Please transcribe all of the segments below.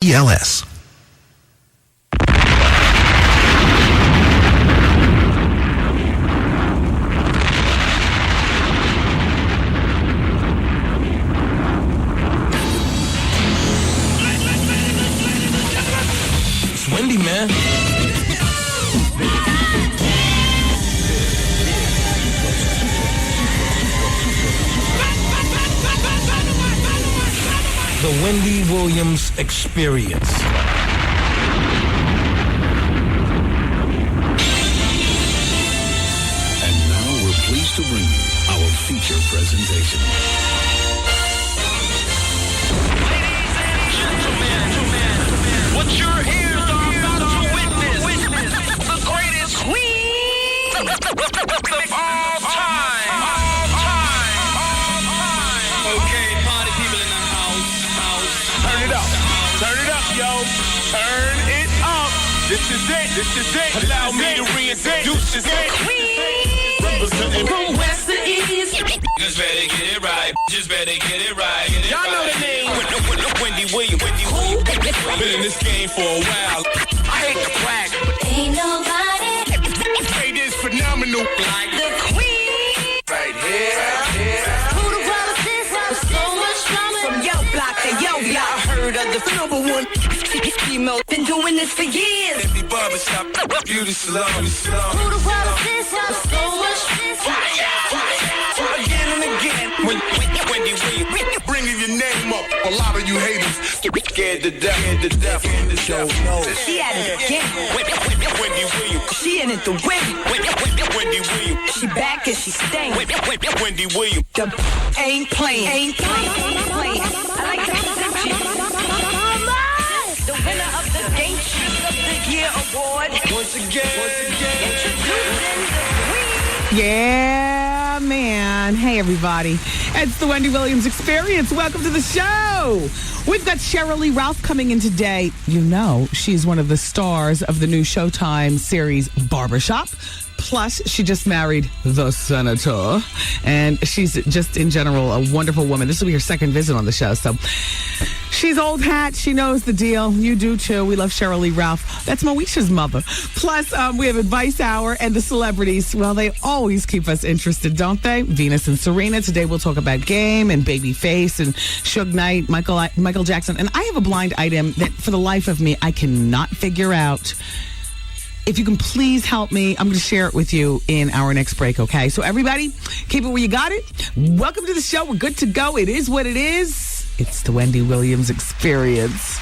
ELS. It's Wendy, man. The Wendy Williams Experience. And now we're pleased to bring you our feature presentation. Ladies and gentlemen, what you're here are about to witness the greatest queen of all time. Okay, party people in the house. Turn it up, yo. Turn it up. This is it. Allow me to reintroduce this representing From west to east. Just better get it right. Y'all know the name. Wendy Williams. Been in this game for a while. I hate to brag. Ain't nobody It is phenomenal. Like the queen. Right here. who the world is this with so much drama. From yo block to yo block, I heard of the number one female. Been doing this for years. Every barbershop, beauty salon. Who the world is this with so much Again and again. Wendy Williams. Bringing your name up. A lot of you haters scared to death. She at it again. Wendy Williams. She in it to win. Wendy Williams. She back and she staying. Wendy Williams. The ain't playing. I like to present you the winner of the Game Shoes of the Year award. Once again. Introducing the queen. Yeah, man. Hey, everybody. It's the Wendy Williams Experience. Welcome to the show. We've got Cheryl Lee Ralph coming in today. You know, she's one of the stars of the new Showtime series Barbershop. Plus, she just married the senator. And she's just, in general, a wonderful woman. This will be her second visit on the show. So she's old hat. She knows the deal. You do, too. We love Cheryl Lee Ralph. That's Moesha's mother. Plus, we have Advice Hour and the celebrities. Well, they always keep us interested, don't they? Venus and Serena. Today, we'll talk about Game and Babyface and Suge Knight, Michael Jackson. And I have a blind item that, for the life of me, I cannot figure out. If you can please help me, I'm going to share it with you in our next break, okay? So everybody, keep it where you got it. Welcome to the show. We're good to go. It is what it is. It's the Wendy Williams Experience.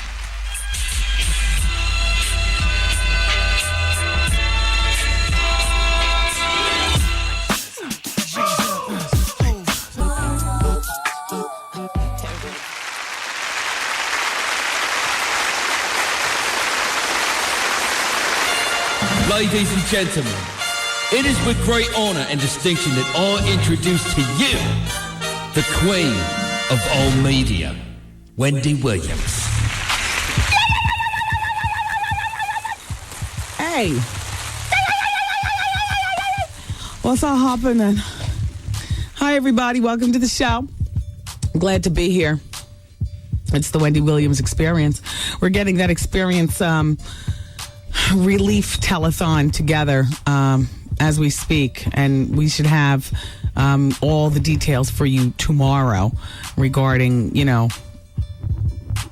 Ladies and gentlemen, it is with great honor and distinction that I introduce to you the queen of all media, Wendy Williams. Hey. What's all happening? Hi, everybody. Welcome to the show. Glad to be here. It's the Wendy Williams Experience. We're getting that experience relief telethon together as we speak, and we should have all the details for you tomorrow regarding, you know,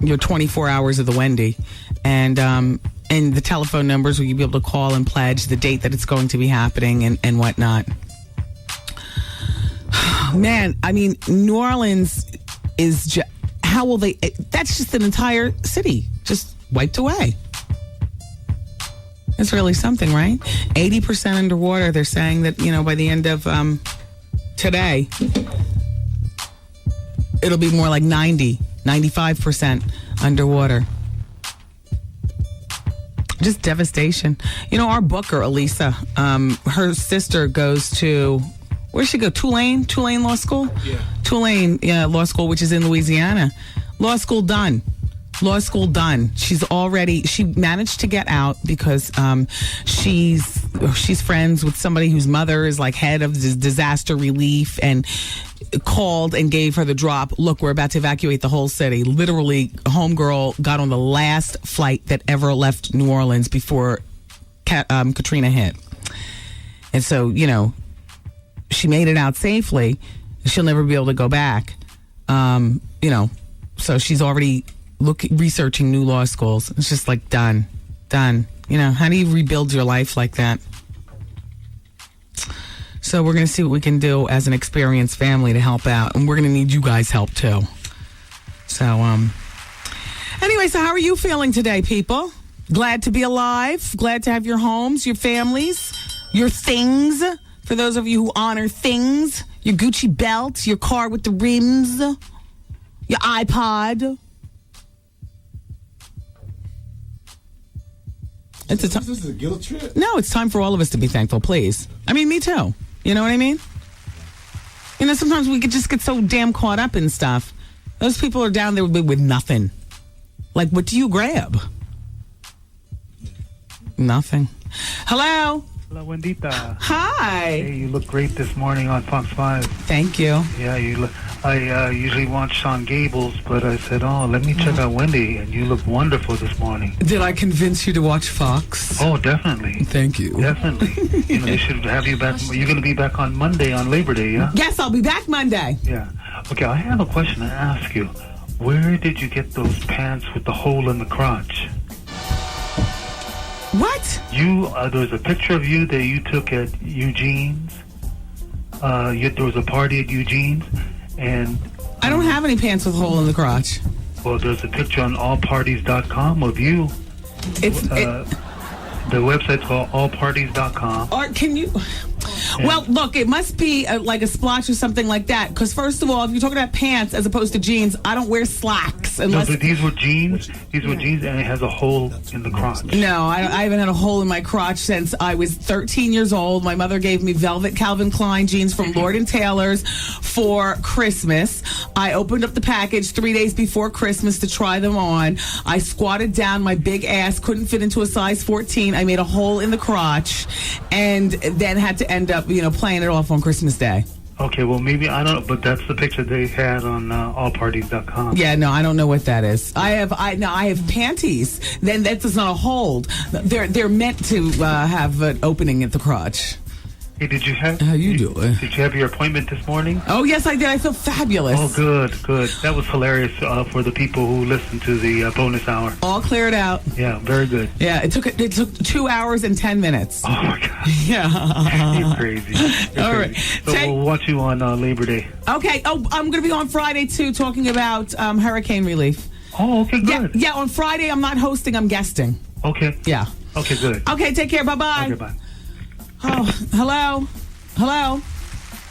your 24 hours of the Wendy, and the telephone numbers where you'll be able to call and pledge the date that it's going to be happening and whatnot. Man, I mean, New Orleans is how will they? That's just an entire city just wiped away. It's really something, right? 80% underwater. They're saying that, you know, by the end of today, it'll be more like 95% underwater. Just devastation. You know, our booker, Elisa, her sister goes to, where does she go? Tulane Law School? Yeah. Tulane Law School, which is in Louisiana. Law school done. She managed to get out because she's friends with somebody whose mother is like head of disaster relief, and called and gave her the drop. Look, we're about to evacuate the whole city. Literally, homegirl got on the last flight that ever left New Orleans before Katrina hit. And so, you know, she made it out safely. She'll never be able to go back. You know, so she's already researching new law schools. It's just like done. You know, how do you rebuild your life like that? So we're going to see what we can do as an experienced family to help out. And we're going to need you guys' help, too. So, anyway, so how are you feeling today, people? Glad to be alive? Glad to have your homes, your families, your things. For those of you who honor things. Your Gucci belt, your car with the rims, your iPod. This is a guilt trip? No, it's time for all of us to be thankful, please. I mean, me too. You know what I mean? You know, sometimes we could just get so damn caught up in stuff. Those people are down there with nothing. Like, what do you grab? Nothing. Hello? Hello, Wendita. Hi. Hey, you look great this morning on Fox 5. Thank you. Yeah, you look. I usually watch Sean Gables, but I said, let me check out Wendy, and you look wonderful this morning. Did I convince you to watch Fox? Oh, definitely. Thank you. Definitely. You know, they should have you back. You're going to be back on Monday on Labor Day, yeah? Yes, I'll be back Monday. Yeah. Okay, I have a question to ask you. Where did you get those pants with the hole in the crotch? What? There was a picture of you that you took at Eugene's. There was a party at Eugene's, and I don't have any pants with a hole in the crotch. Well, there's a picture on allparties.com of you. The website's called allparties.com. Or can you... Well, look, it must be like a splotch or something like that. Because first of all, if you're talking about pants as opposed to jeans, I don't wear slacks. Unless... No, but these were jeans. These were jeans, and it has a hole in the crotch. No, I haven't had a hole in my crotch since I was 13 years old. My mother gave me velvet Calvin Klein jeans from Lord & Taylor's for Christmas. I opened up the package 3 days before Christmas to try them on. I squatted down. My big ass couldn't fit into a size 14. I made a hole in the crotch and then had to end up, you know, playing it off on Christmas Day. Okay, well, maybe, I don't know, but that's the picture they had on allparties.com. Yeah, no, I don't know what that is. I have panties. Then that does not hold. They're meant to have an opening at the crotch. Hey, did you have... How you doing? Did you have your appointment this morning? Oh, yes, I did. I feel fabulous. Oh, good. That was hilarious for the people who listened to the bonus hour. All cleared out. Yeah, very good. Yeah, it took 2 hours and 10 minutes. Oh, my God. Yeah. You're crazy. All right. So we'll watch you on Labor Day. Okay. Oh, I'm going to be on Friday, too, talking about hurricane relief. Oh, okay, good. Yeah, on Friday, I'm not hosting. I'm guesting. Okay. Yeah. Okay, good. Okay, take care. Bye-bye. Okay, bye. Oh, hello?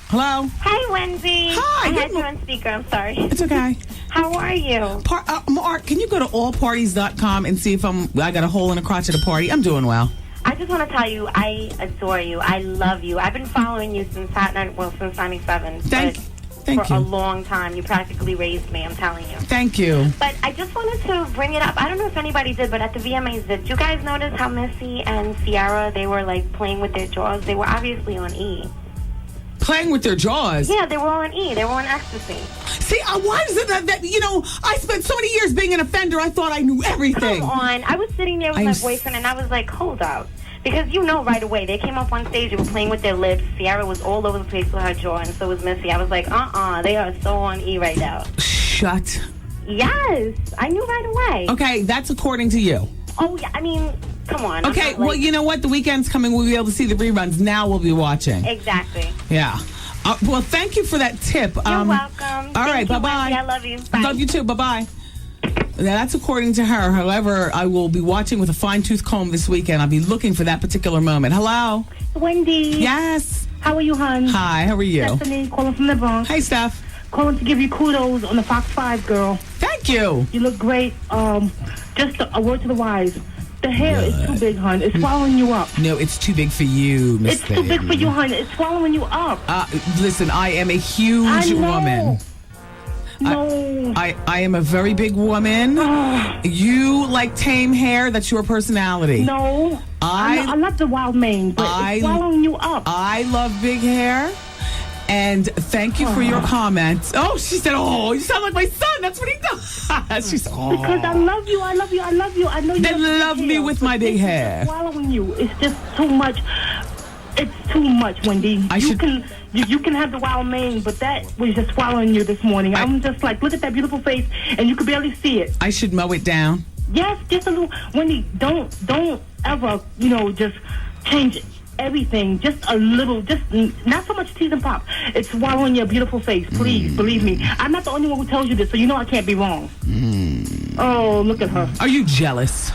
Hi, Wendy. Hi. I had you on speaker. I'm sorry. It's okay. How are you? Mark, can you go to allparties.com and see if I got a hole in a crotch at a party? I'm doing well. I just want to tell you, I adore you. I love you. I've been following you since since 97. Thank you. For a long time. You practically raised me, I'm telling you. Thank you. But I just wanted to bring it up. I don't know if anybody did, but at the VMAs, did you guys notice how Missy and Ciara, they were like playing with their jaws? They were obviously on E. Playing with their jaws? Yeah, they were on E. They were on ecstasy. See, why is it that, you know, I spent so many years being an offender, I thought I knew everything. Come on. I was sitting there with my boyfriend, and I was like, hold up. Because you know right away, they came up on stage, they were playing with their lips. Ciara was all over the place with her jaw, and so was Missy. I was like, they are so on E right now. Shut. Yes, I knew right away. Okay, that's according to you. Oh, yeah, I mean, come on. Okay, well, you know what? The weekend's coming. We'll be able to see the reruns. Now we'll be watching. Exactly. Yeah. Well, thank you for that tip. You're welcome. All right, bye-bye. I love you. Bye. Love you too. Bye-bye. Now, that's according to her. However, I will be watching with a fine-tooth comb this weekend. I'll be looking for that particular moment. Hello? Wendy. Yes. How are you, hon? Hi, how are you? Stephanie, calling from the Bronx. Hey, Steph. Calling to give you kudos on the Fox 5, girl. Thank you. You look great. Just a word to the wise. The hair is too big, hon. It's swallowing you up. No, it's too big for you, Miss It's too big for you, hon. It's swallowing you up. Listen, I am a huge woman. No. I am a very big woman. You like tame hair. That's your personality. No. I love the wild mane, but it's swallowing you up. I love big hair. And thank you for your comments. Oh, she said, oh, you sound like my son. That's what he does. She said, oh. Because I love you. I know you. They love me with my big hair. Swallowing you. It's just too much. It's too much, Wendy. You can have the wild mane, but that was just swallowing you this morning. I'm just like, look at that beautiful face, and you could barely see it. I should mow it down. Yes, just a little. Wendy, don't ever, just change everything. Just a little, just not so much tease and pop. It's swallowing your beautiful face. Please, believe me. I'm not the only one who tells you this, so you know I can't be wrong. Oh, look at her. Are you jealous?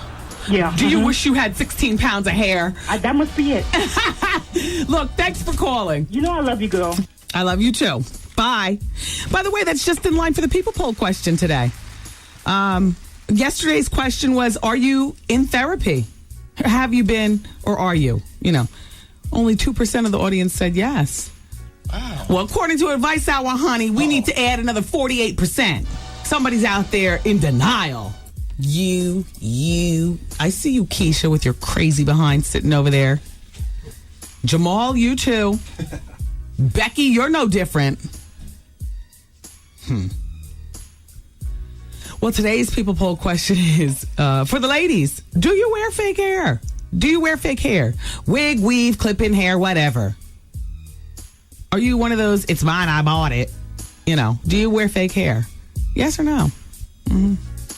Yeah. Do you wish you had 16 pounds of hair? That must be it. Look, thanks for calling. You know I love you, girl. I love you too. Bye. By the way, that's just in line for the people poll question today. Yesterday's question was, are you in therapy? Have you been, or are you? Only 2% of the audience said yes. Wow. Well, according to Advice Hour, honey, we need to add another 48%. Somebody's out there in denial. You. I see you, Keisha, with your crazy behind sitting over there. Jamal, you too. Becky, you're no different. Well, today's people poll question is for the ladies. Do you wear fake hair? Do you wear fake hair? Wig, weave, clip-in hair, whatever. Are you one of those, it's mine, I bought it? Do you wear fake hair? Yes or no?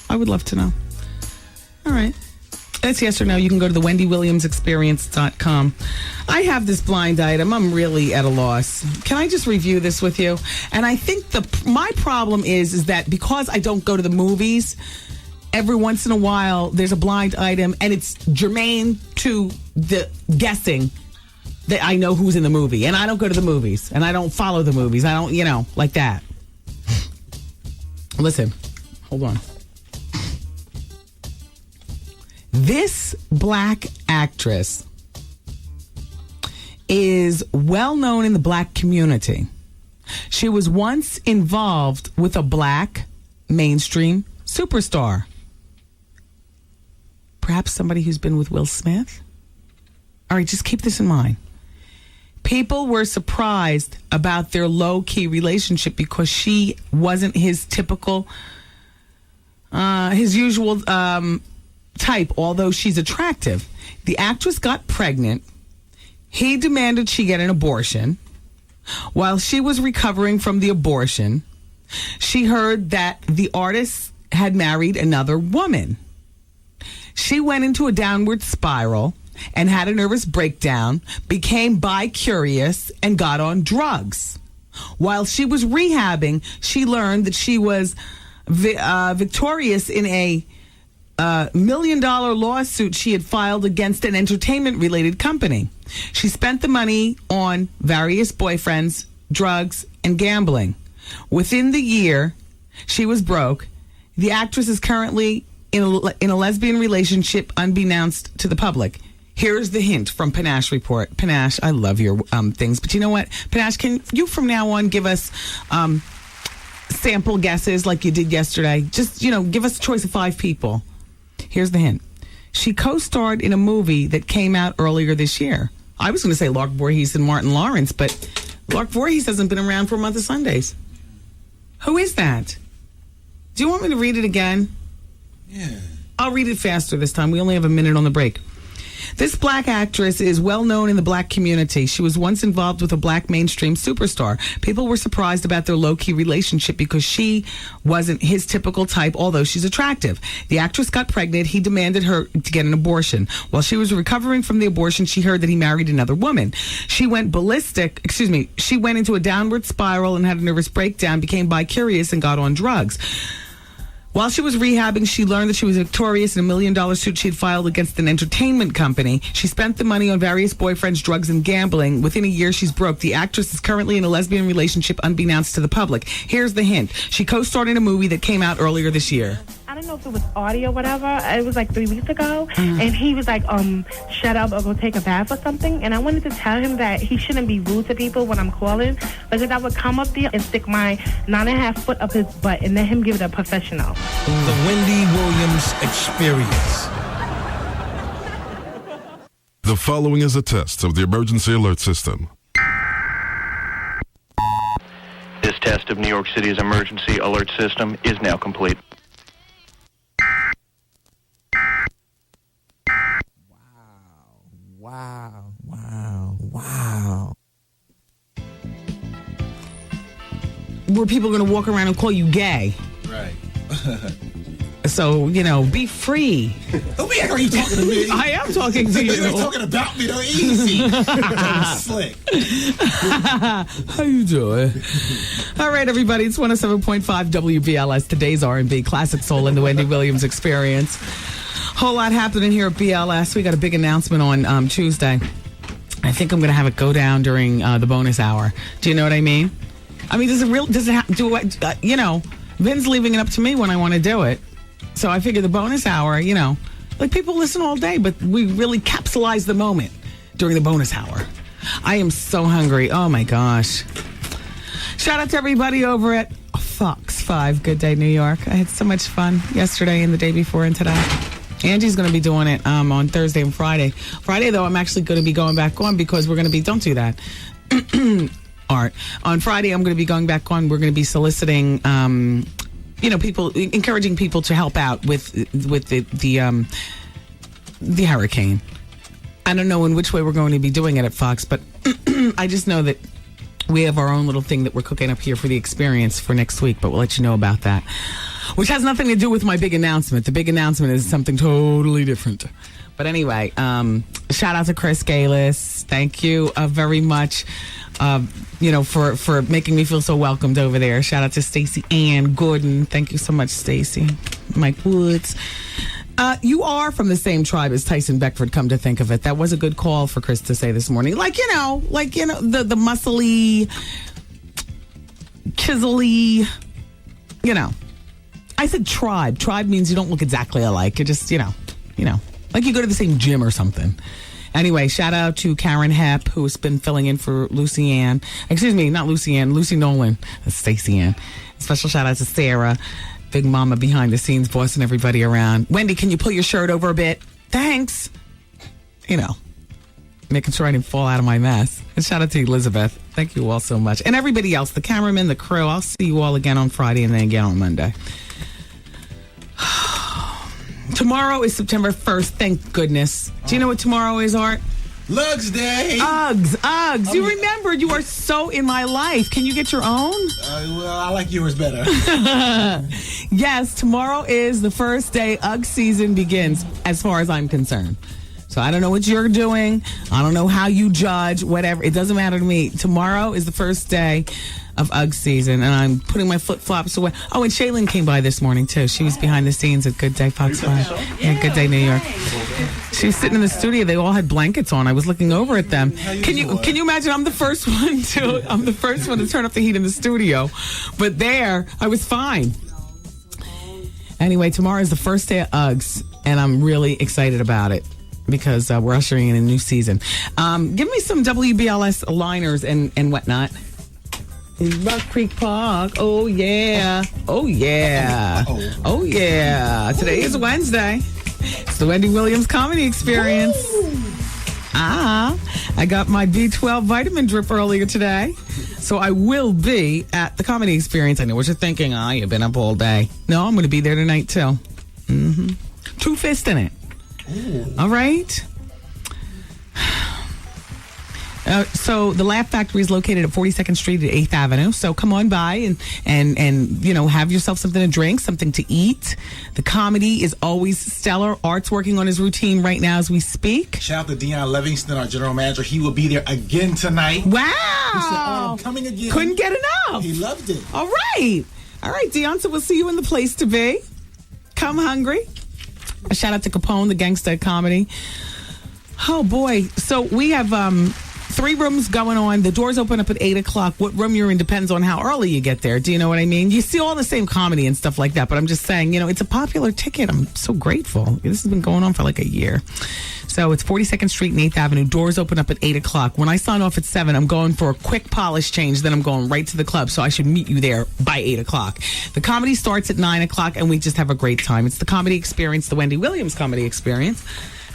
I would love to know. All right. That's yes or no. You can go to the WendyWilliamsExperience.com. I have this blind item. I'm really at a loss. Can I just review this with you? And I think my problem is that because I don't go to the movies, every once in a while there's a blind item and it's germane to the guessing that I know who's in the movie. And I don't go to the movies and I don't follow the movies. I don't, like that. Listen, hold on. This black actress is well known in the black community. She was once involved with a black mainstream superstar. Perhaps somebody who's been with Will Smith? All right, just keep this in mind. People were surprised about their low-key relationship because she wasn't his typical, his usual type, although she's attractive. The actress got pregnant. He demanded she get an abortion. While she was recovering from the abortion, she heard that the artist had married another woman. She went into a downward spiral and had a nervous breakdown, became bi-curious, and got on drugs. While she was rehabbing, she learned that she was victorious in a $1 million lawsuit she had filed against an entertainment-related company. She spent the money on various boyfriends, drugs, and gambling. Within the year, she was broke. The actress is currently in a lesbian relationship unbeknownst to the public. Here's the hint from Panache Report. Panache, I love your things, but you know what? Panache, can you from now on give us sample guesses like you did yesterday? Just, give us a choice of 5 people. Here's the hint. She co-starred in a movie that came out earlier this year. I was going to say Lark Voorhees and Martin Lawrence, but Lark Voorhees hasn't been around for a month of Sundays. Who is that? Do you want me to read it again? Yeah. I'll read it faster this time. We only have a minute on the break. This black actress is well known in the black community. She was once involved with a black mainstream superstar. People were surprised about their low-key relationship because she wasn't his typical type, although she's attractive. The actress got pregnant. He demanded her to get an abortion. While she was recovering from the abortion, she heard that he married another woman. She went she went into a downward spiral and had a nervous breakdown, became bi-curious, and got on drugs. While she was rehabbing, she learned that she was victorious in a $1 million suit she had filed against an entertainment company. She spent the money on various boyfriends, drugs, and gambling. Within a year, she's broke. The actress is currently in a lesbian relationship unbeknownst to the public. Here's the hint. She co-starred in a movie that came out earlier this year. I don't know if it was audio or whatever. It was like 3 weeks ago. And he was like, shut up or go take a bath or something. And I wanted to tell him that he shouldn't be rude to people when I'm calling. Because I would come up there and stick my 9.5 foot up his butt and let him give it a professional. The Wendy Williams Experience. The following is a test of the emergency alert system. rest of New York City's emergency alert system is now complete. Wow. Were people going to walk around and call you gay? Right. So, be free. Don't be acting like you talking to me. I am talking to you. You're talking about me, though. Easy. Slick. How you doing? All right, everybody. It's 107.5 WBLS. Today's R&B Classic Soul and the Wendy Williams Experience. Whole lot happening here at BLS. We got a big announcement on Tuesday. I think I'm going to have it go down during the bonus hour. Do you know what I mean? I mean, Vin's leaving it up to me when I want to do it. So I figure the bonus hour, like people listen all day, but we really capsulize the moment during the bonus hour. I am so hungry. Oh my gosh. Shout out to everybody over at Fox 5 Good Day New York. I had so much fun yesterday and the day before and today. Angie's going to be doing it on Thursday and Friday. Friday, though, I'm actually going to be going back on because we're going to be, don't do that. Art. On Friday, I'm going to be going back on. We're going to be soliciting, people, encouraging people to help out with the hurricane. I don't know in which way we're going to be doing it at Fox, but I just know that we have our own little thing that we're cooking up here for the experience for next week, but we'll let you know about that. Which has nothing to do with my big announcement. The big announcement is something totally different. But anyway, shout out to Chris Galis. Thank you very much, for making me feel so welcomed over there. Shout out to Stacey Ann Gordon. Thank you so much, Stacey. Mike Woods. You are from the same tribe as Tyson Beckford, come to think of it. That was a good call for Chris to say this morning. The muscly, chiselly, I said tribe. Tribe means you don't look exactly alike. You're just, like you go to the same gym or something. Anyway, shout out to Karen Hepp, who's been filling in for Lucy Ann. Excuse me, not Lucy Ann, Lucy Nolan. That's Stacey Ann. Special shout out to Sarah, Big Mama behind the scenes, bossing everybody around. Wendy, can you pull your shirt over a bit? Thanks. Making sure I didn't fall out of my mess. And shout out to Elizabeth. Thank you all so much. And everybody else, the cameramen, the crew. I'll see you all again on Friday and then again on Monday. Tomorrow is September 1st. Thank goodness. Do you know what tomorrow is, Art? Lugs Day. Uggs. You remember, you are so in my life. Can you get your own? I like yours better. Yes, tomorrow is the first day Ugg season begins, as far as I'm concerned. So I don't know what you're doing. I don't know how you judge, whatever. It doesn't matter to me. Tomorrow is the first day of Ugg season, and I'm putting my flip-flops away. Oh, and Shaylin came by this morning, too. She was behind the scenes at Good Day Fox 5. Yeah, Good Day New York. She was sitting in the studio. They all had blankets on. I was looking over at them. Can you imagine? I'm the first one to turn up the heat in the studio. But there, I was fine. Anyway, tomorrow is the first day of Uggs, and I'm really excited about it because we're ushering in a new season. Give me some WBLS liners and whatnot. In Rock Creek Park. Oh, yeah. Oh, yeah. Oh, yeah. Today is Wednesday. It's the Wendy Williams Comedy Experience. I got my B12 vitamin drip earlier today. So I will be at the Comedy Experience. I know what you're thinking. You've been up all day. No, I'm going to be there tonight, too. Mm-hmm. 2 fists in it. Ooh. All right. So the Laugh Factory is located at 42nd Street at 8th Avenue. So come on by and have yourself something to drink, something to eat. The comedy is always stellar. Art's working on his routine right now as we speak. Shout out to Deion Livingston, our general manager. He will be there again tonight. Wow. He said, I'm coming again. Couldn't get enough. He loved it. All right, Deion, so we'll see you in the place to be. Come hungry. A shout out to Capone, the gangsta comedy. Oh, boy. So we have 3 rooms going on. The doors open up at 8 o'clock. What room you're in depends on how early you get there. Do you know what I mean? You see all the same comedy and stuff like that, but I'm just saying, it's a popular ticket. I'm so grateful. This has been going on for like a year. So it's 42nd Street and 8th Avenue. Doors open up at 8 o'clock. When I sign off at 7, I'm going for a quick polish change. Then I'm going right to the club. So I should meet you there by 8 o'clock. The comedy starts at 9 o'clock, and we just have a great time. It's the Comedy Experience, the Wendy Williams Comedy Experience.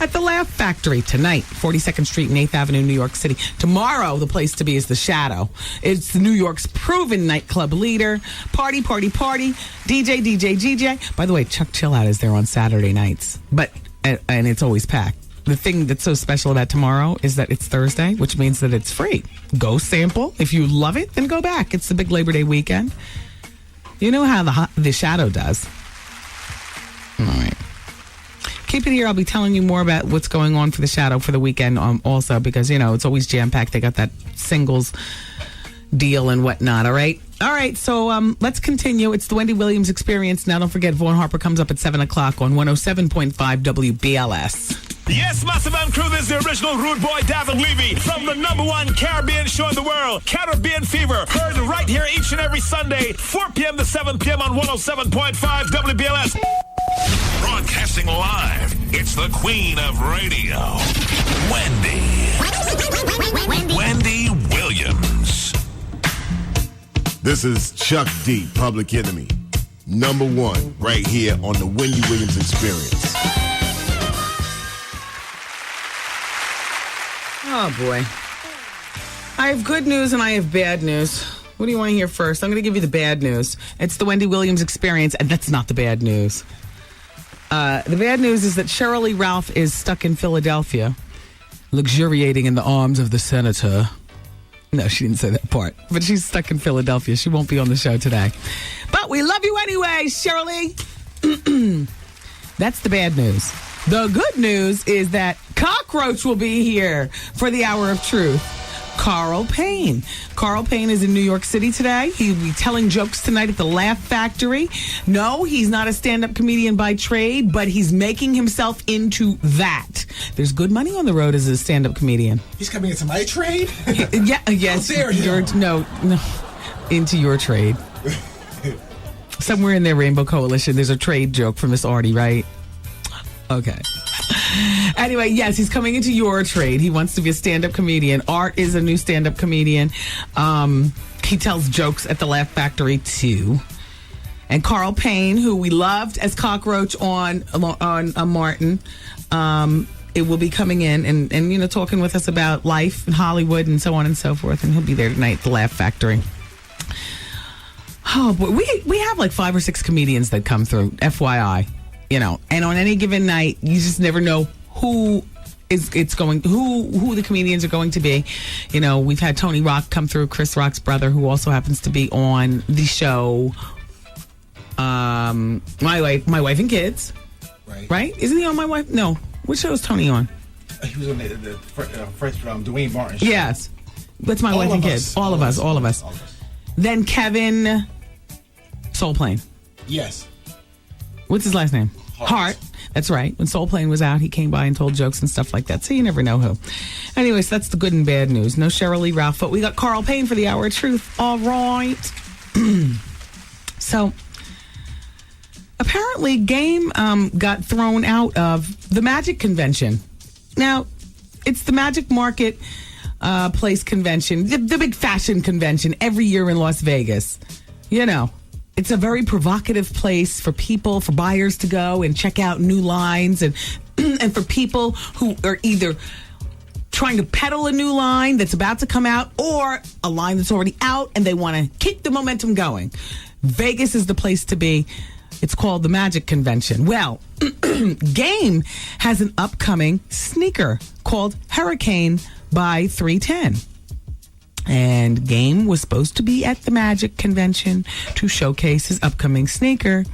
at the Laugh Factory tonight, 42nd Street and 8th Avenue, New York City. Tomorrow, the place to be is the Shadow. It's New York's proven nightclub leader. Party, party, party. DJ. By the way, Chuck Chill Out is there on Saturday nights, and it's always packed. The thing that's so special about tomorrow is that it's Thursday, which means that it's free. Go sample. If you love it, then go back. It's the big Labor Day weekend. You know how the Shadow does. All right. Keep it here. I'll be telling you more about what's going on for the Shadow for the weekend also because, it's always jam-packed. They got that singles deal and whatnot, all right? All right, so let's continue. It's the Wendy Williams Experience. Now, don't forget, Vaughn Harper comes up at 7 o'clock on 107.5 WBLS. Yes, Massive and Crew, this is the original rude boy, David Levy, from the #1 Caribbean show in the world, Caribbean Fever, heard right here each and every Sunday, 4 p.m. to 7 p.m. on 107.5 WBLS. Broadcasting live, it's the Queen of Radio, Wendy Williams. This is Chuck D, Public Enemy, #1, right here on the Wendy Williams Experience. Oh, boy. I have good news and I have bad news. What do you want to hear first? I'm going to give you the bad news. It's the Wendy Williams Experience, and that's not the bad news. The bad news is that Cheryl Lee Ralph is stuck in Philadelphia, luxuriating in the arms of the senator. No, she didn't say that part. But she's stuck in Philadelphia. She won't be on the show today. But we love you anyway, Shirley. That's the bad news. The good news is that Cockroach will be here for the Hour of Truth. Carl Payne. Carl Payne is in New York City today. He'll be telling jokes tonight at the Laugh Factory. No, he's not a stand-up comedian by trade, but he's making himself into that. There's good money on the road as a stand-up comedian. He's coming into my trade? Yes. No, into your trade. Somewhere in their Rainbow Coalition, there's a trade joke from Miss Artie, right? Okay. Anyway, yes, he's coming into your trade. He wants to be a stand-up comedian. Art is a new stand-up comedian. He tells jokes at the Laugh Factory, too. And Carl Payne, who we loved as Cockroach on Martin, it will be coming in and talking with us about life in Hollywood and so on and so forth. And he'll be there tonight at the Laugh Factory. Oh, boy. We have like 5 or 6 comedians that come through, FYI. And on any given night, you just never know who the comedians are going to be. We've had Tony Rock come through, Chris Rock's brother, who also happens to be on the show. My Wife and Kids. Right? Isn't he on My Wife? No. Which show is Tony on? He was on the first Dwayne Martin show. Yes. That's My Wife and Kids. All of us. Then Kevin Soul Plane. Yes. What's his last name? Hart. That's right. When Soul Plane was out, he came by and told jokes and stuff like that. So you never know who. Anyways, that's the good and bad news. No Cheryl Lee Ralph, but we got Carl Payne for the Hour of Truth. All right. So apparently Game got thrown out of the Magic Convention. Now, it's the Magic Market Place Convention, the big fashion convention every year in Las Vegas. It's a very provocative place for people, for buyers to go and check out new lines and for people who are either trying to peddle a new line that's about to come out or a line that's already out and they want to keep the momentum going. Vegas is the place to be. It's called the Magic Convention. Well, Game has an upcoming sneaker called Hurricane by 310. And Game was supposed to be at the Magic Convention to showcase his upcoming sneaker.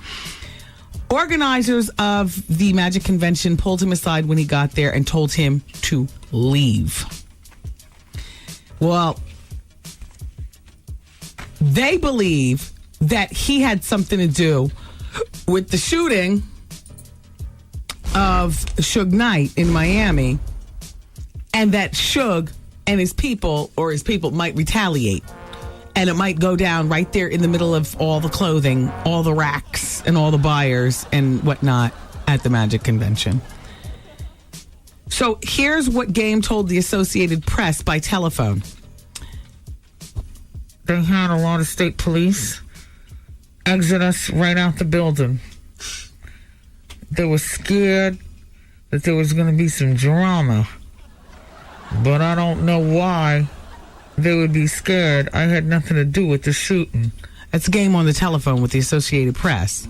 Organizers of the Magic Convention pulled him aside when he got there and told him to leave. Well, they believe that he had something to do with the shooting of Suge Knight in Miami, and that Suge and his people might retaliate. And it might go down right there in the middle of all the clothing, all the racks, and all the buyers and whatnot at the Magic Convention. So here's what Game told the Associated Press by telephone. They had a lot of state police exit us right out the building. They were scared that there was going to be some drama. But I don't know why they would be scared. I had nothing to do with the shooting. That's Game on the telephone with the Associated Press.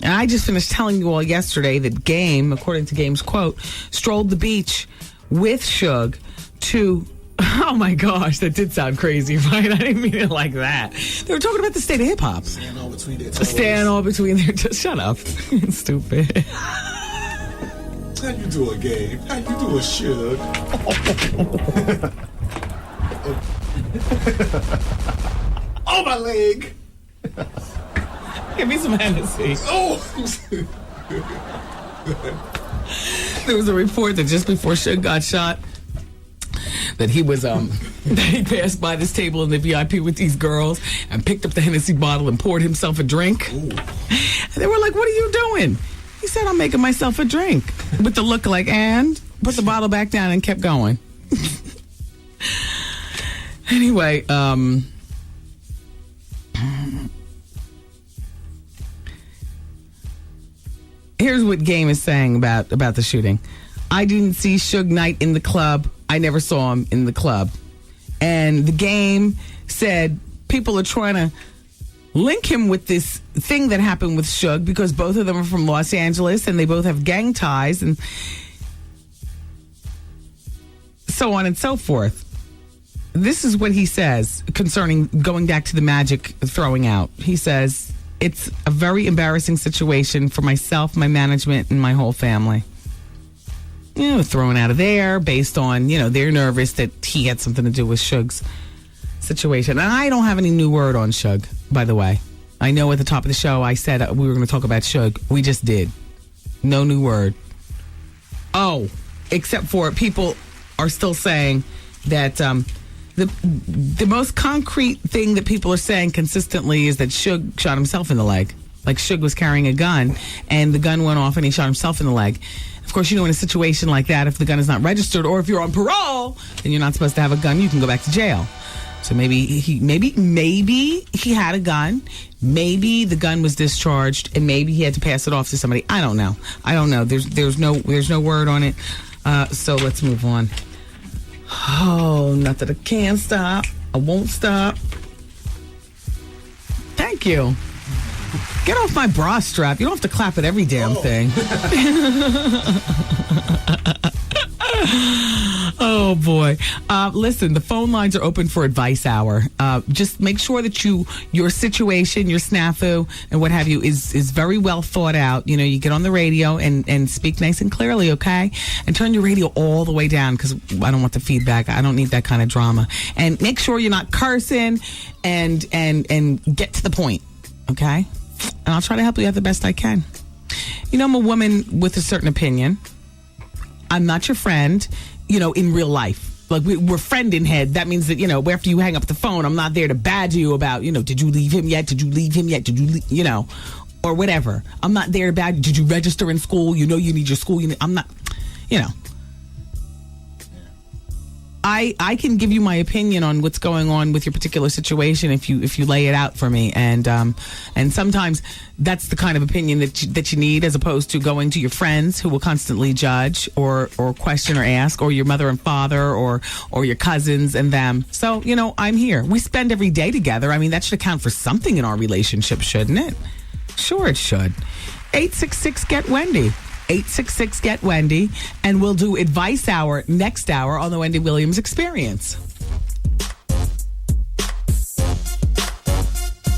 And I just finished telling you all yesterday that Game, according to Game's quote, strolled the beach with Suge to... Oh my gosh, that did sound crazy, right? I didn't mean it like that. They were talking about the state of hip hop. Stand all between their toes. Stand all between their toes. Shut up. Stupid. How you doing, Gabe? How you doing, Suge? Oh, my leg. Give me some Hennessy. Oh. There was a report that just before Suge got shot, that he was that he passed by this table in the VIP with these girls and picked up the Hennessy bottle and poured himself a drink. Ooh. And they were like, "What are you doing?" He said, "I'm making myself a drink." With the look like, and put the bottle back down and kept going. Anyway, here's what Game is saying about the shooting. I didn't see Suge Knight in the club. I never saw him in the club. And the Game said people are trying to link him with this thing that happened with Suge because both of them are from Los Angeles and they both have gang ties and so on and so forth. This is what he says concerning going back to the magic throwing out. He says, "It's a very embarrassing situation for myself, my management, and my whole family." Thrown out of there based on, they're nervous that he had something to do with Suge's situation. And I don't have any new word on Suge, by the way. I know at the top of the show I said we were going to talk about Suge. We just did. No new word. Oh, except for people are still saying that the most concrete thing that people are saying consistently is that Suge shot himself in the leg. Like Suge was carrying a gun and the gun went off and he shot himself in the leg. Of course, in a situation like that, if the gun is not registered or if you're on parole, then you're not supposed to have a gun. You can go back to jail. So maybe he had a gun. Maybe the gun was discharged and maybe he had to pass it off to somebody. I don't know. There's no word on it. So let's move on. Oh, not that I can't stop. I won't stop. Thank you. Get off my bra strap. You don't have to clap at every damn thing. Oh, boy. Listen, the phone lines are open for advice hour. Just make sure that your situation, your snafu, and what have you is very well thought out. You get on the radio and speak nice and clearly, okay? And turn your radio all the way down because I don't want the feedback. I don't need that kind of drama. And make sure you're not cursing and get to the point, okay? And I'll try to help you out the best I can. I'm a woman with a certain opinion. I'm not your friend, in real life. Like, we're friend in head. That means that, after you hang up the phone, I'm not there to badger you about, did you leave him yet? Did you leave him yet? Did you, or whatever. I'm not there to badger you. Did you register in school? You need your school. I'm not, I can give you my opinion on what's going on with your particular situation if you lay it out for me, and sometimes that's the kind of opinion that you need, as opposed to going to your friends who will constantly judge or question or ask, or your mother and father or your cousins and them. So I'm here. We spend every day together. I mean, that should account for something in our relationship, shouldn't it? Sure, it should. 866-GET-WENDY. 866-GET-WENDY, and we'll do Advice Hour next hour on the Wendy Williams Experience.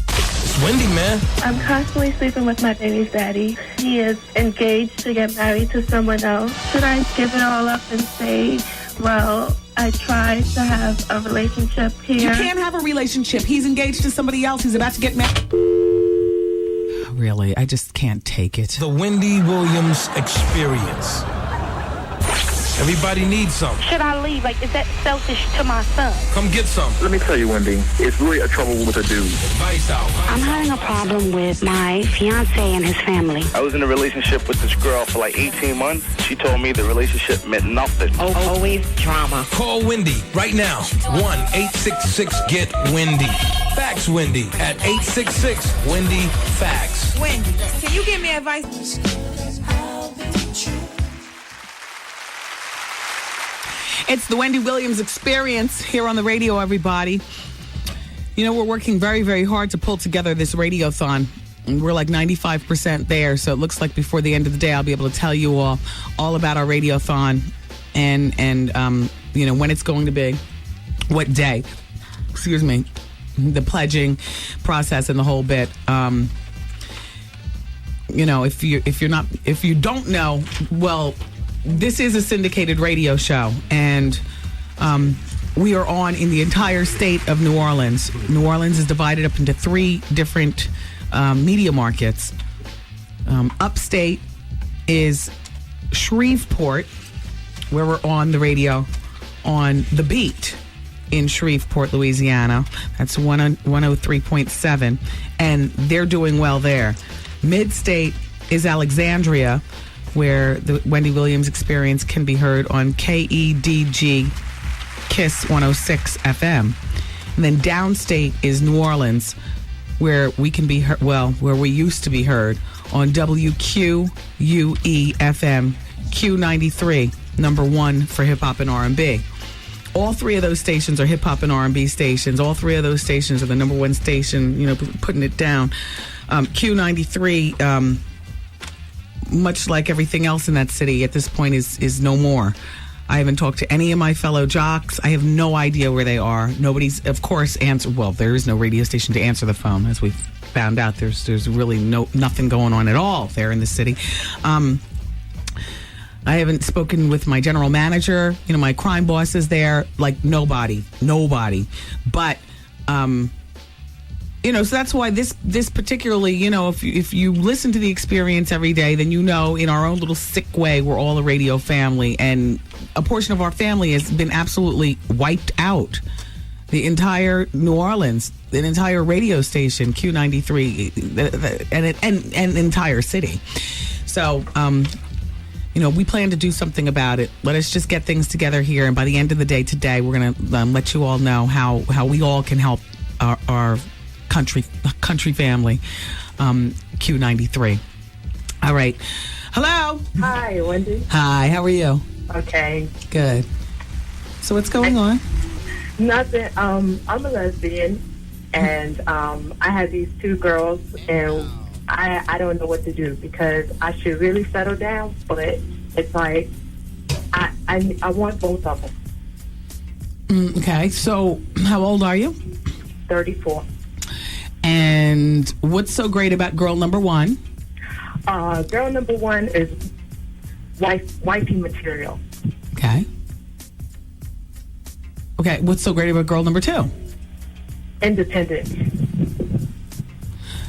It's Wendy, man. I'm constantly sleeping with my baby's daddy. He is engaged to get married to someone else. Should I give it all up and say, well, I tried to have a relationship here? You can't have a relationship. He's engaged to somebody else. He's about to get married. Really, I just can't take it. The Wendy Williams Experience. Everybody needs some. Should I leave? Like, is that selfish to my son? Come get some. Let me tell you, Wendy, it's really a trouble with a dude. Advice out. I'm having a problem with my fiance and his family. I was in a relationship with this girl for like 18 months. She told me the relationship meant nothing. Always drama. Call Wendy right now. 1-866-GET-WENDY. Fax Wendy at 866-WENDY-FAX. Wendy, can you give me advice? It's the Wendy Williams Experience here on the radio, everybody. You know, we're working very, very hard to pull together this radiothon. We're like 95% there, so it looks like before the end of the day, I'll be able to tell you all about our radiothon and you know, when it's going to be, what day. Excuse me. The pledging process and the whole bit. You know, if you don't know, well, this is a syndicated radio show, and we are on in the entire state of New Orleans. New Orleans is divided up into 3 different media markets. Upstate is Shreveport, where we're on the radio on The Beat in Shreveport, Louisiana. That's 103.7, and they're doing well there. Mid-State is Alexandria, where the Wendy Williams Experience can be heard on KEDG KISS 106 FM. And then downstate is New Orleans, where we can be heard, well, where we used to be heard on WQUE FM Q93, number 1 for hip hop and R&B. All 3 of those stations are hip hop and R&B stations. All 3 of those stations are the number 1 station, you know, putting it down. Q93, much like everything else in that city at this point, is no more. I haven't talked to any of my fellow jocks. I have no idea where they are. Nobody's, of course, answered. Well, there is no radio station to answer the phone, as we've found out. There's really nothing going on at all there in the city. I haven't spoken with my general manager. You know, my crime boss is there. Like nobody. But you know, so that's why this particularly, you know, if you listen to the Experience every day, then you know, in our own little sick way, we're all a radio family, and a portion of our family has been absolutely wiped out. The entire New Orleans, an entire radio station, Q93, and an entire city. So, you know, we plan to do something about it. Let us just get things together here, and by the end of the day today, we're going to let you all know how we all can help our country family. Q93. All right. Hello. Hi, Wendy. Hi. How are you? Okay. Good. So what's going on? Nothing. I'm a lesbian, and I have these 2 girls, and I don't know what to do because I should really settle down, but it's like I want both of them. Okay. So how old are you? 34. And what's so great about girl number 1? Girl number 1 is wifey material. Okay. Okay, what's so great about girl number 2? Independent.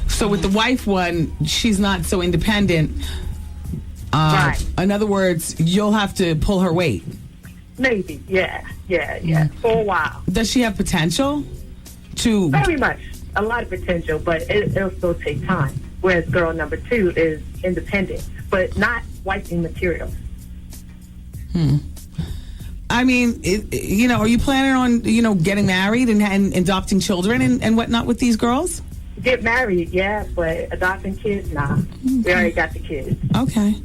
So with the wife one, she's not so independent. Right. In other words, you'll have to pull her weight. Maybe, yeah. For a while. Does she have potential? Very much. A lot of potential, but it'll still take time. Whereas girl number 2 is independent, but not wifey material. I mean, you know, are you planning on, you know, getting married and adopting children and whatnot with these girls? Get married, yeah, but adopting kids, nah. Okay. We already got the kids. Okay.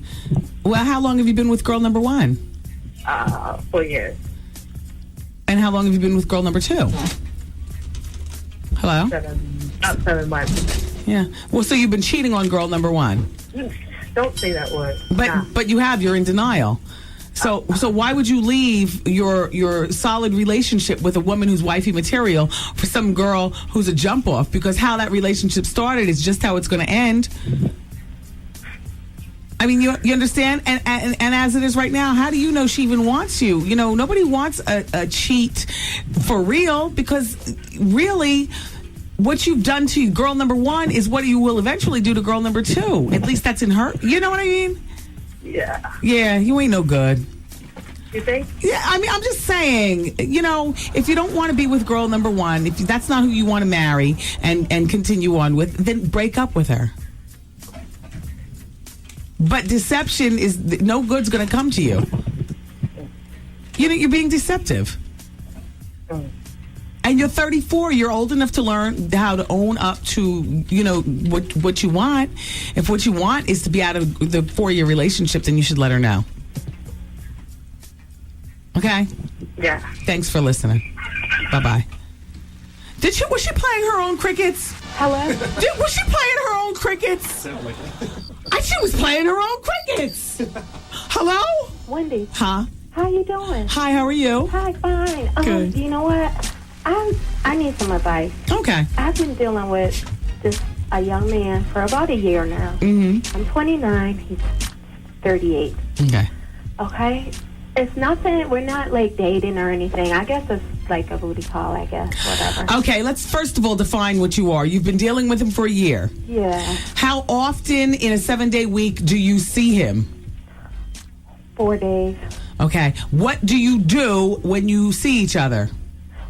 Well, how long have you been with girl number 1? 4 years. And how long have you been with girl number 2? Hello? About 7 months. Yeah. Well, so you've been cheating on girl number 1. Don't say that word. But you have. You're in denial. So why would you leave your solid relationship with a woman who's wifey material for some girl who's a jump off? Because how that relationship started is just how it's going to end. I mean, you understand? And as it is right now, how do you know she even wants you? You know, nobody wants a cheat for real, because really what you've done to girl number 1 is what you will eventually do to girl number 2. At least that's in her. You know what I mean? Yeah. Yeah, you ain't no good. You think? Yeah, I mean, I'm just saying, you know, if you don't want to be with girl number 1, if that's not who you want to marry and continue on with, then break up with her. But deception is no good's going to come to you. You know, you're being deceptive. And you're 34. You're old enough to learn how to own up to, you know, what you want. If what you want is to be out of the 4-year relationship, then you should let her know. Okay? Yeah. Thanks for listening. Bye-bye. Was she playing her own crickets? Hello? Was she playing her own crickets? She was playing her own crickets. Hello? Wendy. Huh? How you doing? Hi, how are you? Hi, fine. Good. You know what? I need some advice. Okay. I've been dealing with a young man for about a year now. Mm-hmm. I'm 29. He's 38. Okay. Okay? It's nothing. We're not, like, dating or anything. I guess it's like a booty call, I guess. Whatever. Okay, let's first of all define what you are. You've been dealing with him for a year. Yeah. How often in a 7-day week do you see him? 4 days. Okay. What do you do when you see each other?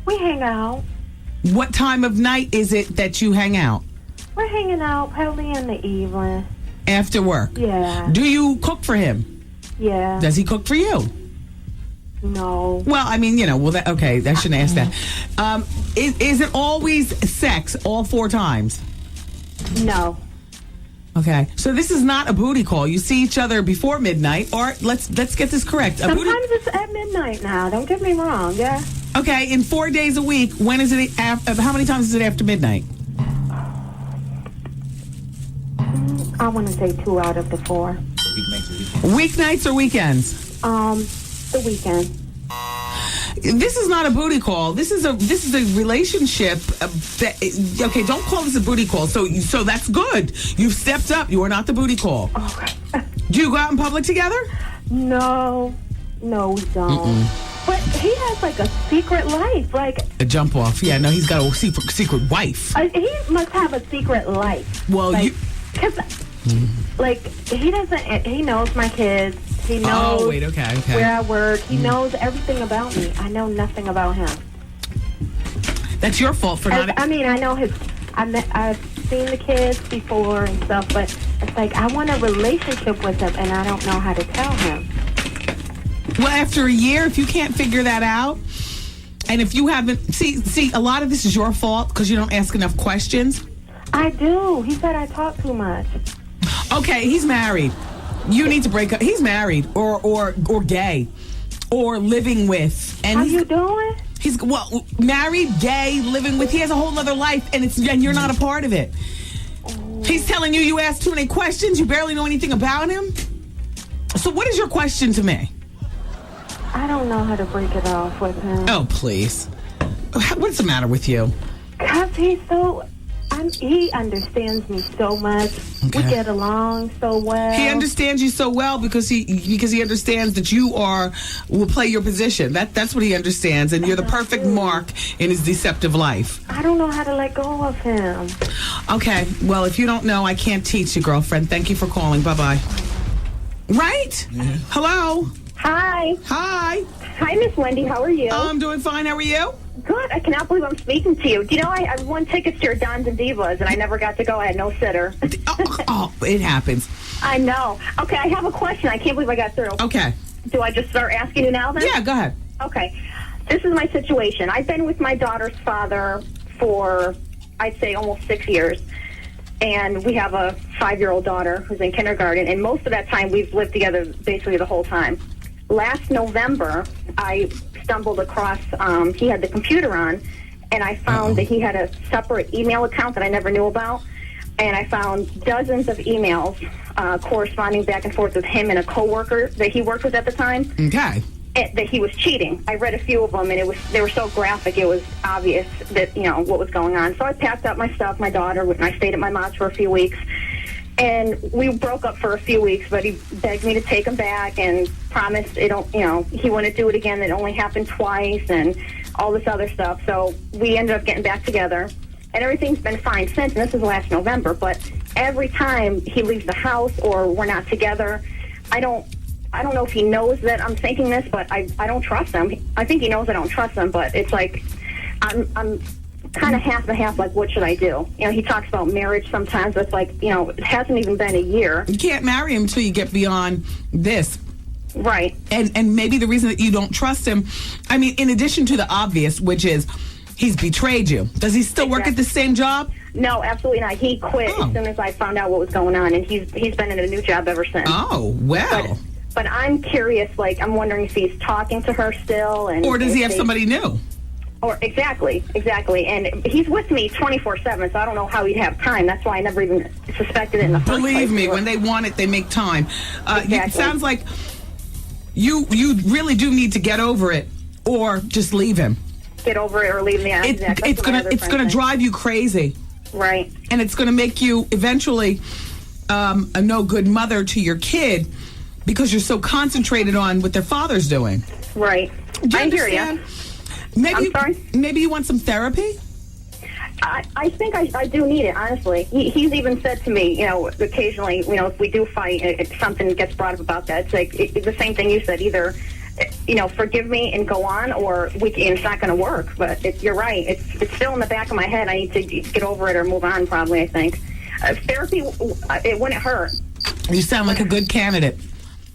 We hang out. What time of night is it that you hang out? We're hanging out probably in the evening. After work? Yeah. Do you cook for him? Yeah. Does he cook for you? No. Well, I mean, okay, I shouldn't ask that. Is it always sex all 4 times? No. Okay, so this is not a booty call. You see each other before midnight, or let's get this correct. Sometimes it's at midnight now. Don't get me wrong, yeah? Okay, in 4 days a week, when is it, how many times is it after midnight? I want to say 2 out of the 4. Weeknights or weekends? The weekend. This is not a booty call. This is a relationship. Okay, don't call this a booty call. So that's good. You've stepped up. You are not the booty call. Okay. Do you go out in public together? No, we don't. But he has like a secret life, like a jump off. Yeah, no, he's got a secret wife. He must have a secret life. Well, because like he doesn't. He knows my kids. He knows okay. where I work. He knows everything about me. I know nothing about him. That's your fault for not. I mean, I know his. I've seen the kids before and stuff, but it's like I want a relationship with him, and I don't know how to tell him. Well, after a year, if you can't figure that out, and if you haven't see, a lot of this is your fault because you don't ask enough questions. I do. He said I talk too much. Okay, he's married. You need to break up. He's married or gay or living with. And how you doing? He's married, gay, living with. He has a whole other life, and you're not a part of it. Oh. He's telling you asked too many questions. You barely know anything about him. So what is your question to me? I don't know how to break it off with him. Oh, please. What's the matter with you? Because he's so... he understands me so much. Okay. We get along so well. He understands you so well because he understands that you will play your position. That's what he understands, and you're the perfect mark in his deceptive life. I don't know how to let go of him. Okay, well, if you don't know, I can't teach you, girlfriend. Thank you for calling. Bye-bye. Right? Yeah. Hello? Hi. Hi. Hi, Miss Wendy. How are you? I'm doing fine. How are you? Good. I cannot believe I'm speaking to you. Do you know I won tickets to your Dons and Divas, and I never got to go. I had no sitter. Oh, it happens. I know. Okay, I have a question. I can't believe I got through. Okay. Do I just start asking you now then? Yeah, go ahead. Okay. This is my situation. I've been with my daughter's father for, I'd say, almost 6 years. And we have a 5-year-old daughter who's in kindergarten. And most of that time, we've lived together basically the whole time. Last November, I stumbled across, he had the computer on, and I found that he had a separate email account that I never knew about. And I found dozens of emails corresponding back and forth with him and a coworker that he worked with at the time. Okay. That he was cheating. I read a few of them, and they were so graphic, it was obvious that, what was going on. So I packed up my stuff, my daughter, and I stayed at my mom's for a few weeks. And we broke up for a few weeks, but he begged me to take him back and promised he wouldn't do it again. It only happened twice and all this other stuff. So we ended up getting back together, and everything's been fine since. And this is last November, but every time he leaves the house or we're not together, I don't know if he knows that I'm thinking this, but I don't trust him. I think he knows I don't trust him, but it's like I'm kind of half and half, like, what should I do? He talks about marriage sometimes, but it's like, it hasn't even been a year. You can't marry him until you get beyond this. Right. And maybe the reason that you don't trust him, I mean, in addition to the obvious, which is he's betrayed you. Does he still work at the same job? No, absolutely not. He quit as soon as I found out what was going on, and he's been in a new job ever since. Oh, well. But I'm curious, like, I'm wondering if he's talking to her still. Or does he have somebody new? Or exactly. And he's with me 24/7, so I don't know how he'd have time. That's why I never even suspected it in the first place. Believe me, when they want it, they make time. It sounds like you really do need to get over it, or just leave him. Get over it or leave him. It's gonna drive you crazy. Right. And it's gonna make you eventually a no good mother to your kid because you're so concentrated on what their father's doing. Right. Do you I hear understand? you. Maybe you want some therapy? I think I do need it, honestly. He's even said to me, occasionally, if we do fight, if something gets brought up about that, it's like it's the same thing you said. Either, forgive me and go on, or it's not going to work. But you're right. It's still in the back of my head. I need to get over it or move on, probably, I think. Therapy, it wouldn't hurt. You sound like a good candidate.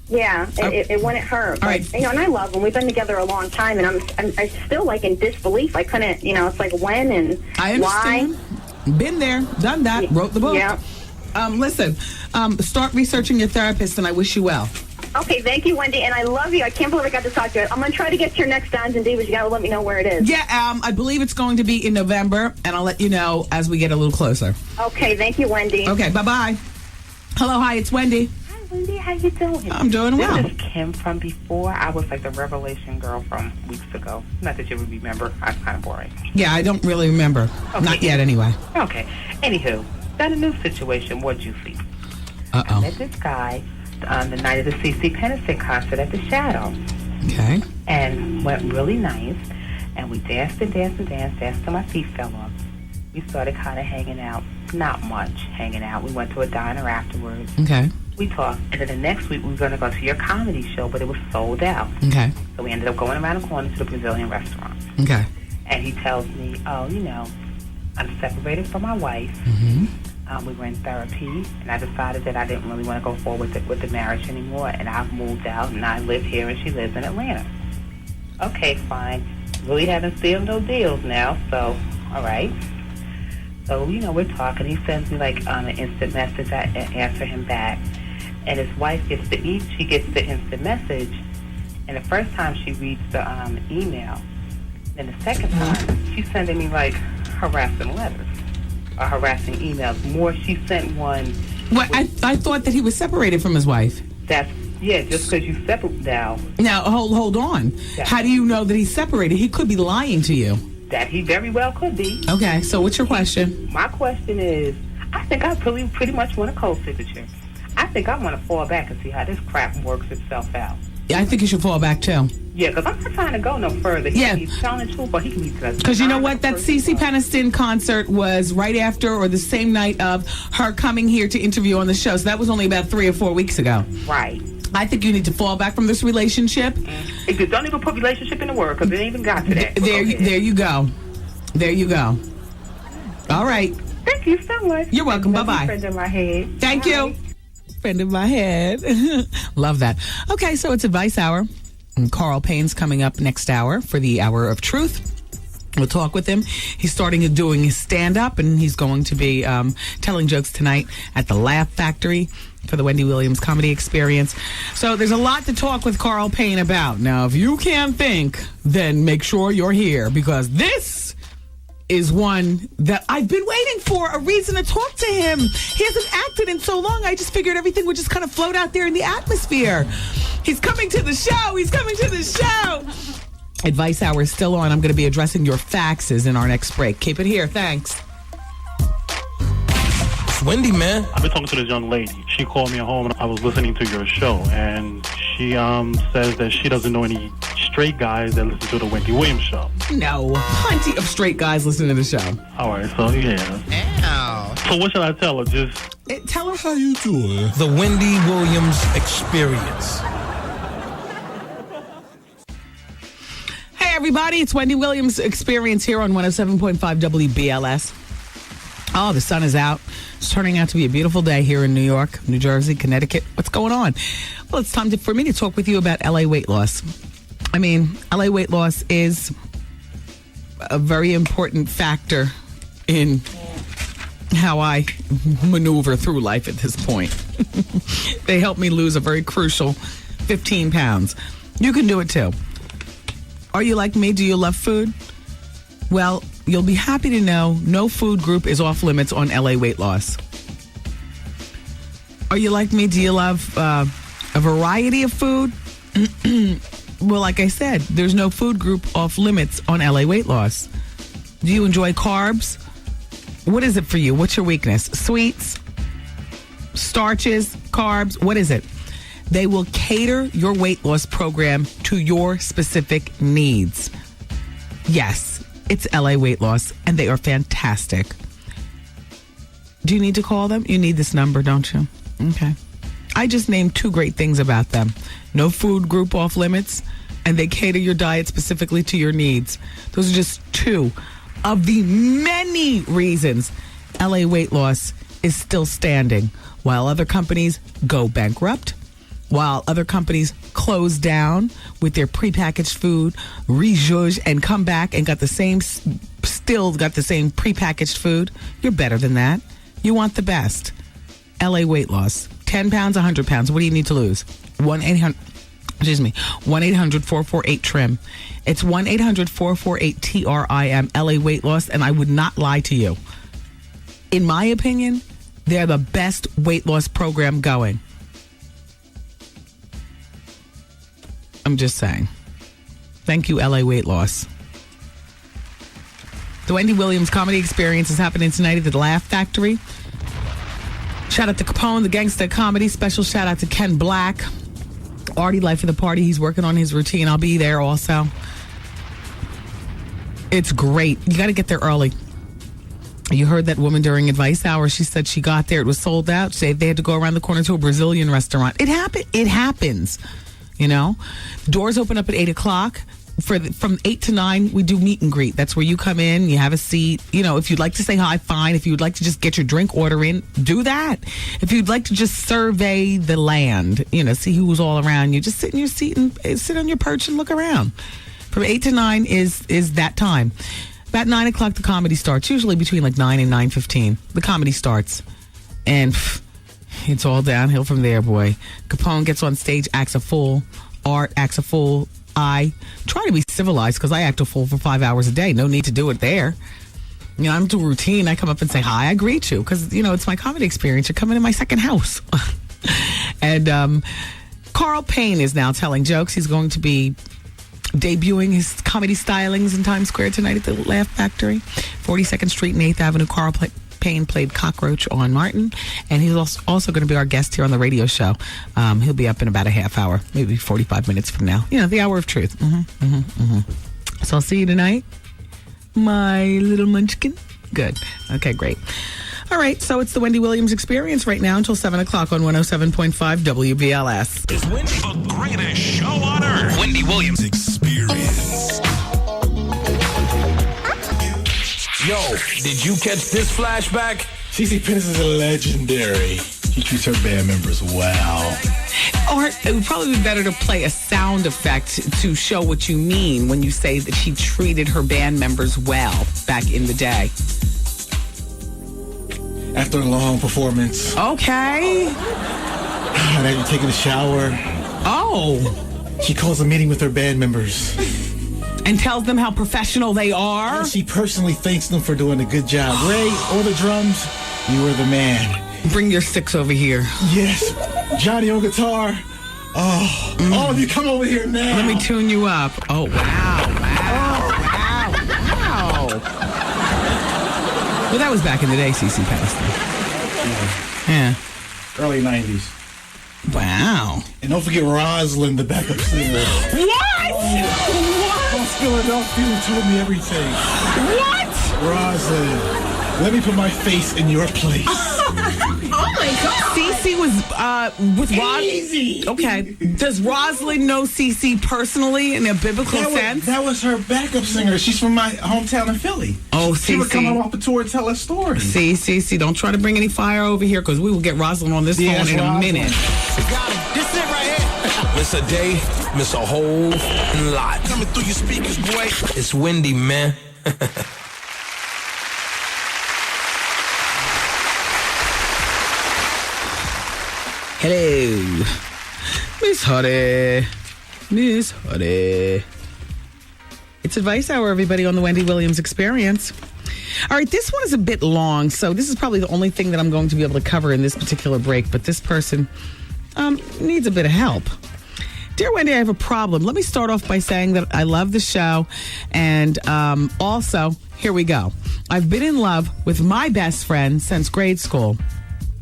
Yeah, it wouldn't hurt. But, right. And I love him. We've been together a long time, and I'm still, like, in disbelief. I couldn't, it's like when and I understand. Why. Been there, done that, wrote the book. Yeah. Listen, start researching your therapist, and I wish you well. Okay, thank you, Wendy, and I love you. I can't believe I got to talk to you. I'm going to try to get to your next Dons and Divas. You got to let me know where it is. Yeah, I believe it's going to be in November, and I'll let you know as we get a little closer. Okay, thank you, Wendy. Okay, bye-bye. Hello, hi, it's Wendy. Hi, Wendy. How you doing? I'm doing well. This is Kim from before. I was like the Revelation girl from weeks ago. Not that you would remember. I'm kind of boring. Yeah, I don't really remember. Okay. Not yet, anyway. Okay. Anywho, got a new situation. What'd you see? Uh-oh. I met this guy on the night of the CC Pennison concert at the Shadow. Okay. And went really nice. And we danced till my feet fell off. We started kind of hanging out. Not much hanging out. We went to a diner afterwards. Okay. We talked. And then the next week we were going to go to your comedy show, but it was sold out. Okay. So we ended up going around the corner to the Brazilian restaurant. Okay. And he tells me, I'm separated from my wife. Mm-hmm. We were in therapy, and I decided that I didn't really want to go forward with the marriage anymore, and I've moved out, and I live here, and she lives in Atlanta. Okay, fine. Really haven't sealed no deals now, so, all right. So, we're talking. He sends me, an instant message. I answer him back. And his wife gets the instant message, and the first time she reads the email. Then the second time, she's sending me, harassing letters. Or harassing emails. More, she sent one. Well, I thought that he was separated from his wife. Just because you separate now. Now, hold on. How do you know that he's separated? He could be lying to you. That he very well could be. Okay, so what's your question? My question is, I think I pretty much want a co-signature. I think I want to fall back and see how this crap works itself out. Yeah, I think you should fall back, too. Yeah, because I'm not trying to go no further. He's telling the truth, but he can be trusted. Because you know what? That CC Peniston concert was right after or the same night of her coming here to interview on the show. So that was only about 3 or 4 weeks ago. Right. I think you need to fall back from this relationship. Don't even put relationship in the word because it ain't even got to that. There you go. There you go. All right. Thank you so much. You're welcome. Bye-bye. Friend in my head. Thank you. Friend in my head. Love that. Okay, so it's Advice Hour. And Carl Payne's coming up next hour for the Hour of Truth. We'll talk with him. He's starting doing his stand-up, and he's going to be telling jokes tonight at the Laugh Factory for the Wendy Williams Comedy Experience. So there's a lot to talk with Carl Payne about. Now, if you can't think, then make sure you're here, because this is one that I've been waiting for, a reason to talk to him. He hasn't acted in so long. I just figured everything would just kind of float out there in the atmosphere. He's coming to the show. He's coming to the show. Advice Hour is still on. I'm going to be addressing your faxes in our next break. Keep it here. Thanks. It's Wendy, man. I've been talking to this young lady. She called me at home and I was listening to your show, and she says that she doesn't know any straight guys that listen to the Wendy Williams show. No. Plenty of straight guys listen to the show. All right, so yeah. Ow. So what should I tell her? Just tell her how you doing. The Wendy Williams Experience. Hey, everybody. It's Wendy Williams Experience here on 107.5 WBLS. Oh, the sun is out. It's turning out to be a beautiful day here in New York, New Jersey, Connecticut. What's going on? Well, it's time for me to talk with you about LA weight loss. I mean, LA weight loss is a very important factor in how I maneuver through life at this point. They help me lose a very crucial 15 pounds. You can do it too. Are you like me? Do you love food? Well, you'll be happy to know no food group is off limits on LA weight loss. Are you like me? Do you love a variety of food? Well, like I said, there's no food group off limits on LA weight loss. Do you enjoy carbs? What is it for you? What's your weakness? Sweets, starches, carbs? What is it? They will cater your weight loss program to your specific needs. Yes, it's LA Weight Loss, and they are fantastic. Do you need to call them? You need this number, don't you? Okay. I just named 2 great things about them. No food group off limits, and they cater your diet specifically to your needs. Those are just 2 of the many reasons LA Weight Loss is still standing while other companies go bankrupt, while other companies close down with their prepackaged food, rejudge, and come back and still got the same prepackaged food. You're better than that. You want the best. LA Weight Loss. 10 pounds, 100 pounds. What do you need to lose? 1-800-448-TRIM. It's 1-800-448-TRIM, LA Weight Loss, and I would not lie to you. In my opinion, they're the best weight loss program going. I'm just saying. Thank you, LA Weight Loss. The Wendy Williams Comedy Experience is happening tonight at the Laugh Factory. Shout out to Capone, the Gangsta Comedy. Special shout out to Ken Black. Artie Life of the Party. He's working on his routine. I'll be there also. It's great. You got to get there early. You heard that woman during Advice Hour. She said she got there. It was sold out. She said they had to go around the corner to a Brazilian restaurant. It happens. You know, doors open up at 8 o'clock. From 8 to 9, we do meet and greet. That's where you come in, you have a seat. You know, if you'd like to say hi, fine. If you'd like to just get your drink order in, do that. If you'd like to just survey the land, you know, see who's all around you, just sit in your seat and sit on your perch and look around. From 8 to 9 is that time. About 9 o'clock, the comedy starts. Usually between like 9 and 9:15, the comedy starts. And it's all downhill from there, boy. Capone gets on stage, acts a fool. Art acts a fool. I try to be civilized because I act a fool for 5 hours a day. No need to do it there. You know, I'm to routine. I come up and say hi. I greet you because, you know, it's my comedy experience. You're coming to my second house. And Carl Payne is now telling jokes. He's going to be debuting his comedy stylings in Times Square tonight at the Laugh Factory. 42nd Street and 8th Avenue. Carl Payne played Cockroach on Martin, and he's also going to be our guest here on the radio show. He'll be up in about a half hour, maybe 45 minutes from now. You know, the hour of truth. So I'll see you tonight, my little munchkin. Good. Okay, great. All right, so it's the Wendy Williams Experience right now until 7 o'clock on 107.5 WBLS. Is Wendy the greatest show on earth? Wendy Williams Experience. Yo, did you catch this flashback? CeCe Penis is legendary. She treats her band members well. Or it would probably be better to play a sound effect to show what you mean when you say that she treated her band members well back in the day. After a long performance. Okay. Now you're taking a shower. Oh. She calls a meeting with her band members. And tells them how professional they are. And she personally thanks them for doing a good job. Ray, or the drums, you were the man. Bring your sticks over here. Yes. Johnny on guitar. Oh, all of you come over here now. Let me tune you up. Oh, wow. Well, that was back in the day, CeCe passed. Yeah. Early 90s. Wow. And don't forget Rosalind, the backup singer. What? Philadelphia told me everything. What? Rosalind, let me put my face in your place. Oh my God. CeCe was with Rosalind. Easy. Okay. Does Rosalind know CeCe personally in a biblical sense? That was her backup singer. She's from my hometown in Philly. Oh, she would come off the tour and tell her story. See, CeCe, don't try to bring any fire over here because we will get Rosalind on this phone in a minute. Got him. This it right here. Miss a day, miss a whole lot. Coming through your speakers, boy. It's Wendy, man. Hello. Miss Honey. Miss Honey. It's Advice Hour, everybody, on the Wendy Williams Experience. All right, this one is a bit long, so this is probably the only thing that I'm going to be able to cover in this particular break, but this person needs a bit of help. Dear Wendy, I have a problem. Let me start off by saying that I love the show, and also, here we go. I've been in love with my best friend since grade school.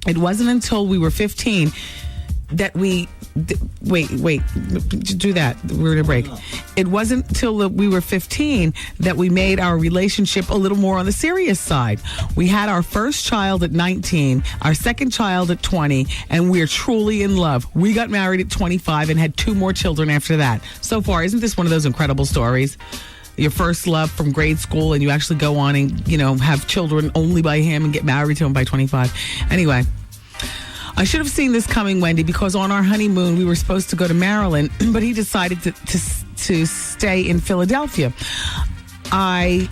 It wasn't until we were 15 that we... Wait, do that. We're in a break. It wasn't until we were 15 that we made our relationship a little more on the serious side. We had our first child at 19, our second child at 20, and we're truly in love. We got married at 25 and had 2 more children after that. So far, isn't this one of those incredible stories? Your first love from grade school, and you actually go on and, have children only by him and get married to him by 25. Anyway, I should have seen this coming, Wendy, because on our honeymoon, we were supposed to go to Maryland, but he decided to stay in Philadelphia. I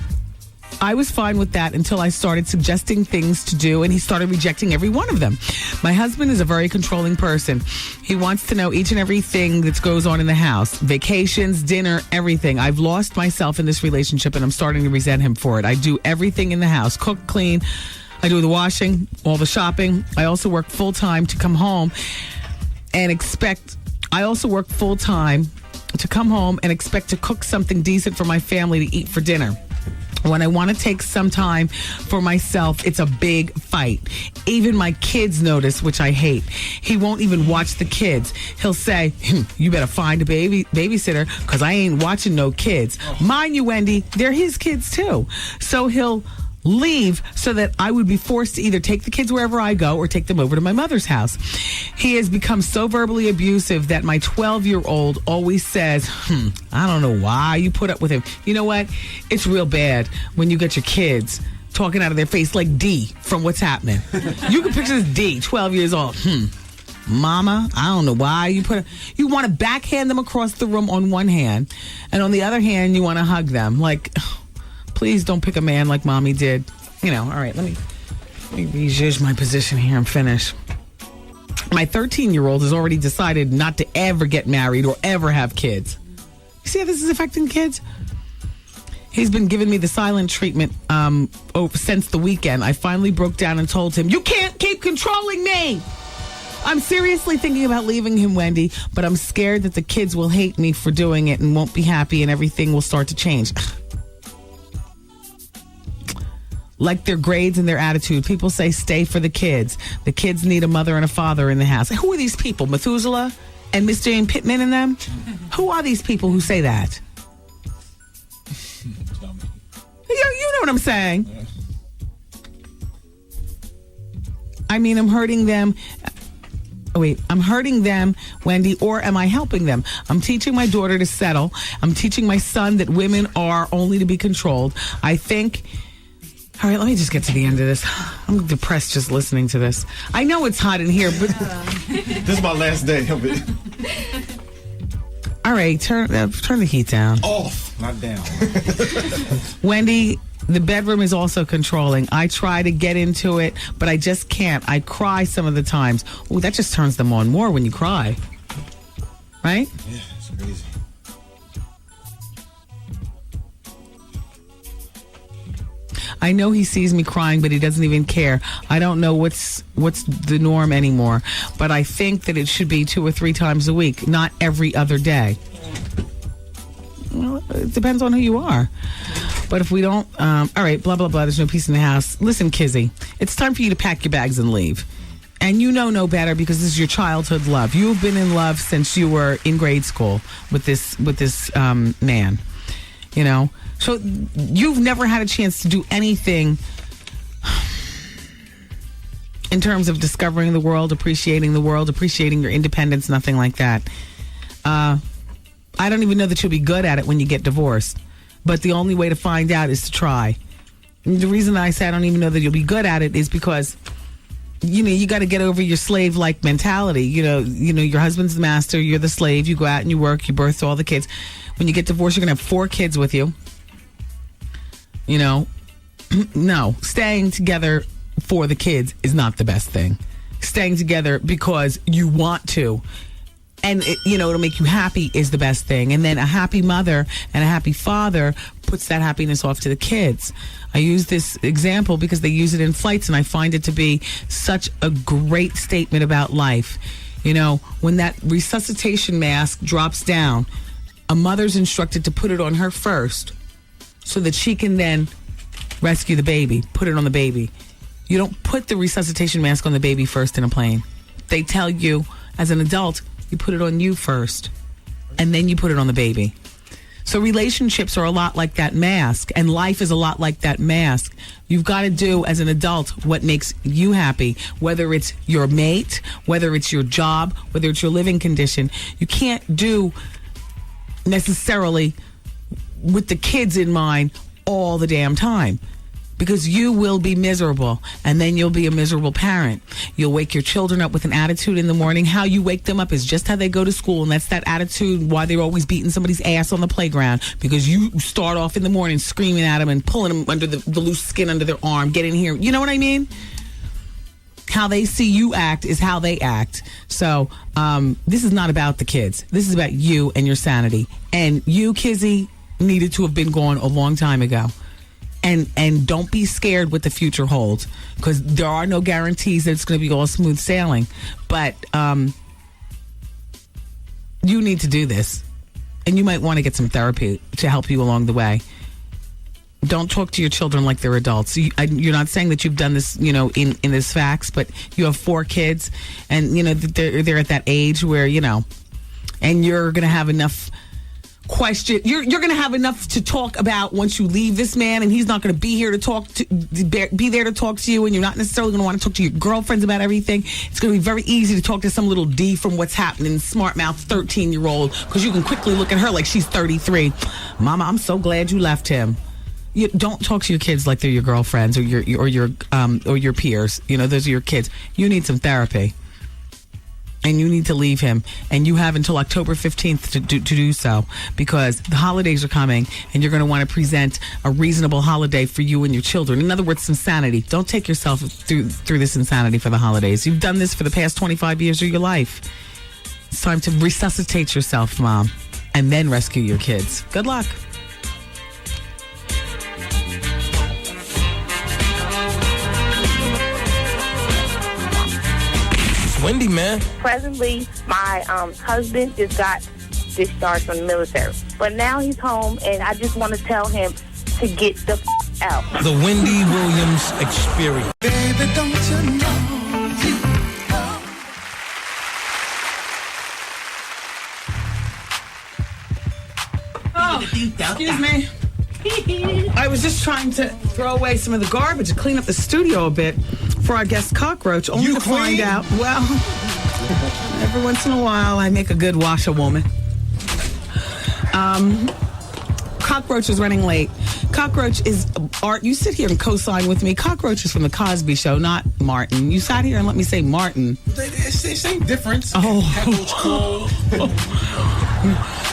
was fine with that until I started suggesting things to do, and he started rejecting every one of them. My husband is a very controlling person. He wants to know each and everything that goes on in the house. Vacations, dinner, everything. I've lost myself in this relationship, and I'm starting to resent him for it. I do everything in the house. Cook, clean. I do the washing, all the shopping. I also work full-time to come home and expect to cook something decent for my family to eat for dinner. When I want to take some time for myself, it's a big fight. Even my kids notice, which I hate. He won't even watch the kids. He'll say, you better find a babysitter because I ain't watching no kids. Mind you, Wendy, they're his kids too. So he'll leave so that I would be forced to either take the kids wherever I go or take them over to my mother's house. He has become so verbally abusive that my 12-year-old always says, I don't know why you put up with him. You know what? It's real bad when you get your kids talking out of their face like D from What's Happening. You can picture this D, 12 years old. Mama, I don't know why you want to backhand them across the room on one hand, and on the other hand, you want to hug them. Like, please don't pick a man like mommy did. All right, let me rejudge my position here and finish. My 13-year-old has already decided not to ever get married or ever have kids. You see how this is affecting kids? He's been giving me the silent treatment since the weekend. I finally broke down and told him, you can't keep controlling me. I'm seriously thinking about leaving him, Wendy, but I'm scared that the kids will hate me for doing it and won't be happy and everything will start to change. Like their grades and their attitude. People say stay for the kids. The kids need a mother and a father in the house. Who are these people? Methuselah and Mr. Jane Pittman and them? Who are these people who say that? You know what I'm saying. I mean, I'm hurting them. I'm hurting them, Wendy, or am I helping them? I'm teaching my daughter to settle. I'm teaching my son that women are only to be controlled. I think... All right, let me just get to the end of this. I'm depressed just listening to this. I know it's hot in here, but... This is my last day of it. All right, turn the heat down. Off, not down. Wendy, the bedroom is also controlling. I try to get into it, but I just can't. I cry some of the times. Oh, that just turns them on more when you cry. Right? Yeah, it's crazy. I know he sees me crying, but he doesn't even care. I don't know what's the norm anymore, but I think that it should be 2 or 3 times a week, not every other day. Well, it depends on who you are. But if we don't, all right, blah, blah, blah, there's no peace in the house. Listen, Kizzy, it's time for you to pack your bags and leave. And you know no better because this is your childhood love. You've been in love since you were in grade school with this man, So you've never had a chance to do anything in terms of discovering the world, appreciating your independence, nothing like that. I don't even know that you'll be good at it when you get divorced. But the only way to find out is to try. And the reason I say I don't even know that you'll be good at it is because, you got to get over your slave-like mentality. Your husband's the master, you're the slave, you go out and you work, you birth all the kids. When you get divorced, you're going to have 4 kids with you. No, staying together for the kids is not the best thing. Staying together because you want to and it'll make you happy is the best thing. And then a happy mother and a happy father puts that happiness off to the kids. I use this example because they use it in flights, and I find it to be such a great statement about life. When that resuscitation mask drops down, a mother's instructed to put it on her first so that she can then rescue the baby, put it on the baby. You don't put the resuscitation mask on the baby first in a plane. They tell you, as an adult, you put it on you first, and then you put it on the baby. So relationships are a lot like that mask, and life is a lot like that mask. You've got to do, as an adult, what makes you happy, whether it's your mate, whether it's your job, whether it's your living condition. You can't do necessarily with the kids in mind all the damn time, because you will be miserable, and then you'll be a miserable parent. You'll wake your children up with an attitude in the morning. How you wake them up is just how they go to school, and that's that attitude why they're always beating somebody's ass on the playground, because you start off in the morning screaming at them and pulling them under the loose skin under their arm. Get in here. You know what I mean? How they see you act is how they act. So this is not about the kids. This is about you and your sanity. And you, Kizzy, needed to have been gone a long time ago. And don't be scared what the future holds, because there are no guarantees that it's going to be all smooth sailing. But you need to do this, and you might want to get some therapy to help you along the way. Don't talk to your children like they're adults. You're not saying that you've done this, in this facts, but you have 4 kids, and they're at that age where and you're going to have enough. You're going to have enough to talk about once you leave this man, and he's not going to be here to be there to talk to you, and you're not necessarily going to want to talk to your girlfriends about everything. It's going to be very easy to talk to some little D from What's Happening, smart mouth 13-year-old, because you can quickly look at her like she's 33. Mama, I'm so glad you left him. You don't talk to your kids like they're your girlfriends or your peers. Those are your kids. You need some therapy. And you need to leave him. And you have until October 15th to do so, because the holidays are coming, and you're going to want to present a reasonable holiday for you and your children. In other words, some sanity. Don't take yourself through this insanity for the holidays. You've done this for the past 25 years of your life. It's time to resuscitate yourself, Mom, and then rescue your kids. Good luck. Wendy, man. Presently, my husband just got discharged from the military. But now he's home, and I just want to tell him to get the out. The Wendy Williams Experience. Baby, don't you know Excuse me. I was just trying to throw away some of the garbage and clean up the studio a bit for our guest Cockroach, only to find out, well, every once in a while I make a good washerwoman. Cockroach is running late. Cockroach is Art. You sit here and co-sign with me. Cockroach is from the Cosby Show, not Martin. You sat here and let me say Martin. It's the same difference. Oh. Cole.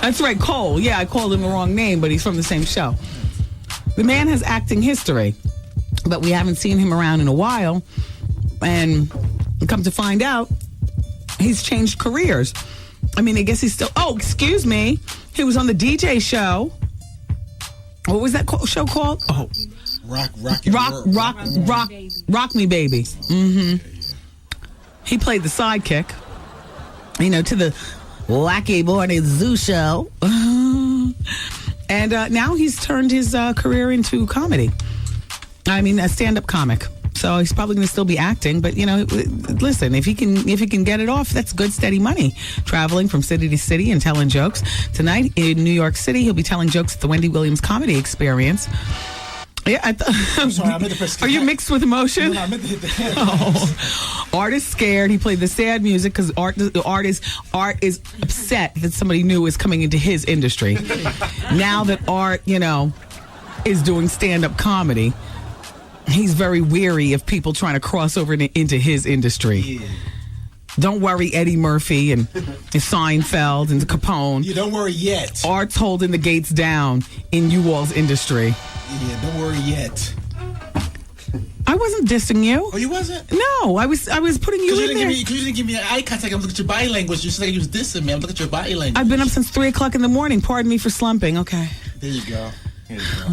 That's right, Cole. Yeah, I called him the wrong name, but he's from the same show. The man has acting history, but we haven't seen him around in a while. And come to find out, he's changed careers. I mean, I guess he's still... Oh, excuse me. He was on the DJ show. What was that show called? Oh, Rock Me Baby. Mm-hmm. He played the sidekick, to the Wacky Morning Zoo show. And now he's turned his career into comedy. I mean, a stand-up comic. So he's probably going to still be acting, but listen, if he can get it off, that's good, steady money. Traveling from city to city and telling jokes. Tonight in New York City, he'll be telling jokes at the Wendy Williams Comedy Experience. Yeah, I'm sorry, I meant to press. Are you mixed with emotion? No, I meant to hit the hand. Oh. Art is scared. He played the sad music because Art is upset that somebody new is coming into his industry. Now that Art, is doing stand-up comedy, he's very weary of people trying to cross over into his industry. Yeah. Don't worry, Eddie Murphy and Seinfeld and Capone. Yeah, don't worry yet. Art's holding the gates down in you all's industry. Yeah, don't worry yet. I wasn't dissing you. Oh, you wasn't? No, I was putting you in there. Because you didn't give me eye contact. I'm looking at your body language. You said like you was dissing me. I'm looking at your body language. I've been up since 3 o'clock in the morning. Pardon me for slumping. Okay. There you go. Here you go.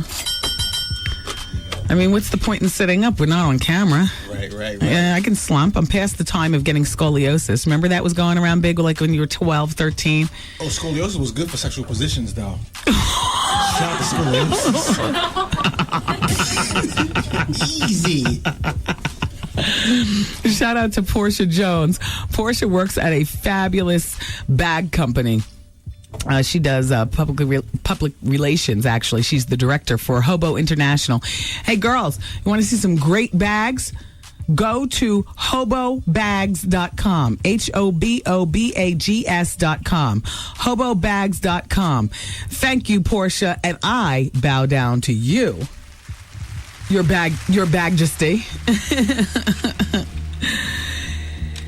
I mean, what's the point in sitting up? We're not on camera. Right. Yeah, I can slump. I'm past the time of getting scoliosis. Remember that was going around big, like when you were 12, 13? Oh, scoliosis was good for sexual positions, though. Shout out to scoliosis. Easy. Shout out to Portia Jones. Portia works at a fabulous bag company. She does public relations, actually. She's the director for Hobo International. Hey, girls, you want to see some great bags? Go to hobobags.com. HOBOBAGS.com. Hobobags.com. Thank you, Portia, and I bow down to you. Your majesty.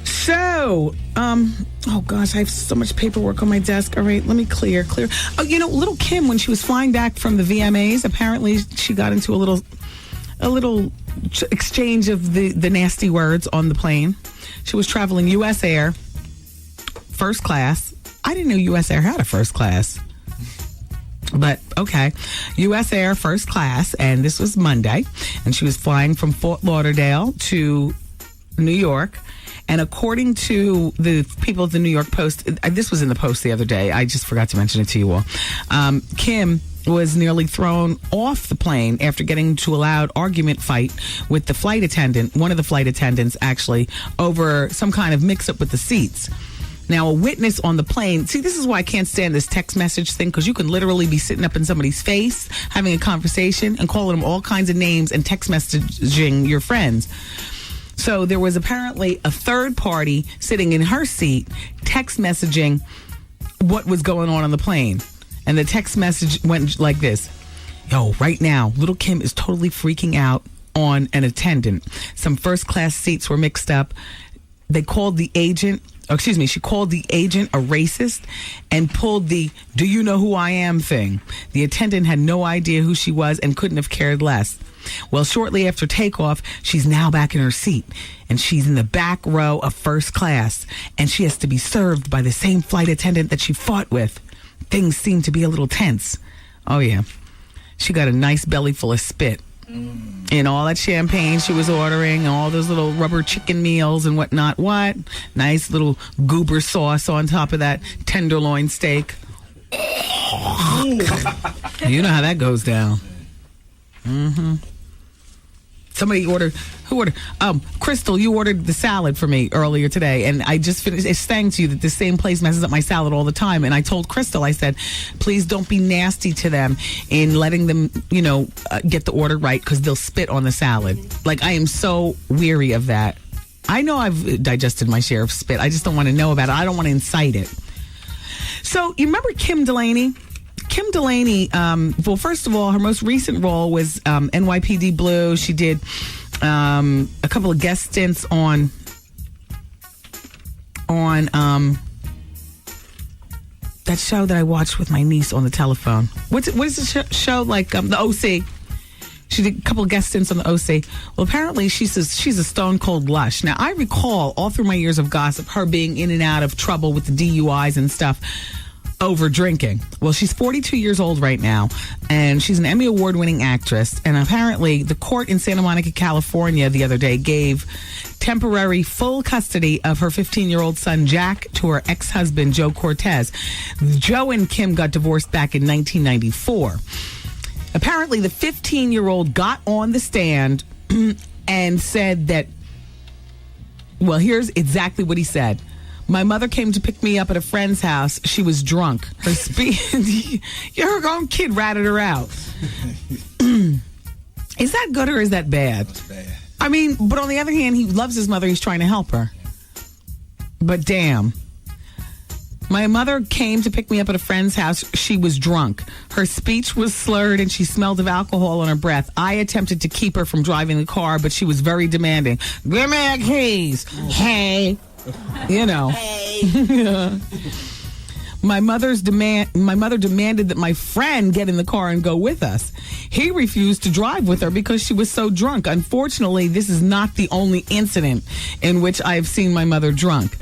So, oh gosh, I have so much paperwork on my desk. All right, let me clear. Oh, little Kim, when she was flying back from the VMAs, apparently she got into a little exchange of the nasty words on the plane. She was traveling U.S. Air, first class. I didn't know U.S. Air had a first class. But, okay, U.S. Air first class, and this was Monday, and she was flying from Fort Lauderdale to New York. And according to the people at the New York Post, this was in the Post the other day. I just forgot to mention it to you all. Kim was nearly thrown off the plane after getting into a loud argument fight with the flight attendant, one of the flight attendants, actually, over some kind of mix-up with the seats. Now, a witness on the plane, see, this is why I can't stand this text message thing, because you can literally be sitting up in somebody's face, having a conversation, and calling them all kinds of names and text messaging your friends. So there was apparently a third party sitting in her seat text messaging what was going on the plane. And the text message went like this. Yo, right now, little Kim is totally freaking out on an attendant. Some first class seats were mixed up. They called the agent, she called the agent a racist and pulled the "do you know who I am" thing. The attendant had no idea who she was and couldn't have cared less. Well, shortly after takeoff, she's now back in her seat, and she's in the back row of first class, and she has to be served by the same flight attendant that she fought with. Things seem to be a little tense. Oh, yeah. She got a nice belly full of spit. And all that champagne she was ordering, all those little rubber chicken meals and whatnot. What? Nice little goober sauce on top of that tenderloin steak. You know how that goes down. Mm-hmm. Somebody ordered, who ordered? Crystal, you ordered the salad for me earlier today, and I just finished. It's thanks to you that the same place messes up my salad all the time. And I told Crystal, I said, please don't be nasty to them in letting them, get the order right, because they'll spit on the salad. Like, I am so weary of that. I know I've digested my share of spit. I just don't want to know about it. I don't want to incite it. So, you remember Kim Delaney? Kim Delaney, well, first of all, her most recent role was NYPD Blue. She did a couple of guest stints on that show that I watched with my niece on the telephone. What is the show like? The OC. She did a couple of guest stints on the OC. Well, apparently she's a stone cold lush. Now, I recall all through my years of gossip her being in and out of trouble with the DUIs and stuff over drinking. Well, she's 42 years old right now, and she's an Emmy Award-winning actress. And apparently, the court in Santa Monica, California, the other day gave temporary full custody of her 15-year-old son, Jack, to her ex-husband, Joe Cortez. Joe and Kim got divorced back in 1994. Apparently, the 15-year-old got on the stand and said that, well, here's exactly what he said. My mother came to pick me up at a friend's house. She was drunk. Her your own kid ratted her out. Is that good or is that bad? That's bad. I mean, but on the other hand, he loves his mother. He's trying to help her. But damn. My mother came to pick me up at a friend's house. She was drunk. Her speech was slurred and she smelled of alcohol on her breath. I attempted to keep her from driving the car, but she was very demanding. Give me a keys. Hey. Hey. My mother demanded that my friend get in the car and go with us. He refused to drive with her because she was so drunk. Unfortunately, this is not the only incident in which I have seen my mother drunk.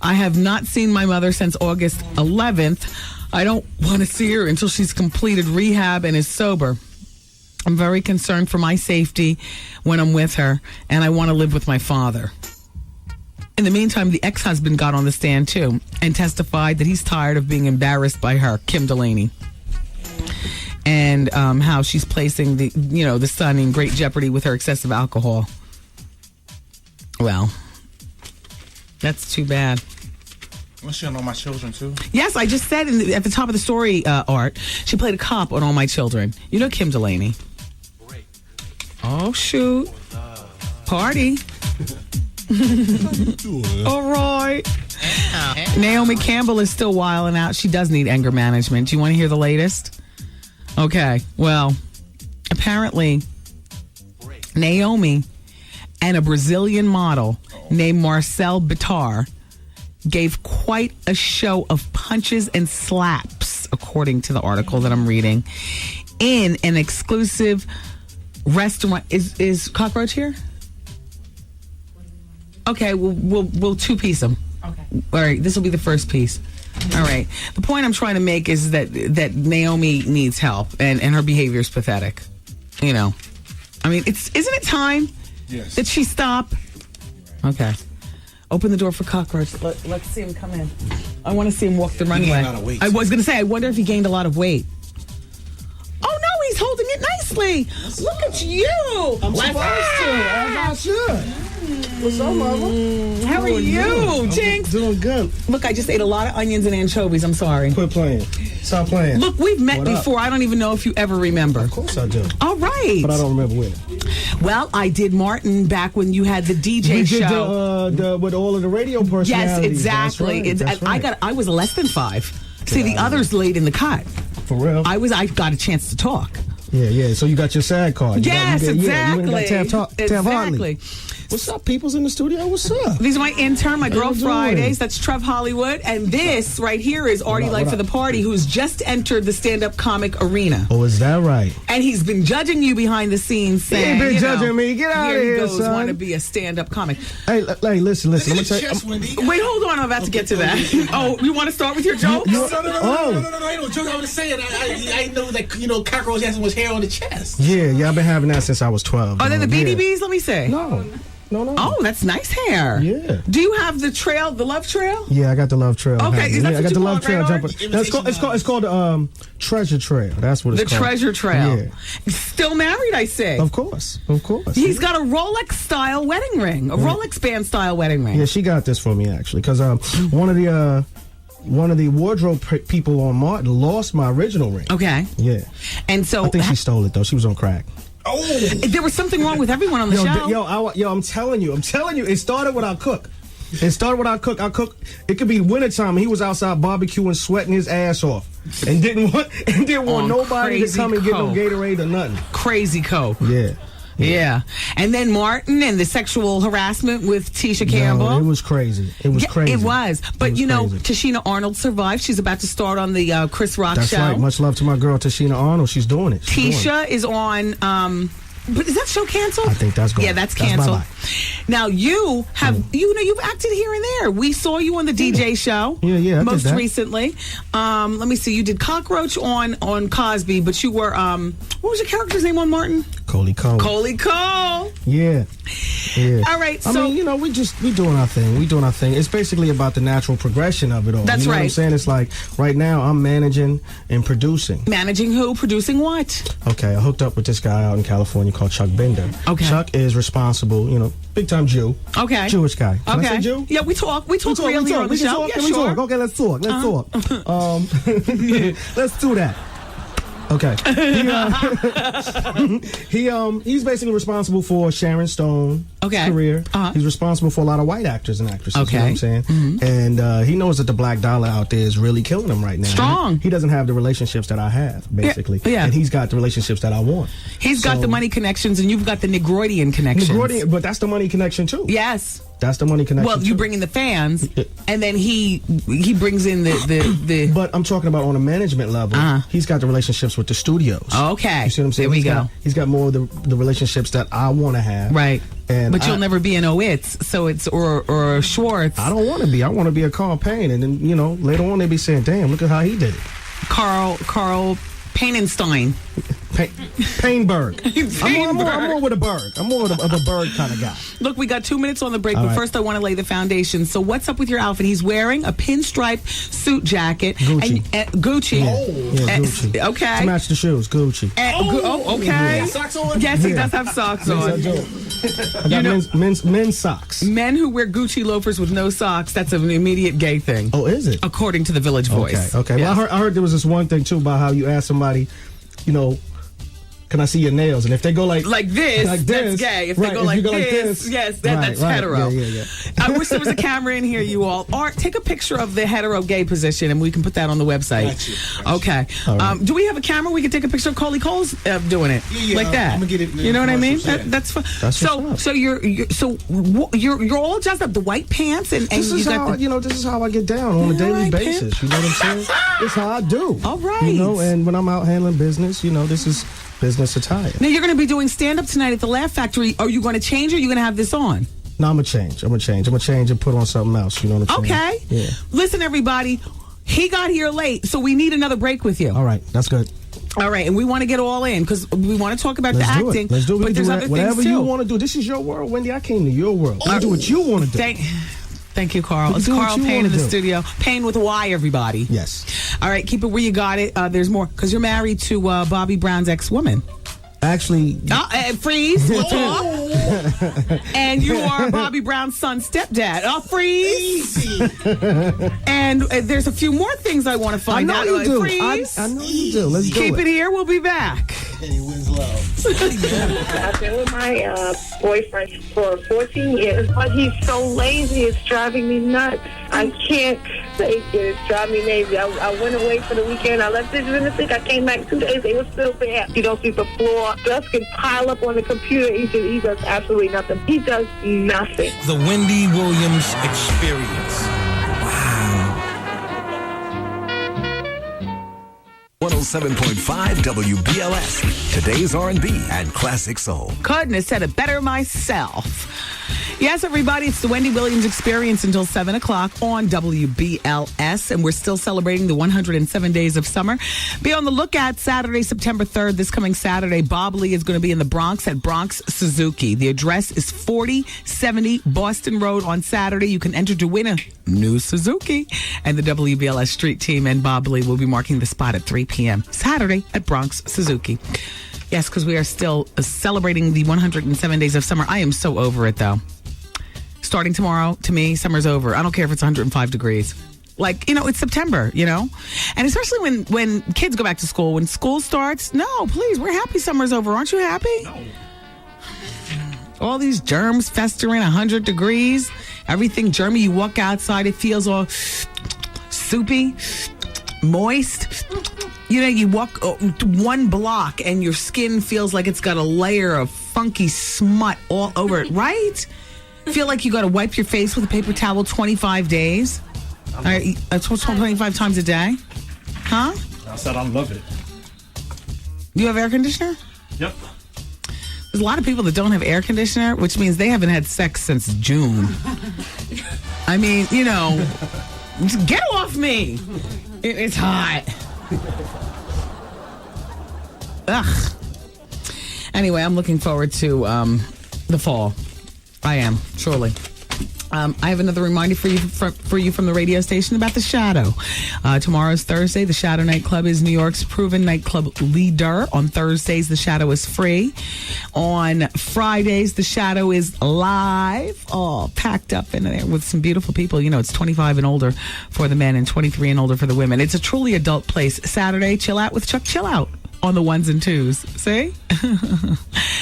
I have not seen my mother since August 11th. I don't want to see her until she's completed rehab and is sober. I'm very concerned for my safety when I'm with her, and I want to live with my father. In the meantime, the ex-husband got on the stand, too, and testified that he's tired of being embarrassed by her, Kim Delaney, and how she's placing the son in great jeopardy with her excessive alcohol. Well, that's too bad. Well, she on All My Children, too? Yes, I just said at the top of the story, Art, she played a cop on All My Children. You know Kim Delaney. Great. Oh, shoot. Party. All right. Naomi Campbell is still wilding out. She does need anger management. Do you want to hear the latest? Okay. Well, apparently, Naomi and a Brazilian model named Marcel Bitar gave quite a show of punches and slaps, according to the article that I'm reading, in an exclusive restaurant. Is Cockroach here? Okay, we'll two-piece them. Okay. All right, this will be the first piece. All right. The point I'm trying to make is that Naomi needs help, and her behavior is pathetic. You know, I mean, isn't it time that she stop? Okay. Open the door for Cockroach. Let's see him come in. I want to see him walk the runway. Gained a lot of weight. I was going to say, I wonder if he gained a lot of weight. Oh, no, he's holding it nicely. Look at you. I'm supposed to. As I should. What's up, Mama? How are you, Jinx? Doing good. Look, I just ate a lot of onions and anchovies. I'm sorry. Quit playing. Stop playing. Look, we've met before. I don't even know if you ever remember. Of course I do. All right. But I don't remember when. Well, I did Martin back when you had the DJ show. We did with all of the radio personalities. Yes, exactly. That's right. I was less than 5. See, the others laid in the cut. For real? I got a chance to talk. Yeah. So you got your SAG card. Yes, exactly. You got Tav Hartley. What's up, people's in the studio? What's up? These are my intern, my Girl Fridays. That's Trev Hollywood. And this right here is Artie Life for the Party, who's just entered the stand-up comic arena. Oh, is that right? And he's been judging you behind the scenes, saying, he ain't been judging me. Get out of here, goes, son. Want to be a stand-up comic. Hey, listen. Let me tell you. Wait, hold on. I'm about to get to that. Oh, you want to start with your jokes? No, I don't joke. I was saying, I know that, Cockroach has so much hair on the chest. Yeah, I've been having that since I was 12. Are they the BDBs? Let me say. No. Oh, that's nice hair. Yeah. Do you have the love trail? Yeah, I got the love trail. Okay, is that I got the love trail jumper. It's called treasure trail. That's what it's called. The treasure trail. Yeah. Still married, I say. Of course. He's got a Rolex style wedding ring, a Rolex band style wedding ring. Yeah, she got this for me actually, because one of the wardrobe people on Martin lost my original ring. Okay. Yeah. And so I think she stole it though. She was on crack. Oh, there was something wrong with everyone on the show. I'm telling you, it started with our cook. Our cook, it could be wintertime. He was outside barbecuing, sweating his ass off, and didn't want nobody to come and get no Gatorade or nothing. Crazy Coke. Yeah. And then Martin and the sexual harassment with Tisha Campbell. It was crazy. It was crazy. It was. But, Tashina Arnold survived. She's about to start on the Chris Rock show. That's right. Much love to my girl, Tashina Arnold. She's doing it. Tisha is on... but is that show canceled? I think that's gone. Yeah, that's canceled. Now, you have, you've acted here and there. We saw you on the DJ show. Yeah. Most recently. Let me see. You did Cockroach on Cosby, but you were, what was your character's name on Martin? Coley Cole. Yeah. All right. I mean, we doing our thing. It's basically about the natural progression of it all. That's you know right. What I'm saying? It's like right now I'm managing and producing. Managing who? Producing what? Okay, I hooked up with this guy out in California called Chuck Bender. Okay. Chuck is responsible, big time Jew. Okay. Jewish guy. Can I say Jew? Yeah, we talk freely on the show. Can we talk? Okay, let's talk. Let's do that. Okay. He's basically responsible for Sharon Stone's career. He's responsible for a lot of white actors and actresses. Okay. You know what I'm saying? Mm-hmm. And he knows that the black dollar out there is really killing him right now. Strong. He doesn't have the relationships that I have, basically. Yeah. And he's got the relationships that I want. He's got the money connections, and you've got the Negroidian connections. But that's the money connection, too. Yes. That's the money connection. Well, you bring in the fans, and then he brings in the. But I'm talking about on a management level. He's got the relationships with the studios. Okay, you see what I'm saying? There we go. He's got more of the relationships that I want to have. Right. And you'll never be an Owitz, so it's or Schwartz. I don't want to be. I want to be a Carl Payne, and then later on they be saying, "Damn, look at how he did it." Carl Painenstein. Painberg. I'm more with a Berg. I'm more of a Berg kind of guy. Look, we got 2 minutes on the break, All but right. first I want to lay the foundation. So what's up with your outfit? He's wearing a pinstripe suit jacket. Gucci. Gucci. Yeah, Gucci. Okay. To match the shoes, Gucci. Okay. Yeah. Socks on? Yes, he does have socks on. I got men's socks. Men who wear Gucci loafers with no socks, that's an immediate gay thing. Oh, is it? According to the Village Voice. Okay. Yes. Well, I heard there was this one thing, too, about how you ask somebody, can I see your nails? And if they go like this, that's gay. If they go like this, yes, that's hetero. Yeah. I wish there was a camera in here, you all. Or take a picture of the hetero-gay position, and we can put that on the website. Gotcha. Okay. Right. Do we have a camera? We can take a picture of Coley Cole's doing it like that. I'm gonna get it. You know what I mean? Yeah. That's fun. That's So you're all dressed up. The white pants and this is how this is how I get down on a daily basis. You know what I'm saying? It's how I do. All right. And when I'm out handling business, this is business attire. Now you're going to be doing stand-up tonight at the Laugh Factory. Are you going to change or are you going to have this on? No, I'm going to change and put on something else. You know what I'm saying? Okay. Yeah. Listen, everybody. He got here late, so we need another break with you. All right. That's good. All right. And we want to get all in because we want to talk about Let's the do acting. It. Let's do it. But there's other whatever things, too. you want to do. This is your world, Wendy. I came to your world. You do what you want to do. Thank you, Carl. It's Carl Payne in the studio. Payne with a Y, everybody. Yes. All right. Keep it where you got it. There's more because you're married to Bobby Brown's ex-woman. Actually, freeze. We'll talk. And you are Bobby Brown's son's stepdad. Freeze. And there's a few more things I want to find out. You do. Freeze. I know you do. Let's keep it here. We'll be back. I've been with my boyfriend for 14 years, but he's so lazy. It's driving me nuts. I can't take it. It's driving me lazy. I went away for the weekend. I left dishes in the sink. I came back 2 days. They were still there. He don't sweep the floor. Dust can pile up on the computer. He does absolutely nothing. He does nothing. The Wendy Williams Experience. 107.5 WBLS. Today's R&B and classic soul. Couldn't have said it better myself. Yes, everybody, it's the Wendy Williams Experience until 7 o'clock on WBLS, and we're still celebrating the 107 days of summer. Be on the lookout Saturday, September 3rd, this coming Saturday. Bob Lee is going to be in the Bronx at Bronx Suzuki. The address is 4070 Boston Road on Saturday. You can enter to win a new Suzuki, and the WBLS Street Team and Bob Lee will be marking the spot at 3 p.m. Saturday at Bronx Suzuki. Yes, because we are still celebrating the 107 days of summer. I am so over it, though. Starting tomorrow, to me, summer's over. I don't care if it's 105 degrees. Like, it's September, And especially when kids go back to school, when school starts, no, please, we're happy summer's over. Aren't you happy? No. All these germs festering, 100 degrees, everything germy. You walk outside, it feels all soupy, moist. You walk 1 block and your skin feels like it's got a layer of funky smut all over it, right? Feel like you got to wipe your face with a paper towel 25 days? 25 times a day? Huh? I said I love it. You have air conditioner? Yep. There's a lot of people that don't have air conditioner, which means they haven't had sex since June. I mean, just get off me. It's hot. Ugh. Anyway, I'm looking forward to the fall. I am, surely. I have another reminder for you from the radio station about The Shadow. Tomorrow's Thursday. The Shadow nightclub is New York's proven nightclub leader. On Thursdays, The Shadow is free. On Fridays, The Shadow is live, all packed up in there with some beautiful people. It's 25 and older for the men and 23 and older for the women. It's a truly adult place. Saturday, chill out with Chuck. Chill out on the 1s and 2s. See?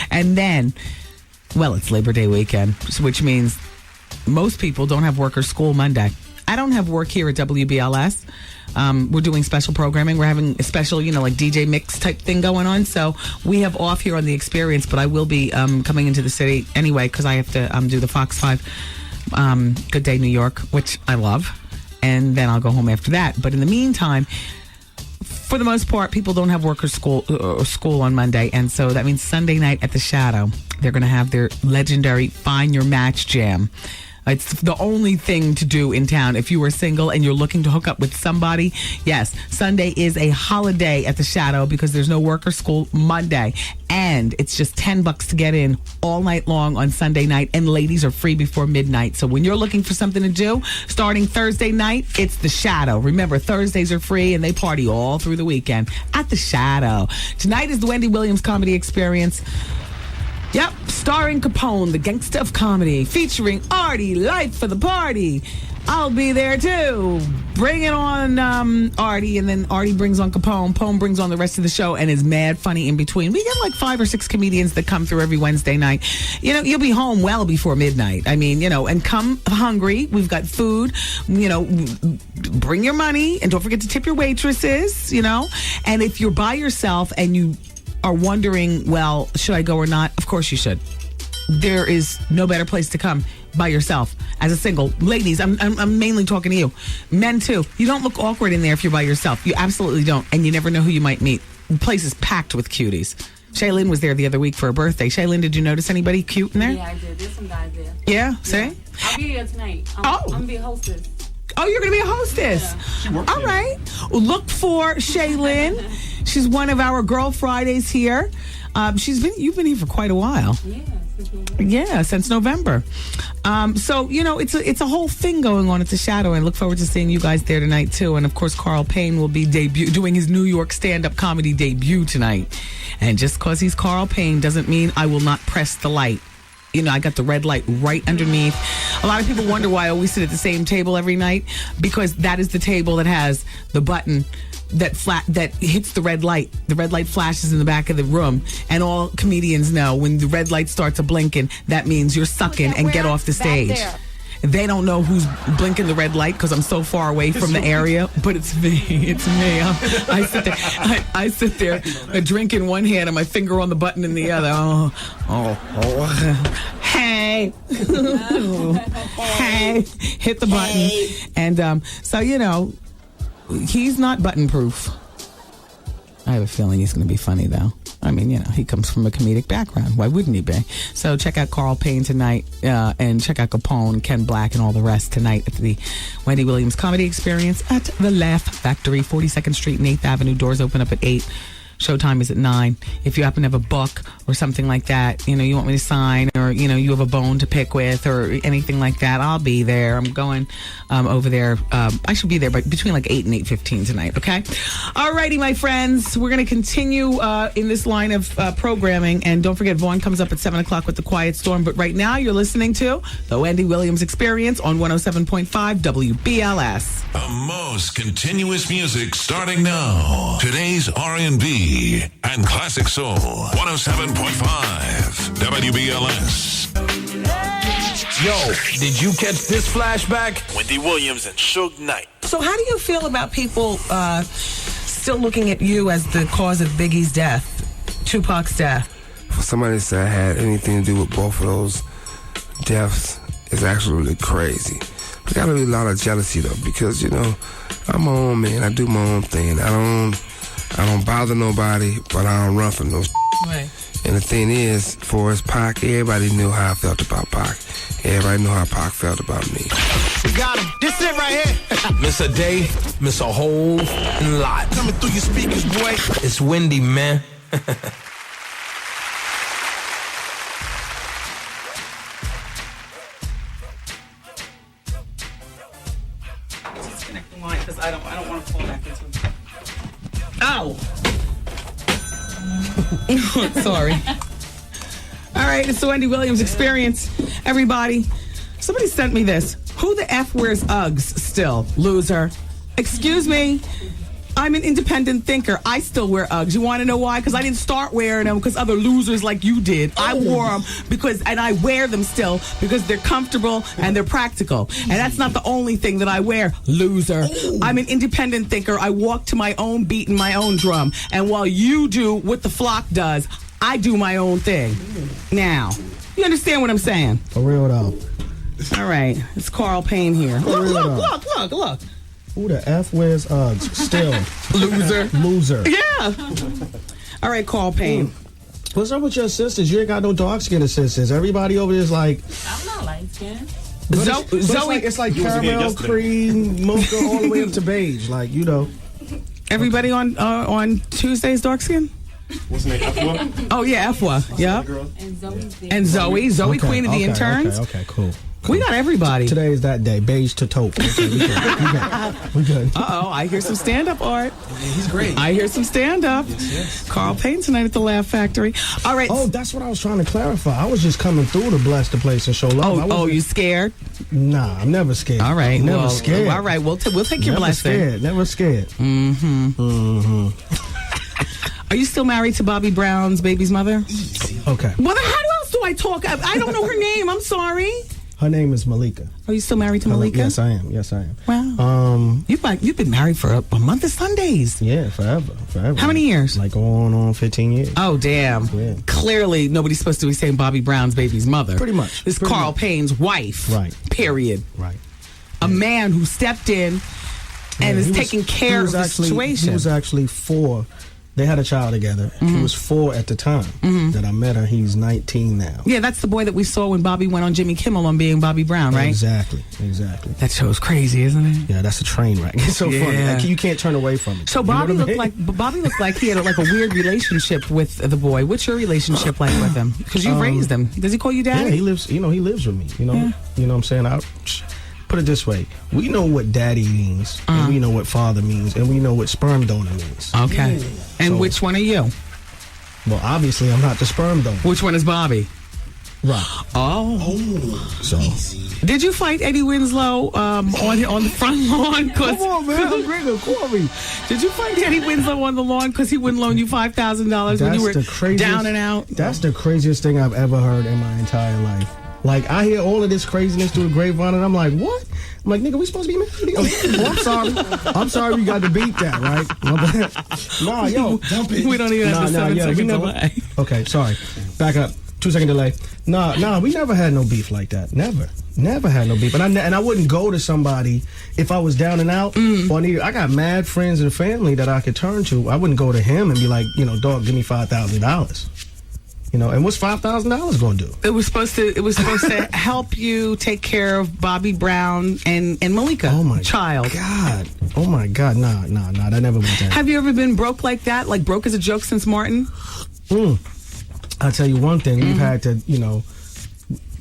And then, it's Labor Day weekend, which means most people don't have work or school Monday. I don't have work here at WBLS. We're doing special programming. We're having a special, like DJ mix type thing going on. So we have off here on the Experience, but I will be coming into the city anyway because I have to do the Fox 5 Good Day New York, which I love. And then I'll go home after that. But in the meantime, for the most part, people don't have work or school on Monday. And so that means Sunday night at the Shadow, they're going to have their legendary Find Your Match Jam. It's the only thing to do in town. If you are single and you're looking to hook up with somebody, yes, Sunday is a holiday at the Shadow because there's no work or school Monday. And it's just $10 to get in all night long on Sunday night. And ladies are free before midnight. So when you're looking for something to do, starting Thursday night, it's the Shadow. Remember, Thursdays are free and they party all through the weekend at the Shadow. Tonight is the Wendy Williams Comedy Experience. Yep, starring Capone, the gangster of comedy, featuring Artie, Life for the Party. I'll be there too. Bring it on Artie, and then Artie brings on Capone. Capone brings on the rest of the show and is mad funny in between. We get like 5 or 6 comedians that come through every Wednesday night. You know, you'll be home well before midnight. I mean, you know, and come hungry. We've got food. You know, bring your money, and don't forget to tip your waitresses, you know. And if you're by yourself and you are wondering, well, should I go or not? Of course you should. There is no better place to come by yourself as a single. Ladies, I'm mainly talking to you. Men too. You don't look awkward in there if you're by yourself. You absolutely don't. And you never know who you might meet. The place is packed with cuties. Shaylin was there the other week for her birthday. Shaylin, did you notice anybody cute in there? Yeah, I did. There's some guys there. Yeah? Say? I'll be here tonight. I'm going to be a hostess. Oh, you're going to be a hostess. Yeah. All right. Look for Shaylin. She's one of our Girl Fridays here. You've been here for quite a while. Yeah, since November. So, you know, it's a whole thing going on at the Shadow, and I look forward to seeing you guys there tonight too. And of course, Carl Payne will be doing his New York stand-up comedy debut tonight. And just because he's Carl Payne doesn't mean I will not press the light. You know, I got the red light right underneath. A lot of people wonder why I always sit at the same table every night, because that is the table that has the button that hits the red light. The red light flashes in the back of the room, and all comedians know when the red light starts blinking, that means you're sucking and get off the stage. They don't know who's blinking the red light because I'm so far away from the area, but it's me. It's me. I sit there, a drink in one hand and my finger on the button in the other. Hey. Hey. Hit the button. And so, you know, he's not button proof. I have a feeling he's going to be funny, though. I mean, you know, he comes from a comedic background. Why wouldn't he be? So check out Carl Payne tonight, and check out Capone, Ken Black, and all the rest tonight at the Wendy Williams Comedy Experience at the Laugh Factory, 42nd Street and 8th Avenue. Doors open up at 8. Showtime is at 9. If you happen to have a book or something like that, you know, you want me to sign, or, you know, you have a bone to pick with or anything like that, I'll be there. I'm going over there. I should be there between like 8 and 8:15 tonight, okay? All righty, my friends. We're going to continue in this line of programming. And don't forget, Vaughn comes up at 7 o'clock with The Quiet Storm. But right now, you're listening to The Wendy Williams Experience on 107.5 WBLS. The most continuous music starting now. Today's R&B and classic soul. 107.5 WBLS. Yo, did you catch this flashback? Wendy Williams and Suge Knight. So how do you feel about people still looking at you as the cause of Biggie's death, Tupac's death? For somebody to say I had anything to do with both of those deaths is actually really crazy. There's got to be a lot of jealousy, though, because, you know, I'm my own man. I do my own thing. I don't bother nobody, but I don't run from no Right. And the thing is, for us Pac, everybody knew how I felt about Pac. Everybody knew how Pac felt about me. We got him. This is it right here. Miss a day, miss a whole lot. Coming through your speakers, boy. It's Wendy, man. Disconnect the line because I don't want to fall back into it. Ow! Sorry. All right, it's the Wendy Williams Experience. Everybody, somebody sent me this. Who the F wears Uggs still? Loser. Excuse me. I'm an independent thinker. I still wear Uggs. You want to know why? Because I didn't start wearing them because other losers like you did. I wore them and I wear them still because they're comfortable and they're practical. And that's not the only thing that I wear, loser. I'm an independent thinker. I walk to my own beat and my own drum. And while you do what the flock does, I do my own thing. Now, you understand what I'm saying? For real, though. All right. It's Carl Payne here. Look. Who the F wears Uggs? Still. Loser. Yeah. All right, Carl Payne. What's up with your sisters? You ain't got no dark-skinned sisters. Everybody over there is like... I'm not light-skinned. Zoe, it's like caramel, cream, mocha, all the way up to beige. Like, you know. Everybody on Tuesdays dark skin? What's the name? Afwa? Oh, yeah, Afwa. Yep. And Zoe's there. And Zoe, Queen of the Interns. Okay, cool. We got everybody. Today is that day. Beige to taupe. Okay, we good. Uh-oh, I hear some stand-up art. He's great. I hear some stand-up. Yes. Carl Payne tonight at the Laugh Factory. All right. Oh, that's what I was trying to clarify. I was just coming through to bless the place and show love. Oh, you scared? Nah, I'm never scared. All right. Never scared. All right, we'll take your blessing. Never scared. Mm-hmm. Are you still married to Bobby Brown's baby's mother? Okay. Well, then how else do I talk? I don't know her name. I'm sorry. Her name is Malika. Are you still married to Malika? Yes, I am. Wow. You've been married for a month of Sundays. Yeah, forever. How many years? Like on 15 years. Oh, damn. Yeah. Clearly, nobody's supposed to be saying Bobby Brown's baby's mother. Pretty much. This is Carl Payne's wife. Right. Period. Right. A man who stepped in and is taking care of the situation. He was actually 4. They had a child together. He was 4 at the time that I met her. He's 19 now. Yeah, that's the boy that we saw when Bobby went on Jimmy Kimmel on being Bobby Brown, right? Exactly. That show's crazy, isn't it? Yeah, that's a train wreck. It's so funny. Like, you can't turn away from it. So Bobby looked like he had a weird relationship with the boy. What's your relationship like with him? Because you raised him. Does he call you daddy? Yeah, he lives with me. You know what I'm saying? Put it this way. We know what daddy means, and we know what father means, and we know what sperm donor means. Okay. And which one are you? Well, obviously, I'm not the sperm donor. Which one is Bobby? Right. Oh. So. Did you fight Eddie Winslow on the front lawn? Come on, man. I'm great to call me. Did you fight Eddie Winslow on the lawn because he wouldn't loan you $5,000 when you were down and out? That's the craziest thing I've ever heard in my entire life. Like, I hear all of this craziness through the grapevine, and I'm like, what? I'm like, nigga, we supposed to be married? Oh, I'm sorry. I'm sorry we got to beat that, right? Nah, yo. Dump it. We don't even have the 7-second delay. Okay, sorry. Back up. 2-second delay. Nah, we never had no beef like that. Never had no beef. And I wouldn't go to somebody if I was down and out. I got mad friends and family that I could turn to. I wouldn't go to him and be like, dog, give me $5,000. And what's $5,000 going to do? It was supposed to help you take care of Bobby Brown and Malika. Oh my child. God. Oh my God. Nah. That never went down. Have you ever been broke like that? Like broke as a joke since Martin? I'll tell you one thing. We've had to,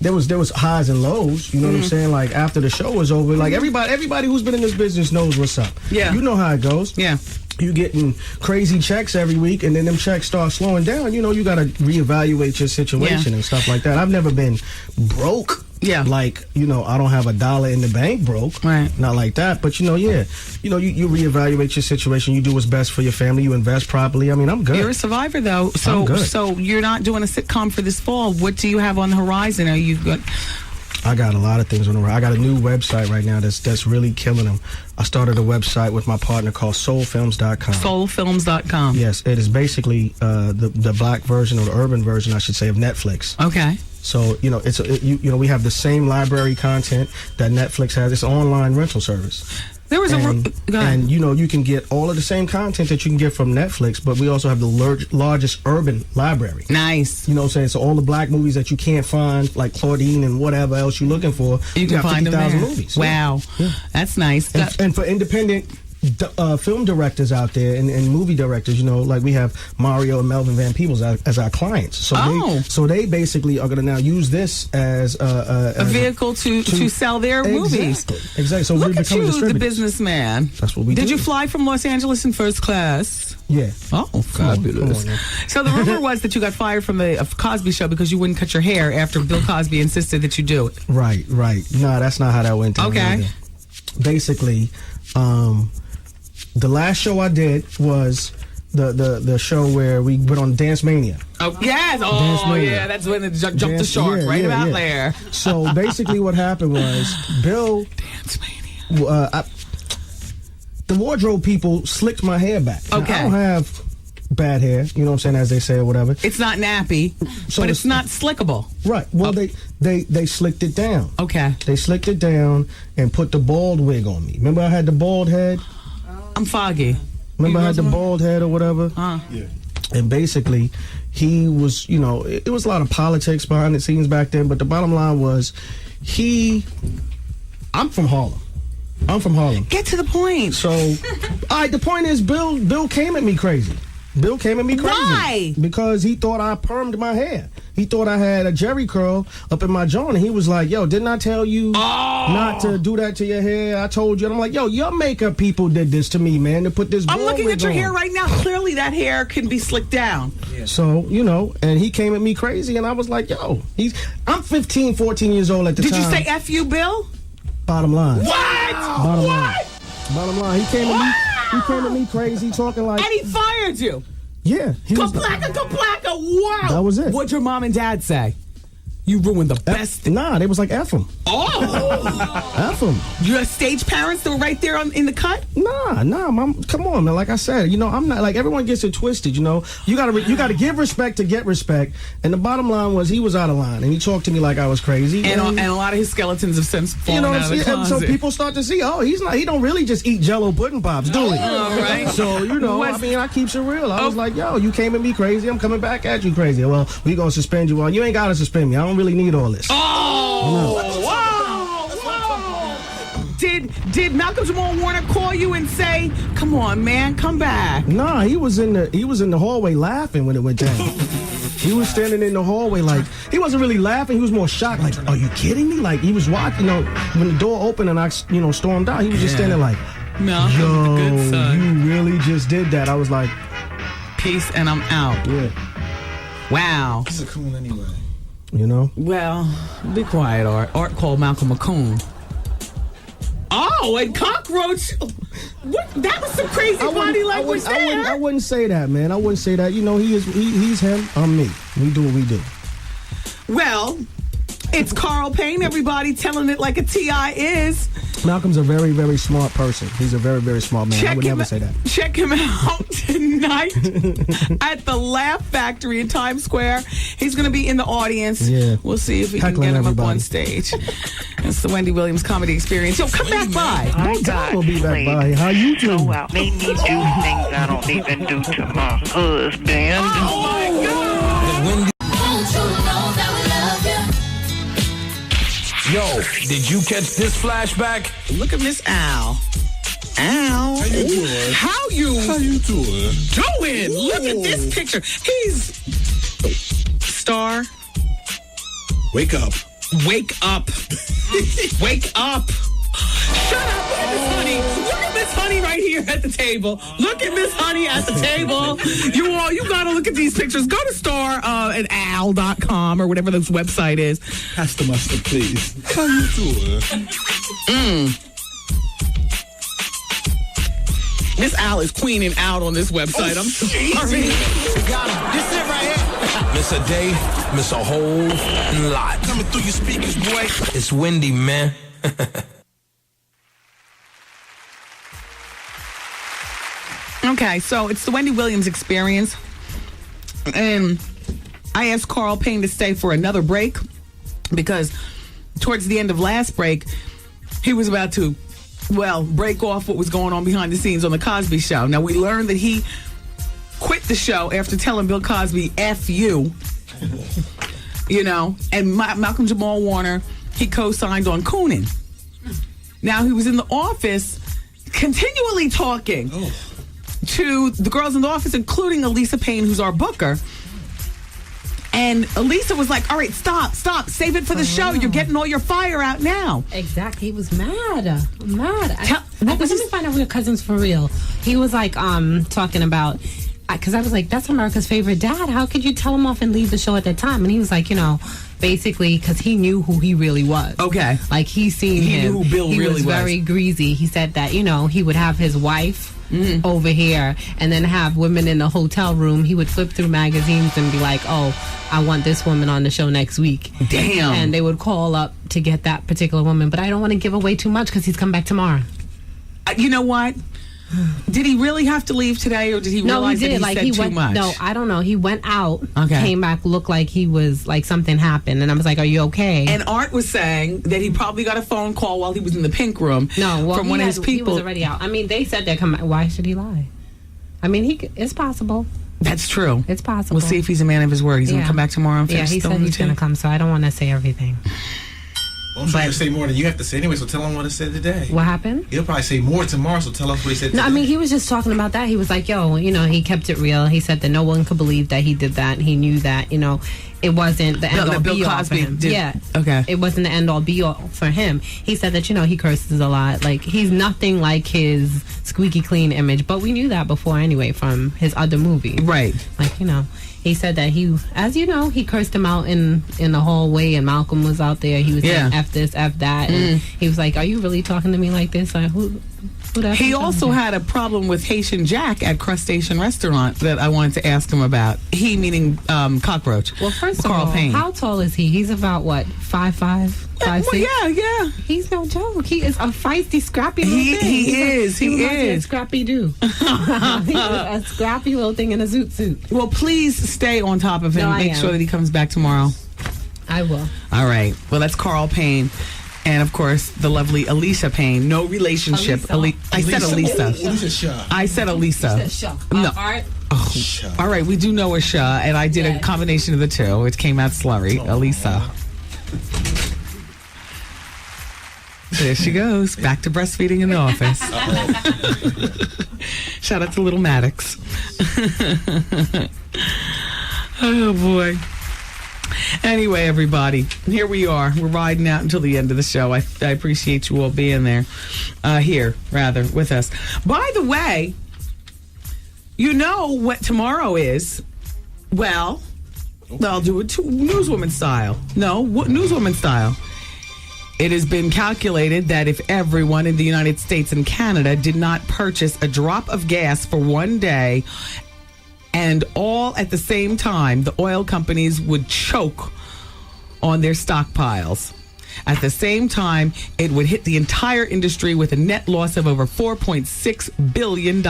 there was highs and lows. You know what I'm saying? Like after the show was over, like everybody who's been in this business knows what's up. Yeah. You know how it goes. Yeah. You getting crazy checks every week, and then them checks start slowing down. You got to reevaluate your situation and stuff like that. I've never been broke. Yeah. Like, I don't have $1 in the bank broke. Right. Not like that. But, you reevaluate your situation. You do what's best for your family. You invest properly. I mean, I'm good. You're a survivor, though. So you're not doing a sitcom for this fall. What do you have on the horizon? Are you good? I got a lot of things on the road. I got a new website right now that's really killing them. I started a website with my partner called soulfilms.com. Soulfilms.com. Yes, it is basically the black version, or the urban version, I should say, of Netflix. Okay. So, we have the same library content that Netflix has. It's an online rental service. There was and you can get all of the same content that you can get from Netflix, but we also have the largest urban library. Nice. You know what I'm saying? So all the black movies that you can't find, like Claudine and whatever else you're looking for, you can find 50,000 movies. Wow. Yeah. That's nice. And for independent film directors out there and movie directors, like we have Mario and Melvin Van Peebles as our clients. So they basically are going to now use this as a vehicle to sell their movies. Exactly. So look we're at you, distributors. the businessman. That's what we did. You fly from Los Angeles in first class? Yeah. Oh, fabulous. So the rumor was that you got fired from the Cosby Show because you wouldn't cut your hair after Bill Cosby insisted that you do it. Right. No, that's not how that went down. Okay. Basically, the last show I did was the show where we went on Dance Mania. Oh, yes. Oh, yeah. That's when it jumped the shark there. So basically what happened was Bill... Dance Mania. The wardrobe people slicked my hair back. Okay. Now, I don't have bad hair, you know what I'm saying, as they say or whatever. It's not nappy, but it's not slickable. Right. Well, they slicked it down. Okay. They slicked it down and put the bald wig on me. Remember I had the bald head? I'm foggy. Remember I had the bald head or whatever? Yeah. And basically, he was, you know, it was a lot of politics behind the scenes back then, but the bottom line was, I'm from Harlem. Get to the point. So, all right, the point is, Bill came at me crazy. Why? Because he thought I permed my hair. He thought I had a jerry curl up in my jaw, and he was like, yo, didn't I tell you not to do that to your hair? I told you. And I'm like, yo, your makeup people did this to me, man, to put this I'm bald looking wig at your on. hair right now. Clearly that hair can be slicked down. Yeah. So, you know, and he came at me crazy, and I was like, yo, I'm 15, 14 years old at the time. Did you say F you, Bill? Bottom line. What? Bottom line. He came at me crazy, talking like... And he fired you. Yeah. Kaplaka, wow. That was it. What'd your mom and dad say? You ruined the best thing. Nah, they was like, F him. Oh! F him. Your stage parents that were right there in the cut? Nah, mom. Come on, man. Like I said, you know, I'm not like everyone gets it twisted. You know, you gotta give respect to get respect. And the bottom line was he was out of line, and he talked to me like I was crazy. And a lot of his skeletons have since fallen out of the closet. So people start to see, he don't really just eat Jell-O pudding pops, do he? All right. So you know, I keeps it real. I was like, yo, you came at me crazy. I'm coming back at you crazy. Well, we gonna suspend you. Well, you ain't gotta suspend me. I don't really need all this. Did Malcolm Jamal Warner call you and say, "Come on, man, come back"? Nah, he was in the hallway laughing when it went down. He was standing in the hallway like he wasn't really laughing. He was more shocked. Like, are you kidding me? Like he was watching. You know, when the door opened and I, stormed out. He was just standing like, Malcolm's yo, the good son. You really just did that. I was like, peace, and I'm out. Yeah. Wow. He's a coon anyway. You know? Well, be quiet, Art. Art called Malcolm a coon. Oh, and cockroach. What? That was some crazy body language there. I wouldn't say that, man. I wouldn't say that. You know, he's him, I'm me. We do what we do. Well, it's Carl Payne, everybody, telling it like a T.I. is. Malcolm's a very, very smart person. He's a very, very smart man. I would never say that. Check him out tonight at the Laugh Factory in Times Square. He's going to be in the audience. Yeah. We'll see if we can get him up on stage. It's the Wendy Williams Comedy Experience. Yo, come back by. I got be back by. How you doing? so well. Made me do things I don't even do to my husband. Oh, my God. Yo, did you catch this flashback? Look at Miss Al. Al. How you doing? How you doing? Doing? Look at this picture. He's star. Wake up. Wake up. Wake up. Shut up. Look at Miss Honey. Look at Miss Honey right here at the table. Look at Miss Honey at the table. You gotta look at these pictures. Go to star at al.com or whatever this website is. Pass the mustard, please. How you doing? Miss Al is queening out on this website. I'm sorry. Got him. This it right here. Miss a day, miss a whole lot. Coming through your speakers, boy. It's Wendy, man. Okay, so it's the Wendy Williams Experience. And I asked Carl Payne to stay for another break because towards the end of last break, he was about to, break off what was going on behind the scenes on The Cosby Show. Now, we learned that he quit the show after telling Bill Cosby, F you. You know, and Malcolm Jamal Warner, he co-signed on cooning. Now, he was in the office continually talking to the girls in the office, including Elisa Payne, who's our booker. And Elisa was like, all right, stop. Save it for the show. You're getting all your fire out now. Exactly. He was mad. Let me find out if we're cousins for real. He was like talking about, because I was like, that's America's favorite dad. How could you tell him off and leave the show at that time? And he was like, basically, because he knew who he really was. Okay. Like, he knew who Bill really was. He was very greasy. He said that, he would have his wife over here and then have women in the hotel room. He would flip through magazines and be like, oh, I want this woman on the show next week. Damn. And they would call up to get that particular woman. But I don't want to give away too much because he's come back tomorrow. You know what? Did he really have to leave today, or did he realize that he said too much? No, I don't know. He went out, Okay. came back, looked like he was like something happened, and I was like, "Are you okay?" And Art was saying that he probably got a phone call while he was in the pink room. From one of his people. He was already out. I mean, they said they're coming. Why should he lie? I mean, it's possible. That's true. It's possible. We'll see if he's a man of his word. He's going to come back tomorrow and finish he the said he's routine. going to come, so I don't want to say everything. Well, I'm sure he'll say more than you have to say anyway, so tell him what he said today. What happened? He'll probably say more tomorrow, so tell us what he said today. No, I mean, he was just talking about that. He was like, yo, he kept it real. He said that no one could believe that he did that. He knew that, it wasn't the end all be all for him. Yeah. Okay. It wasn't the end all be all for him. He said that, he curses a lot. Like, he's nothing like his squeaky clean image, but we knew that before anyway from his other movies. Right. Like, he said that he cursed him out in the hallway, and Malcolm was out there. He was saying F this, F that. And he was like, are you really talking to me like this? Like, who he also had a problem with Haitian Jack at Crustacean Restaurant that I wanted to ask him about. He meaning Cockroach. Well, first of Carl all, Payne. how tall is he? He's about what, 5'5", 5'6"? Yeah. He's no joke. He is a feisty, scrappy little thing. He is. Scrappy Doo. He's a scrappy little thing in a zoot suit. Well, please stay on top of him. No, Make sure that he comes back tomorrow. I will. All right. Well, that's Carl Payne. And, of course, the lovely Alicia Payne. No relationship. I said Elisa. I said Elisa. You said Shaw. No. Art. Oh, all right. We do know her Shaw, and I did a combination of the two. It came out slurry. Elisa. There she goes. Back to breastfeeding in the office. Shout out to little Maddox. Oh, boy. Anyway, everybody, here we are. We're riding out until the end of the show. I appreciate you all being there. Here, rather, with us. By the way, you know what tomorrow is? Well, I'll do it newswoman style. No, newswoman style. It has been calculated that if everyone in the United States and Canada did not purchase a drop of gas for one day, and all at the same time, the oil companies would choke on their stockpiles. At the same time, it would hit the entire industry with a net loss of over $4.6 billion,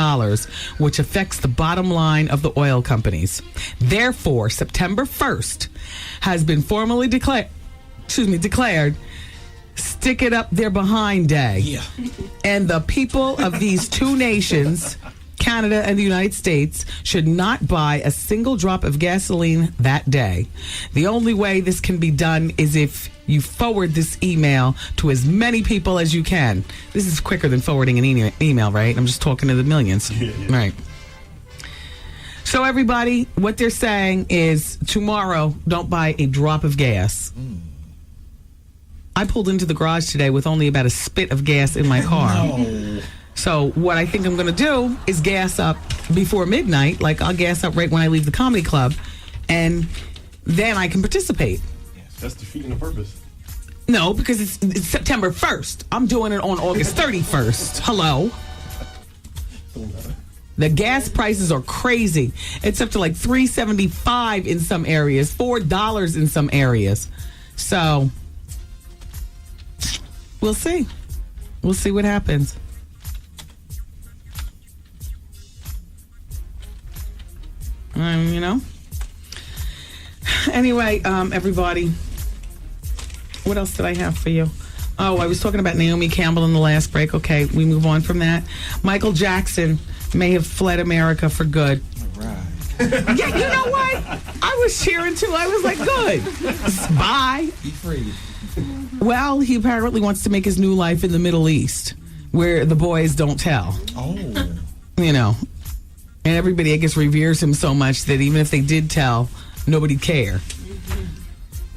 which affects the bottom line of the oil companies. Therefore, September 1st has been formally declared Stick It Up Their Behind Day. Yeah. And the people of these two nations, Canada and the United States, should not buy a single drop of gasoline that day. The only way this can be done is if you forward this email to as many people as you can. This is quicker than forwarding an email, right? I'm just talking to the millions. Yeah. Right. So everybody, what they're saying is tomorrow, don't buy a drop of gas. I pulled into the garage today with only about a spit of gas in my car. No. So what I think I'm going to do is gas up before midnight. Like, I'll gas up right when I leave the comedy club, and then I can participate. Yes, that's defeating the purpose. No, because it's September 1st. I'm doing it on August 31st. Hello? The gas prices are crazy. It's up to like $3.75 in some areas, $4 in some areas. So we'll see. We'll see what happens. You know? Anyway, everybody, what else did I have for you? Oh, I was talking about Naomi Campbell in the last break. Okay, we move on from that. Michael Jackson may have fled America for good. All right. Yeah, you know what? I was cheering too. I was like, good. Bye. Be free. Well, he apparently wants to make his new life in the Middle East, where the boys don't tell. Oh. You know. And everybody, I guess, reveres him so much that even if they did tell, nobody'd care.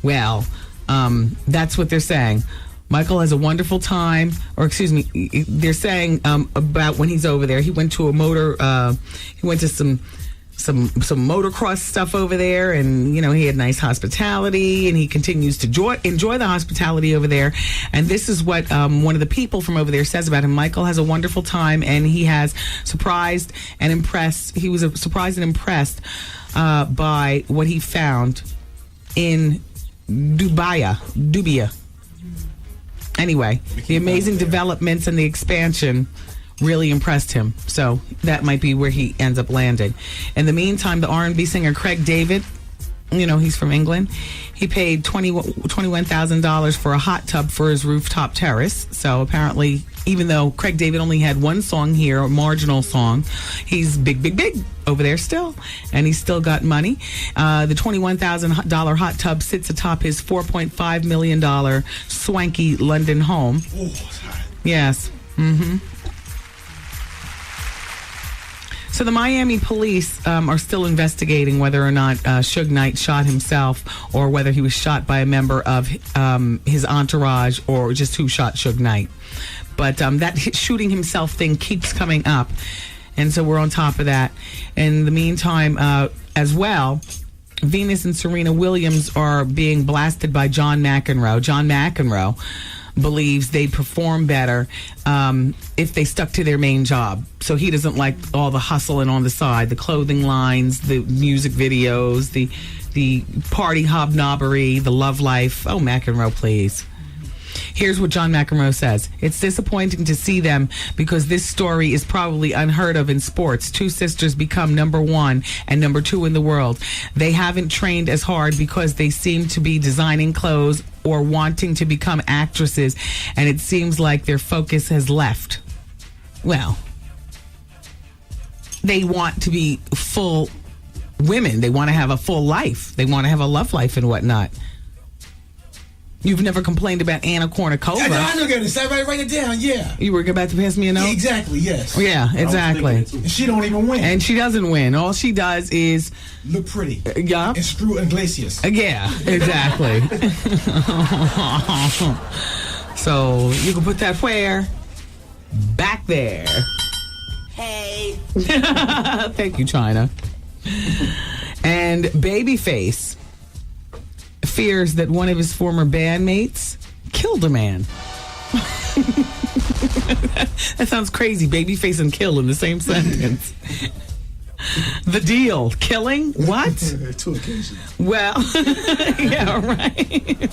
Well, that's what they're saying. Michael has a wonderful time, or excuse me, they're saying about when he's over there. He went to he went to some motocross stuff over there, and you know, he had nice hospitality, and he continues to enjoy the hospitality over there. And this is what one of the people from over there says about him. Michael has a wonderful time, and he has surprised and impressed. He was surprised and impressed by what he found in Dubia. Anyway, the amazing developments and the expansion really impressed him. So that might be where he ends up landing. In the meantime, the R&B singer Craig David, he's from England. He paid $21,000 for a hot tub for his rooftop terrace. So apparently, even though Craig David only had one song here, a marginal song, he's big over there still. And he's still got money. The $21,000 hot tub sits atop his $4.5 million swanky London home. Oh, it's hot. Yes. Mm-hmm. So the Miami police are still investigating whether or not Suge Knight shot himself or whether he was shot by a member of his entourage or just who shot Suge Knight. But that shooting himself thing keeps coming up. And so we're on top of that. In the meantime, as well, Venus and Serena Williams are being blasted by John McEnroe. John McEnroe believes they'd perform better if they stuck to their main job. So he doesn't like all the hustle and on the side, the clothing lines, the music videos, the party hobnobbery, the love life. Oh, McEnroe, please. Here's what John McEnroe says. It's disappointing to see them because this story is probably unheard of in sports. Two sisters become number 1 and number 2 in the world. They haven't trained as hard because they seem to be designing clothes or wanting to become actresses, and it seems like their focus has left. Well, they want to be full women. They want to have a full life. They want to have a love life and whatnot. You've never complained about Anna Kournikova. I know this. I write it down. Yeah. You were about to pass me a note? Yeah, exactly. Yes. Yeah, exactly. And she don't even win. And she doesn't win. All she does is look pretty. Yeah. And screw Iglesias. Yeah, exactly. So you can put that where? Back there. Hey. Thank you, China. And Babyface fears that one of his former bandmates killed a man. That sounds crazy. Babyface and kill in the same sentence. The deal. Killing? What? 2 occasions. Well, yeah, right.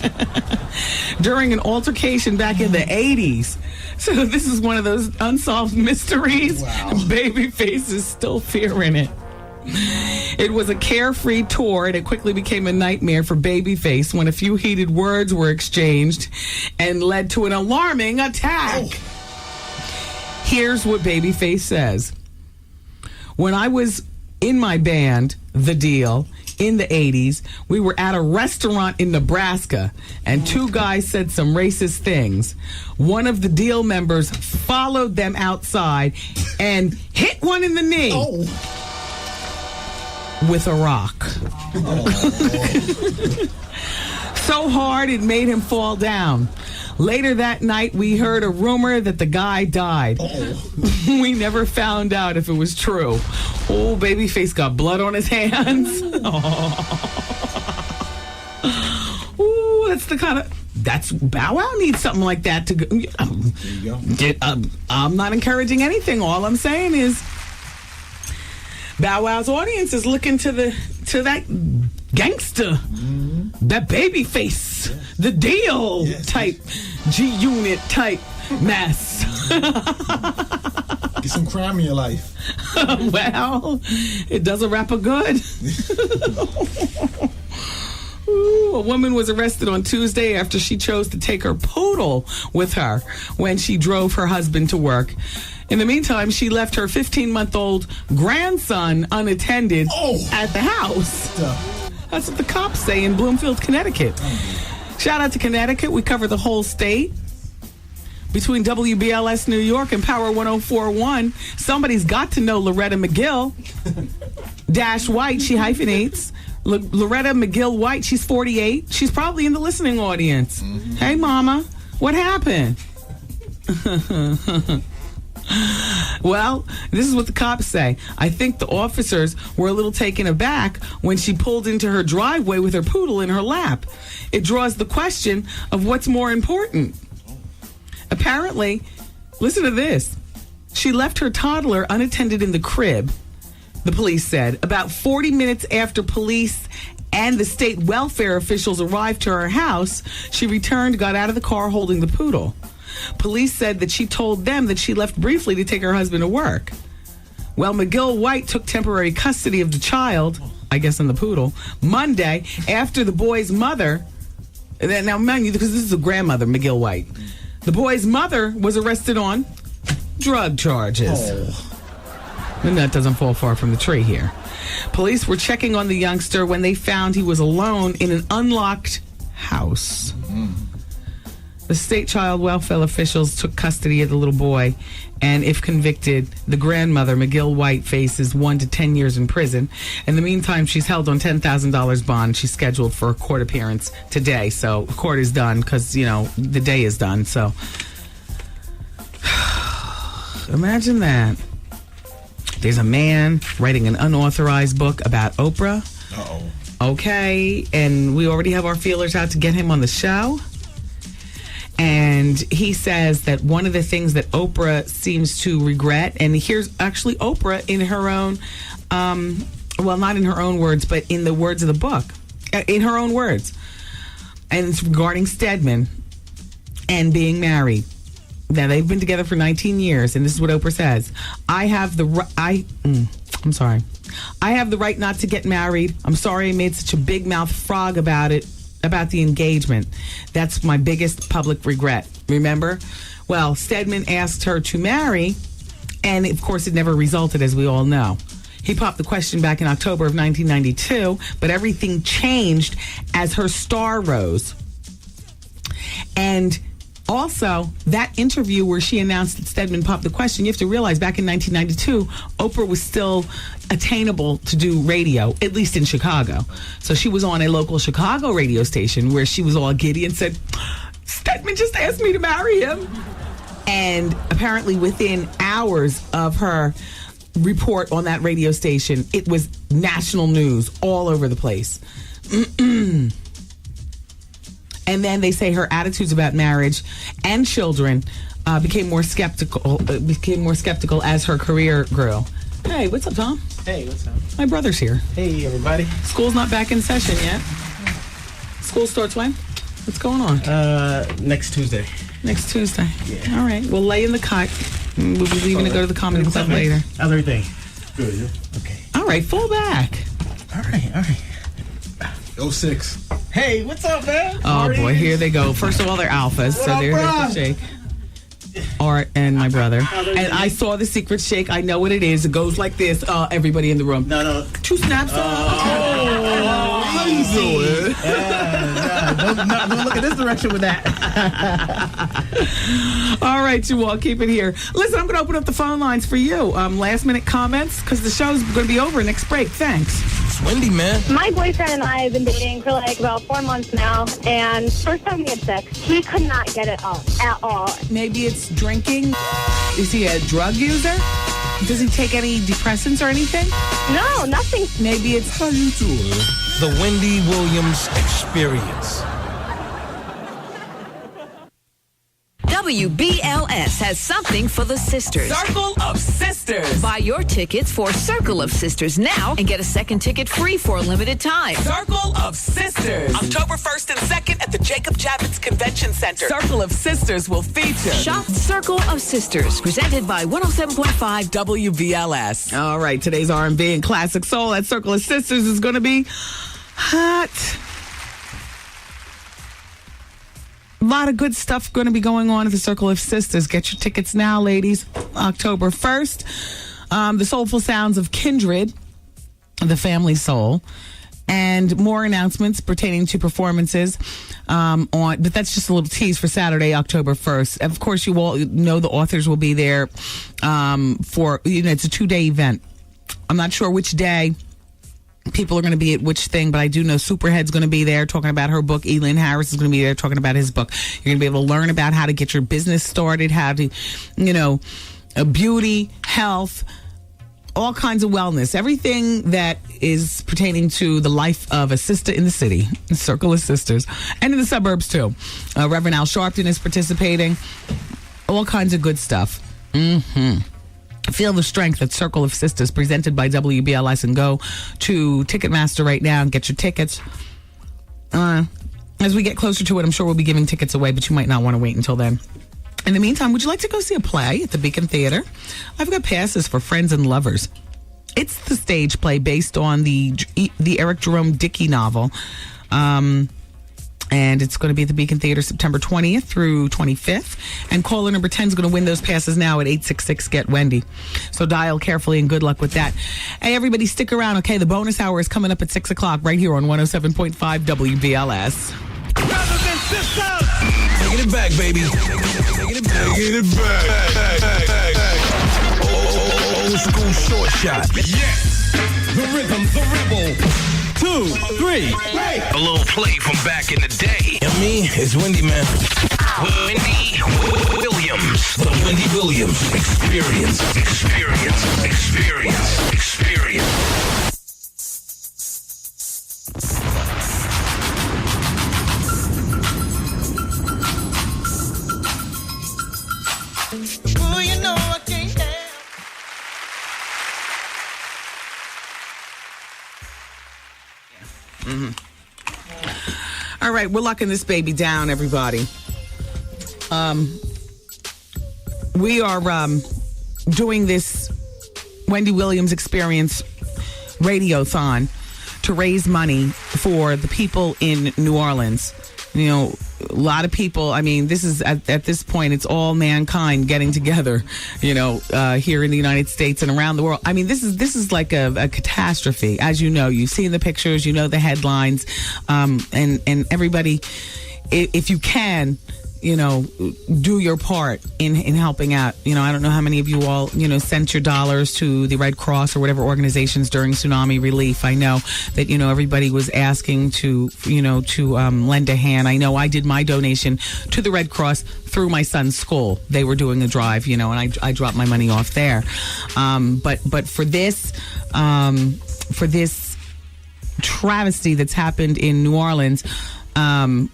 During an altercation back in the 80s. So this is one of those unsolved mysteries. Wow. Babyface is still fearing it. It was a carefree tour, and it quickly became a nightmare for Babyface when a few heated words were exchanged and led to an alarming attack. Oh. Here's what Babyface says. When I was in my band, The Deal, in the 80s, we were at a restaurant in Nebraska, and 2 guys said some racist things. One of the Deal members followed them outside and hit one in the knee. Oh. With a rock. So hard it made him fall down. Later that night, we heard a rumor that the guy died. We never found out if it was true. Oh, Babyface got blood on his hands. Ooh, that's the kind of... That's Bow Wow needs something like that to go. There you go. I'm not encouraging anything. All I'm saying is Bow Wow's audience is looking to that gangster, that Babyface, The Deal type, G-Unit type mess. Get some crime in your life. Well, it does a rapper good. Ooh, a woman was arrested on Tuesday after she chose to take her poodle with her when she drove her husband to work. In the meantime, she left her 15-month-old grandson unattended at the house. That's what the cops say in Bloomfield, Connecticut. Shout out to Connecticut. We cover the whole state. Between WBLS New York and Power 104.1, somebody's got to know Loretta McGill. Dash White, she hyphenates. Loretta McGill White, she's 48. She's probably in the listening audience. Hey, Mama, what happened? Well, this is what the cops say. I think the officers were a little taken aback when she pulled into her driveway with her poodle in her lap. It draws the question of what's more important. Apparently, listen to this. She left her toddler unattended in the crib, the police said. About 40 minutes after police and the state welfare officials arrived to her house, she returned, got out of the car holding the poodle. Police said that she told them that she left briefly to take her husband to work. Well, McGill White took temporary custody of the child, I guess in the poodle, Monday after the boy's mother. Now, mind you, because this is a grandmother, McGill White. The boy's mother was arrested on drug charges. The nut doesn't fall far from the tree here. Police were checking on the youngster when they found he was alone in an unlocked house. The state child welfare officials took custody of the little boy, and if convicted, the grandmother, McGill White, faces 1 to 10 years in prison. In the meantime, she's held on $10,000 bond. She's scheduled for a court appearance today, so court is done because, the day is done. So imagine that. There's a man writing an unauthorized book about Oprah. Okay, and we already have our feelers out to get him on the show. And he says that one of the things that Oprah seems to regret, and here's actually Oprah in her own, not in her own words, but in the words of the book, in her own words. And it's regarding Stedman and being married. Now, they've been together for 19 years, and this is what Oprah says. I have the right not to get married. I'm sorry I made such a big mouth frog about it, about the engagement. That's my biggest public regret. Remember? Well, Stedman asked her to marry, and of course it never resulted, as we all know. He popped the question back in October of 1992, but everything changed as her star rose. And also, that interview where she announced that Stedman popped the question, you have to realize back in 1992, Oprah was still attainable to do radio, at least in Chicago. So she was on a local Chicago radio station where she was all giddy and said, Stedman just asked me to marry him. And apparently within hours of her report on that radio station, it was national news all over the place. And then they say her attitudes about marriage and children became more skeptical as her career grew. Hey, what's up, Tom? Hey, what's up? My brother's here. Hey, everybody. School's not back in session yet. School starts when? What's going on? Next Tuesday. Next Tuesday. Yeah. All right. We'll lay in the cut. We'll be leaving to go to the comedy club later. How's everything? Good, yeah. Okay. All right. Full back. All right. 06. Hey, what's up, man? Oh, boy. Here they go. First of all, they're alphas. So there's the shake. Art and my brother. And I saw the secret shake. I know what it is. It goes like this. Everybody in the room. No. 2 snaps. How you doing? Don't look at this direction with that. All right, you all. Keep it here. Listen, I'm going to open up the phone lines for you. Last minute comments, because the show's going to be over next break. Thanks. It's Wendy, man. My boyfriend and I have been dating for about 4 months now, and first time we had sex, he could not get it up at all. Maybe it's drinking. Is he a drug user? Does he take any depressants or anything? No, nothing. Maybe it's... How you doing? The Wendy Williams Experience. WBLS has something for the sisters. Circle of Sisters. Buy your tickets for Circle of Sisters now and get a second ticket free for a limited time. Circle of Sisters. October 1st and 2nd at the Jacob Javits Convention Center. Circle of Sisters will feature. Shop Circle of Sisters, presented by 107.5 WBLS. All right, today's R&B and classic soul at Circle of Sisters is going to be hot. A lot of good stuff going to be going on at the Circle of Sisters. Get your tickets now, ladies. October 1st. The soulful sounds of Kindred, the family soul, and more announcements pertaining to performances but that's just a little tease for Saturday, October 1st. Of course, you all know the authors will be there for, it's a 2-day event. I'm not sure which day people are going to be at which thing, but I do know Superhead's going to be there talking about her book. Elin Harris is going to be there talking about his book. You're going to be able to learn about how to get your business started, how to, beauty, health, all kinds of wellness, everything that is pertaining to the life of a sister in the city, Circle of Sisters, and in the suburbs too. Reverend Al Sharpton is participating. All kinds of good stuff. Feel the strength at Circle of Sisters, presented by WBLS, and go to Ticketmaster right now and get your tickets. As we get closer to it, I'm sure we'll be giving tickets away, but you might not want to wait until then. In the meantime, would you like to go see a play at the Beacon Theater? I've got passes for friends and lovers. It's the stage play based on the Eric Jerome Dickey novel. And it's going to be at the Beacon Theater September 20th through 25th. And caller number 10 is going to win those passes now at 866-GET-WENDY. So dial carefully and good luck with that. Hey, everybody, stick around, okay? The bonus hour is coming up at 6 o'clock right here on 107.5 WBLS. Brothers and sisters, taking it back, baby. Taking it back. Old school short shot. Yes, the rhythm's a rebel. 2, 3, play. A little play from back in the day. And me, it's Wendy, man. Wendy Williams. The Wendy Williams Experience. Ooh, you know I can't help. All right, we're locking this baby down, everybody. We are doing this Wendy Williams Experience radiothon to raise money for the people in New Orleans. You know, a lot of people, I mean, this is at this point, it's all mankind getting together, you know, here in the United States and around the world. I mean, this is like a catastrophe. As you know, you've seen the pictures, you know the headlines, and everybody, if you can, you know, do your part in helping out. You know, I don't know how many of you all, you know, sent your dollars to the Red Cross or whatever organizations during tsunami relief. I know that, you know, everybody was asking to, you know, to lend a hand. I know I did my donation to the Red Cross through my son's school. They were doing a drive, you know, and I dropped my money off there. But for this travesty that's happened in New Orleans,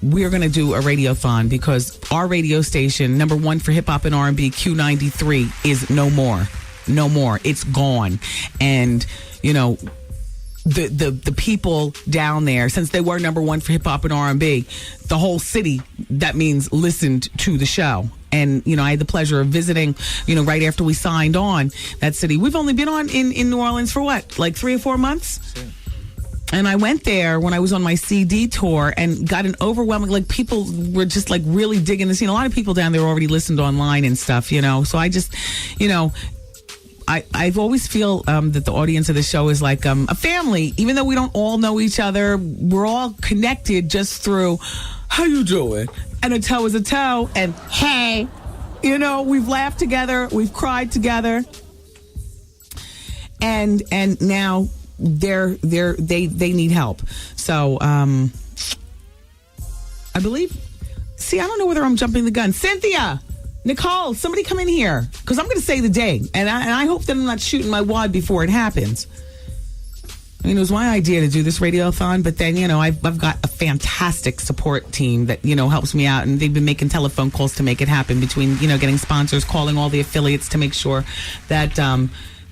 we're going to do a radiothon because our radio station, number one for hip hop and R&B, Q93, is no more. It's gone. And, you know, the people down there, since they were number one for hip hop and R&B, the whole city, that means, listened to the show. And, you know, I had the pleasure of visiting, you know, right after we signed on that city. We've only been on in New Orleans for what, like 3 or 4 months? Yeah. And I went there when I was on my CD tour and got an overwhelming, like, people were just like really digging the scene. A lot of people down there already listened online and stuff, you know. So I just, you know, I've always feel that the audience of the show is like a family. Even though we don't all know each other, we're all connected just through, how you doing? And a toe is a toe. And hey, you know, we've laughed together. We've cried together. And now they need help. So I believe, I don't know whether I'm jumping the gun. Cynthia, Nicole, somebody come in here, because I'm going to say the day, and I hope that I'm not shooting my wad before it happens. I mean, it was my idea to do this radiothon, but then, you know, I've got a fantastic support team that, you know, helps me out, and they've been making telephone calls to make it happen, between, you know, getting sponsors, calling all the affiliates to make sure that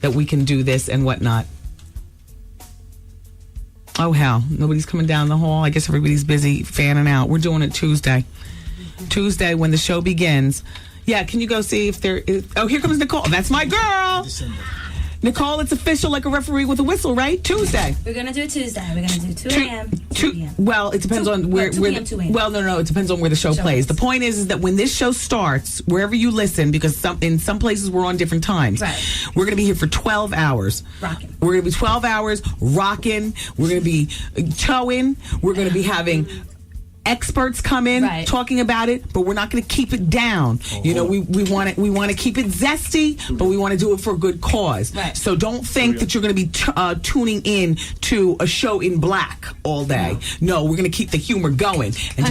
that we can do this and whatnot. Oh, hell. Nobody's coming down the hall. I guess everybody's busy fanning out. We're doing it Tuesday. Tuesday when the show begins. Yeah, can you go see if there is... Oh, here comes Nicole. That's my girl. Nicole, it's official, like a referee with a whistle, right? Tuesday. We're going to do it Tuesday. We're going to do 2 a.m. 2 p.m. Well, it depends on where... 2 p.m. 2 a.m. Well, no. It depends on where the show plays. The point is that when this show starts, wherever you listen, because in some places we're on different times, right, we're going to be here for 12 hours. Rocking. We're going to be 12 hours rocking. We're going to be towing. We're going to be having... experts come in, right, talking about it, but we're not going to keep it down. You know, we want to keep it zesty, but we want to do it for a good cause. Right. So don't think that you're going to be tuning in to a show in black all day. No, we're going to keep the humor going, and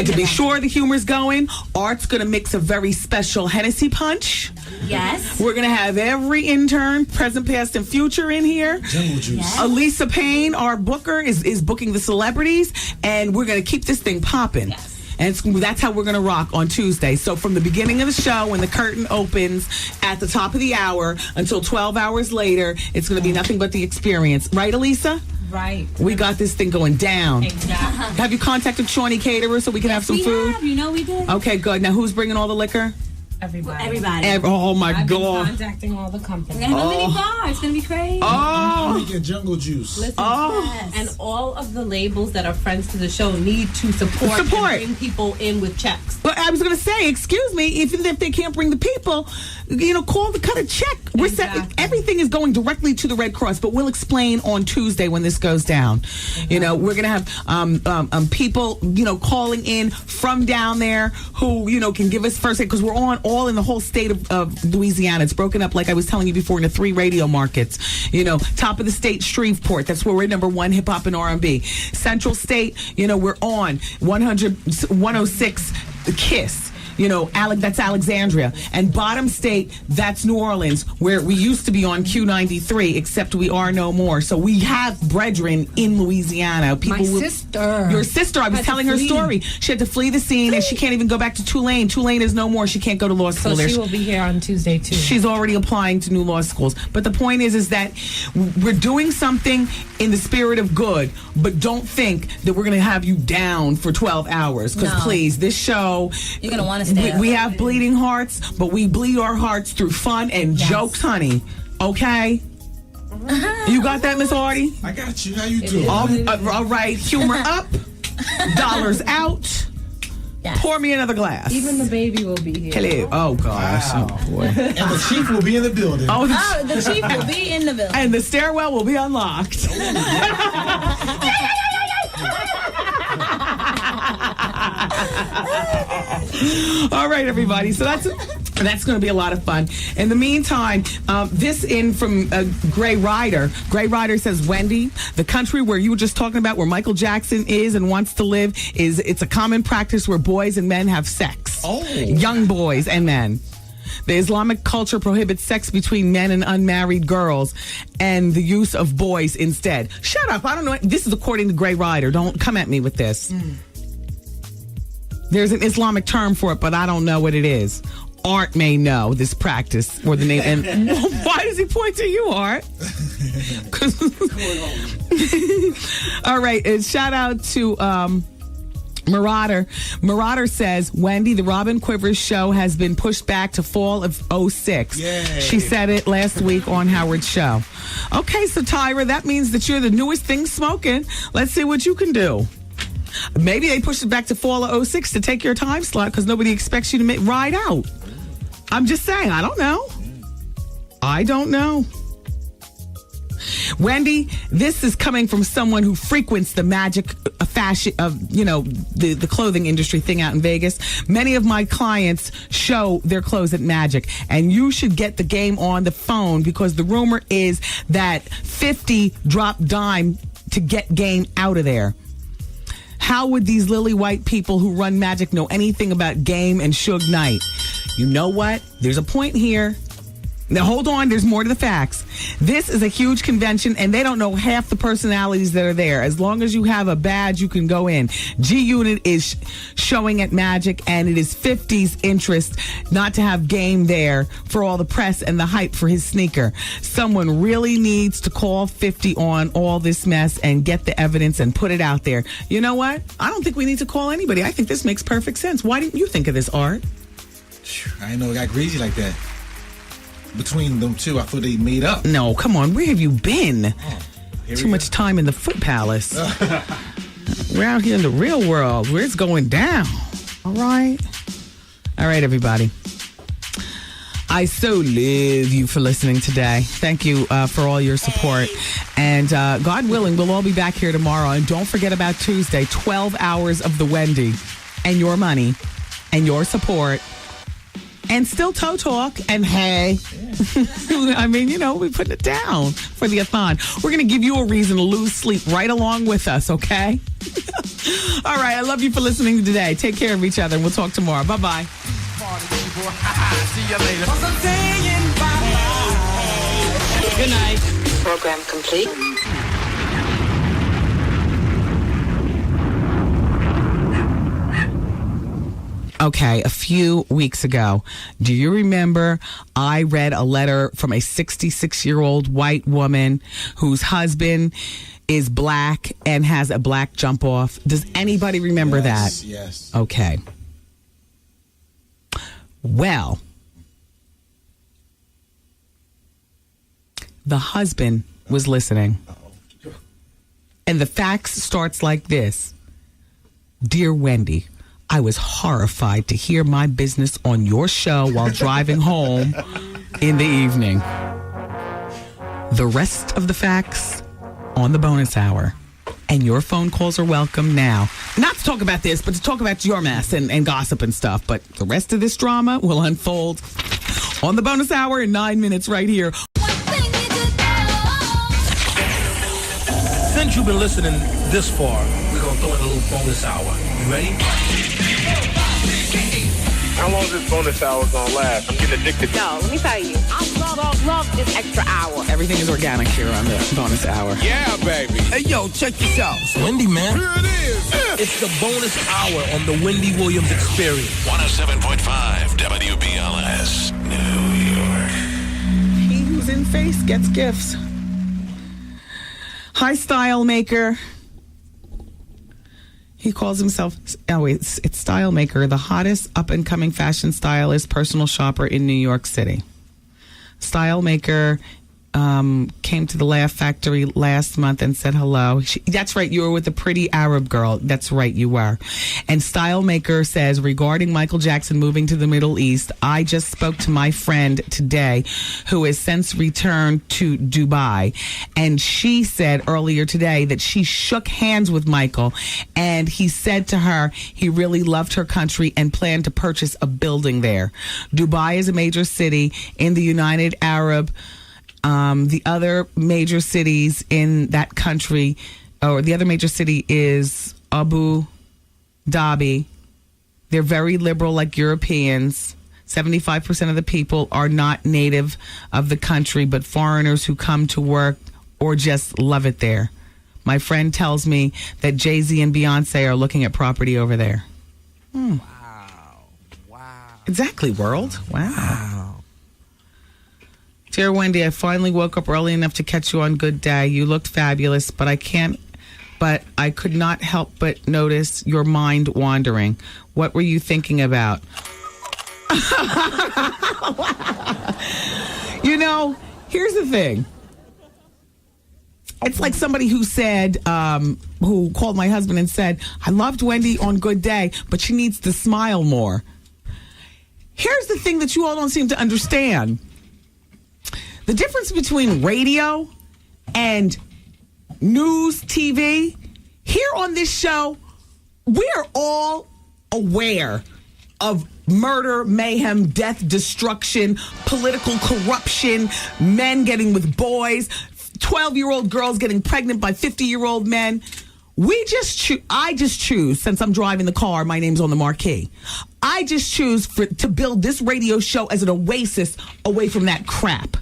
to be sure the humor's going, Art's going to mix a very special Hennessy punch. Yes. We're going to have every intern, present, past, and future, in here. Jungle juice. Yes. Elisa Payne, our booker, is booking the celebrities, and we're going to keep this thing popping. Yes. And that's how we're going to rock on Tuesday. So from the beginning of the show, when the curtain opens at the top of the hour until 12 hours later, it's going to be nothing but the experience. Right, Elisa? Right. We got this thing going down. Exactly. Have you contacted Shawnee Caterer so we can have some food? You know we did. Okay, good. Now who's bringing all the liquor? Everybody. Oh my I've been God. contacting all the companies. We're gonna have a mini bar. It's gonna be crazy. I'm making jungle juice. Listen, and all of the labels that are friends to the show need to support. And bring people in with checks. But I was going to say, excuse me, if they can't bring the people, cut a check. We're everything is going directly to the Red Cross, but we'll explain on Tuesday when this goes down. We're going to have people, calling in from down there who, can give us first aid, because we're all in the whole state of Louisiana. It's broken up, like I was telling you before, into 3 radio markets. Top of the state, Shreveport. That's where we're number 1 hip hop and R&B. Central State, we're on 106 KISS. That's Alexandria. And bottom state, that's New Orleans, where we used to be on Q93, except we are no more. So we have brethren in Louisiana. Sister. Your sister, I was telling her story. She had to flee the scene, and she can't even go back to Tulane. Tulane is no more. She can't go to law school there. So she will be here on Tuesday, too. She's already applying to new law schools. But the point is that we're doing something in the spirit of good, but don't think that we're going to have you down for 12 hours. Because please, this show... You're going to want to stay we have bleeding hearts, but we bleed our hearts through fun and jokes, honey. Okay? You got that, Miss Hardy? I got you. How you doing? All right. Humor up. Dollars out. Yes. Pour me another glass. Even the baby will be here. Hello. Oh, gosh. Wow. Oh, boy. And the chief will be in the building. The chief will be in the building. And the stairwell will be unlocked. All right, everybody. So that's going to be a lot of fun. In the meantime, this in from Gray Rider. Gray Rider says, Wendy, the country where you were just talking about, where Michael Jackson is and wants to live, it's a common practice where boys and men have sex. Oh. Young boys and men. The Islamic culture prohibits sex between men and unmarried girls and the use of boys instead. Shut up. I don't know. This is according to Gray Rider. Don't come at me with this. There's an Islamic term for it, but I don't know what it is. Art may know this practice or the name. And why does he point to you, Art? All right. And shout out to Marauder. Marauder says, Wendy, the Robin Quivers show has been pushed back to fall of 06. Yay. She said it last week on Howard's show. Okay, so Tyra, that means that you're the newest thing smoking. Let's see what you can do. Maybe they pushed it back to fall of 06 to take your time slot because nobody expects you to ride out. I'm just saying, I don't know. I don't know. Wendy, this is coming from someone who frequents the magic fashion of, the clothing industry thing out in Vegas. Many of my clients show their clothes at Magic, and you should get the game on the phone because the rumor is that 50 dropped dime to get game out of there. How would these lily white people who run Magic know anything about Game and Suge Knight? You know what? There's a point here. Now, hold on. There's more to the facts. This is a huge convention, and they don't know half the personalities that are there. As long as you have a badge, you can go in. G-Unit is showing at Magic, and it is 50's interest not to have Game there for all the press and the hype for his sneaker. Someone really needs to call 50 on all this mess and get the evidence and put it out there. You know what? I don't think we need to call anybody. I think this makes perfect sense. Why didn't you think of this, Art? I didn't know it got crazy like that. Between them two, I thought they made up. No, come on. Where have you been? Too much time in the Foot Palace. We're out here in the real world where it's going down. All right, everybody. I so love you for listening today. Thank you for all your support. And God willing, we'll all be back here tomorrow. And don't forget about Tuesday, 12 hours of the Wendy and your money and your support. And still toe talk and hey. I mean, we put it down for the a-thon. We're going to give you a reason to lose sleep right along with us, okay? All right, I love you for listening today. Take care of each other, and we'll talk tomorrow. Bye-bye. See you later. Good night. Program complete. Okay, a few weeks ago, do you remember I read a letter from a 66-year-old white woman whose husband is black and has a black jump off? Does anybody remember that? Yes. Okay. Well, the husband was listening. And the fax starts like this. Dear Wendy, I was horrified to hear my business on your show while driving home in the evening. The rest of the facts on the bonus hour. And your phone calls are welcome now. Not to talk about this, but to talk about your mess and gossip and stuff. But the rest of this drama will unfold on the bonus hour in 9 minutes right here. Since you've been listening this far, we're going to throw in a little bonus hour. You ready? How long is this bonus hour going to last? I'm getting addicted. No, let me tell you. I love this extra hour. Everything is organic here on the bonus hour. Yeah, baby. Hey, yo, check this out. It's Wendy, man. Here it is. It's the bonus hour on the Wendy Williams Experience. 107.5 WBLS, New York. He who's in face gets gifts. Hi, Style Maker. He calls himself, it's Style Maker, the hottest up-and-coming fashion stylist, personal shopper in New York City. Style Maker came to the Laugh Factory last month and said hello. That's right, you were with the pretty Arab girl. That's right, you were. And Style Maker says, regarding Michael Jackson moving to the Middle East, I just spoke to my friend today who has since returned to Dubai. And she said earlier today that she shook hands with Michael and he said to her he really loved her country and planned to purchase a building there. Dubai is a major city in the United Arab the other major cities in that country, or the other major city is Abu Dhabi. They're very liberal like Europeans. 75% of the people are not native of the country, but foreigners who come to work or just love it there. My friend tells me that Jay-Z and Beyonce are looking at property over there. Wow. Exactly, world. Wow. Dear Wendy, I finally woke up early enough to catch you on Good Day. You looked fabulous, but I could not help but notice your mind wandering. What were you thinking about? You know, here's the thing. It's like somebody who said, who called my husband and said, I loved Wendy on Good Day, but she needs to smile more. Here's the thing that you all don't seem to understand. The difference between radio and news TV, here on this show, we're all aware of murder, mayhem, death, destruction, political corruption, men getting with boys, 12-year-old girls getting pregnant by 50-year-old men. I just choose, since I'm driving the car, my name's on the marquee. I just choose to build this radio show as an oasis away from that crap.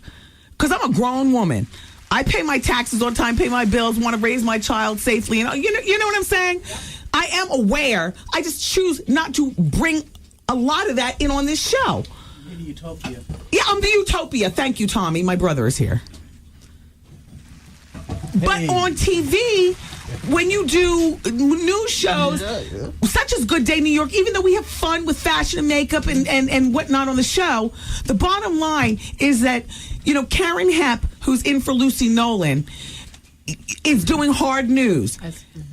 Because I'm a grown woman. I pay my taxes on time, pay my bills, want to raise my child safely. And you know what I'm saying? I am aware. I just choose not to bring a lot of that in on this show. You're the utopia. Yeah, I'm the utopia. Thank you, Tommy. My brother is here. Hey. But on TV, when you do news shows, such as Good Day New York, even though we have fun with fashion and makeup and whatnot on the show, the bottom line is that, you know, Karen Hepp, who's in for Lucy Nolan, is doing hard news.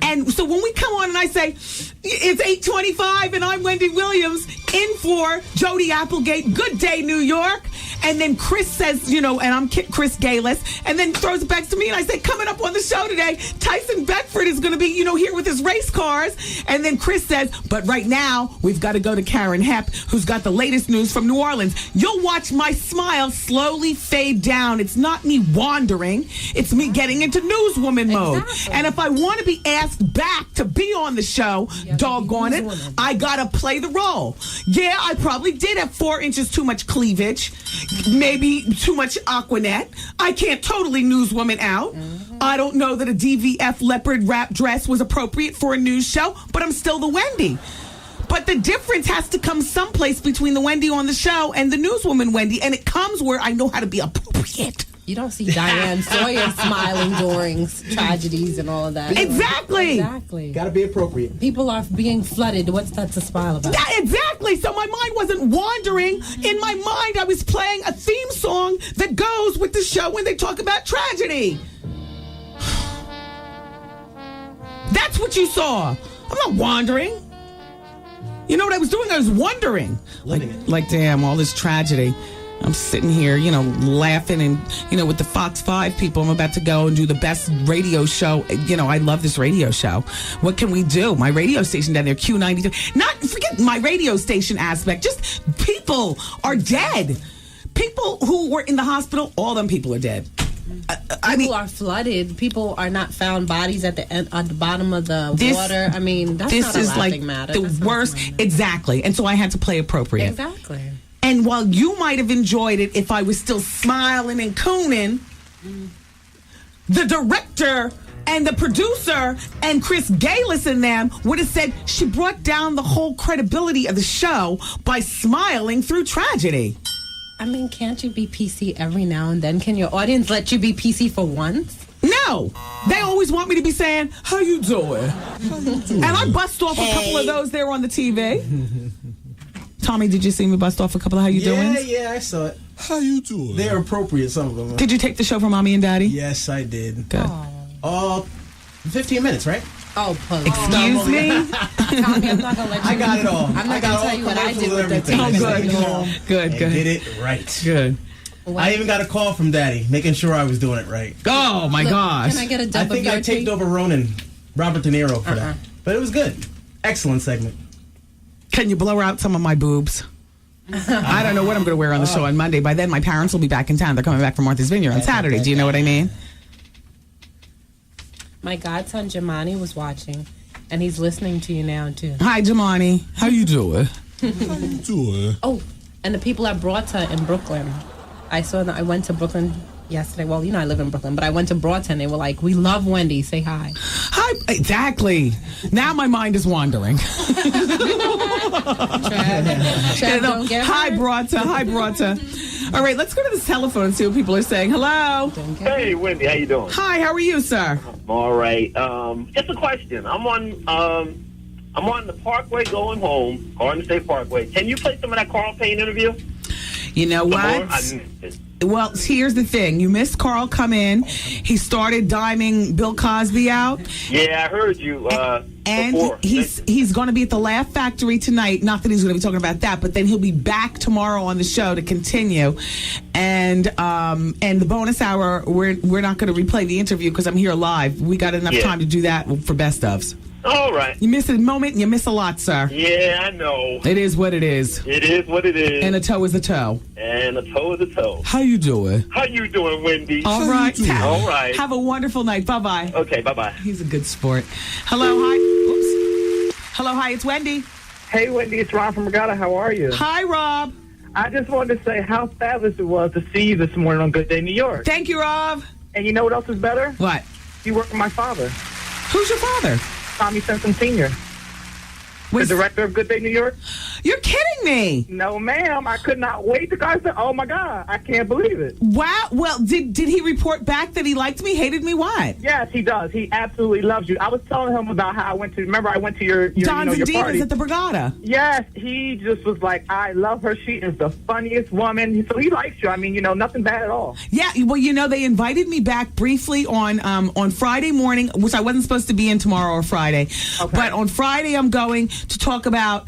And so when we come on and I say, it's 8:25 and I'm Wendy Williams in for Jody Applegate, Good Day New York. And then Chris says, you know, and I'm Chris Gayless, and then throws it back to me and I say, coming up on the show today, Tyson Beckford is going to be, you know, here with his race cars. And then Chris says, but right now we've got to go to Karen Hepp, who's got the latest news from New Orleans. You'll watch my smile slowly fade down. It's not me wandering. It's me getting into newswoman mode. Exactly. And if I want to be asked back to be on the show, doggone it, I got to play the role. Yeah, I probably did have 4 inches too much cleavage. Maybe too much Aquanet. I can't totally newswoman out. I don't know that a DVF leopard wrap dress was appropriate for a news show, but I'm still the Wendy. But the difference has to come someplace between the Wendy on the show and the newswoman Wendy, and it comes where I know how to be appropriate. You don't see Diane Sawyer smiling during tragedies and all of that. Exactly. Got to be appropriate. People are being flooded. What's that to smile about? Exactly. So my mind wasn't wandering. In my mind, I was playing a theme song that goes with the show when they talk about tragedy. That's what you saw. I'm not wandering. You know what I was doing? I was wondering. Like, damn, all this tragedy. I'm sitting here, laughing and, with the Fox 5 people. I'm about to go and do the best radio show. I love this radio show. What can we do? My radio station down there, Q92. Forget my radio station aspect. Just people are dead. People who were in the hospital, all them people are dead. People are flooded. People are not found bodies at the bottom of the water. I mean, that's not a laughing matter. The worst. Exactly. And so I had to play appropriate. Exactly. And while you might have enjoyed it if I was still smiling and cooning, the director and the producer and Chris Galis and them would have said she brought down the whole credibility of the show by smiling through tragedy. I mean, can't you be PC every now and then? Can your audience let you be PC for once? No. They always want me to be saying, how you doing? And I bust off a couple of those there on the TV. Tommy, did you see me bust off a couple of how you doing? Yeah, I saw it. How you doing? They're appropriate, some of them. Did you take the show for Mommy and Daddy? Yes, I did. Good. 15 minutes, right? Oh, please. Excuse me? Tommy, I'm not going to let you. I got it all. I'm not going to tell you what I did with the Oh, good. Good. Did it right. Good. Wow. I even got a call from Daddy, making sure I was doing it right. Oh, my gosh. Can I get a dub I think of your I taped over Robert De Niro for that. But it was good. Excellent segment. Can you blow out some of my boobs? I don't know what I'm going to wear on the show on Monday. By then, my parents will be back in town. They're coming back from Martha's Vineyard on Saturday. Do you know what I mean? My godson, Jamani, was watching, and he's listening to you now, too. Hi, Jamani. How you doing? How you doing? Oh, and the people at Broughton in Brooklyn. I saw that. I went to Brooklyn yesterday. Well, I live in Brooklyn, but I went to Broughton. They were like, we love Wendy. Say hi. Hi. Exactly. Now my mind is wandering. Hi, Broughton. Hi, Broughton. All right, let's go to this telephone and see what people are saying. Hello. Hey, Wendy. How you doing? Hi. How are you, sir? I'm all right. Just a question. I'm on the Parkway going home, Garden State Parkway. Can you play some of that Carl Payne interview? You know what? Well, here's the thing. You missed Carl come in. He started diming Bill Cosby out. Yeah, I heard you and before. he's going to be at the Laugh Factory tonight. Not that he's going to be talking about that, but then he'll be back tomorrow on the show to continue. And the bonus hour, we're not going to replay the interview because I'm here live. We got enough time to do that for best ofs. All right. You miss a moment and you miss a lot, sir. Yeah, I know. It is what it is. It is what it is. And a toe is a toe. And a toe is a toe. How you doing? How you doing, Wendy? All right. All right. Have a wonderful night. Bye-bye. Okay, bye-bye. He's a good sport. Hello, hi. Oops. Hello, hi, it's Wendy. Hey, Wendy, it's Rob from Regatta. How are you? Hi, Rob. I just wanted to say how fabulous it was to see you this morning on Good Day New York. Thank you, Rob. And you know what else is better? What? You work with my father. Who's your father? Tommy Simpson Sr. The director of Good Day New York. You're kidding me. No, ma'am. I could not wait. The guy said, oh, my God. I can't believe it. Wow. Well, did he report back that he liked me, hated me? What? Yes, he does. He absolutely loves you. I was telling him about how I went to, remember I went to your Dons and Divas party. at the Brigada. Yes. He just was like, I love her. She is the funniest woman. So he likes you. I mean, nothing bad at all. Yeah. Well, they invited me back briefly on Friday morning, which I wasn't supposed to be in tomorrow or Friday. Okay. But on Friday, I'm going to talk about,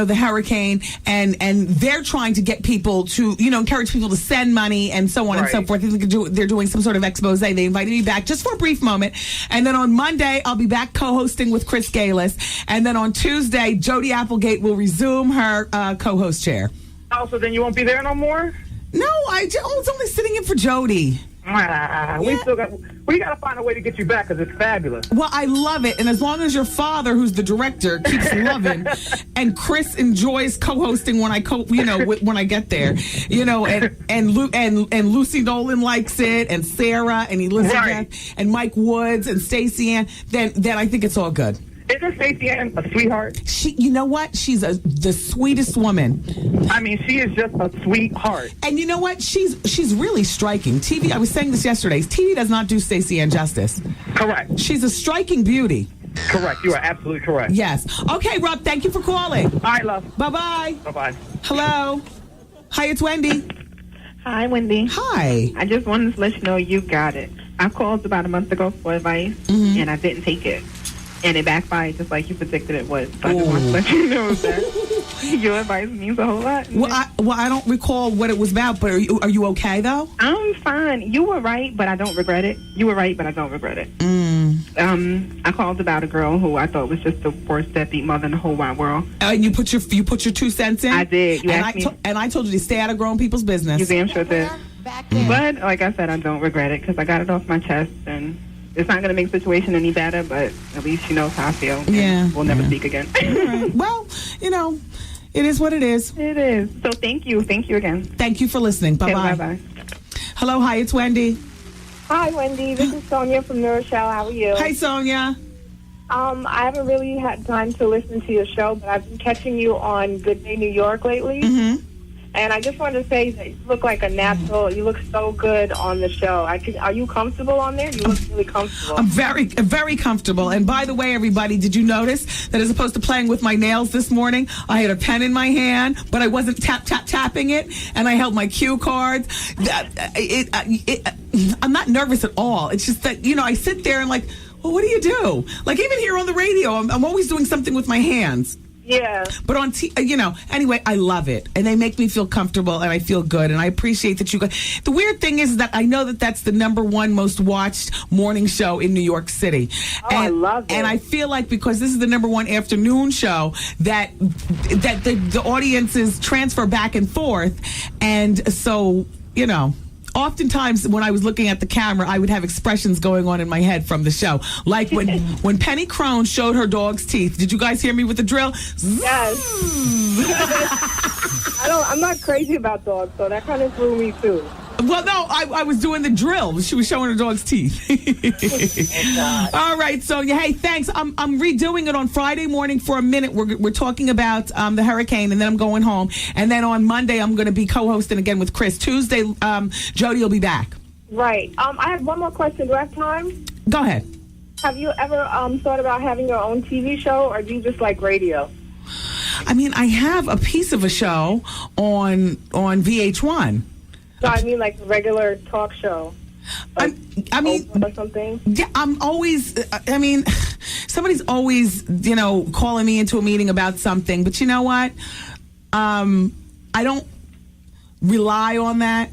the hurricane, and they're trying to get people to, encourage people to send money and so on and so forth. They're doing some sort of expose. They invited me back just for a brief moment. And then on Monday, I'll be back co-hosting with Chris Galis. And then on Tuesday, Jody Applegate will resume her co-host chair. Oh, so then you won't be there no more? No, it's only sitting in for Jody. We got to find a way to get you back because it's fabulous. Well, I love it, and as long as your father, who's the director, keeps loving, and Chris enjoys co-hosting when when I get there, and Lucy Nolan likes it, and Sarah and Elizabeth and Mike Woods and Stacey Ann, then I think it's all good. Isn't Stacey Ann a sweetheart? You know what? She's the sweetest woman. I mean, she is just a sweetheart. And you know what? She's really striking. TV, I was saying this yesterday, TV does not do Stacey Ann justice. Correct. She's a striking beauty. Correct. You are absolutely correct. Yes. Okay, Rob, thank you for calling. All right, love. Bye-bye. Bye-bye. Hello. Hi, it's Wendy. Hi, Wendy. Hi. I just wanted to let you know you got it. I called about a month ago for advice, and I didn't take it. And it backfired just like you predicted it would. So I just wanted to let you know that your advice means a whole lot. Well, I don't recall what it was about, but are you okay, though? I'm fine. You were right, but I don't regret it. You were right, but I don't regret it. I called about a girl who I thought was just the worst deadbeat mother in the whole wide world. And you put your 2 cents in? I did. And I told you to stay out of grown people's business. You damn sure did. But like I said, I don't regret it because I got it off my chest, and it's not going to make the situation any better, but at least she knows how I feel. Yeah. We'll never speak again. Right. Well, it is what it is. It is. So thank you. Thank you again. Thank you for listening. Bye-bye. Okay, bye-bye. Hello. Hi, it's Wendy. Hi, Wendy. This is Sonia from Neuro Show. How are you? Hi, Sonia. I haven't really had time to listen to your show, but I've been catching you on Good Day New York lately. Mm-hmm. And I just wanted to say that you look like a natural. You look so good on the show. Are you comfortable on there? You look really comfortable. I'm very, very comfortable. And by the way, everybody, did you notice that as opposed to playing with my nails this morning, I had a pen in my hand, but I wasn't tapping it, and I held my cue cards. I'm not nervous at all. It's just that, I sit there and like, well, what do you do? Like even here on the radio, I'm always doing something with my hands. Yeah. But on anyway, I love it. And they make me feel comfortable, and I feel good. And I appreciate that you guys. The weird thing is that I know that that's the #1 most watched morning show in New York City. I love it. And I feel like because this is the #1 afternoon show, that the audiences transfer back and forth. And so, oftentimes when I was looking at the camera, I would have expressions going on in my head from the show. Like when Penny Crone showed her dog's teeth. Did you guys hear me with the drill? Yes. I'm not crazy about dogs, so that kind of threw me too. Well, no, I was doing the drill. She was showing her dog's teeth. All right, so hey, thanks. I'm redoing it on Friday morning for a minute. We're talking about the hurricane, and then I'm going home. And then on Monday, I'm going to be co-hosting again with Chris. Tuesday, Jody will be back. Right. I have one more question. Do I have time? Go ahead. Have you ever thought about having your own TV show, or do you just like radio? I mean, I have a piece of a show on VH1. So I mean, like a regular talk show. Like I mean, or something. Yeah, I'm always. I mean, somebody's always, calling me into a meeting about something. But you know what? I don't rely on that.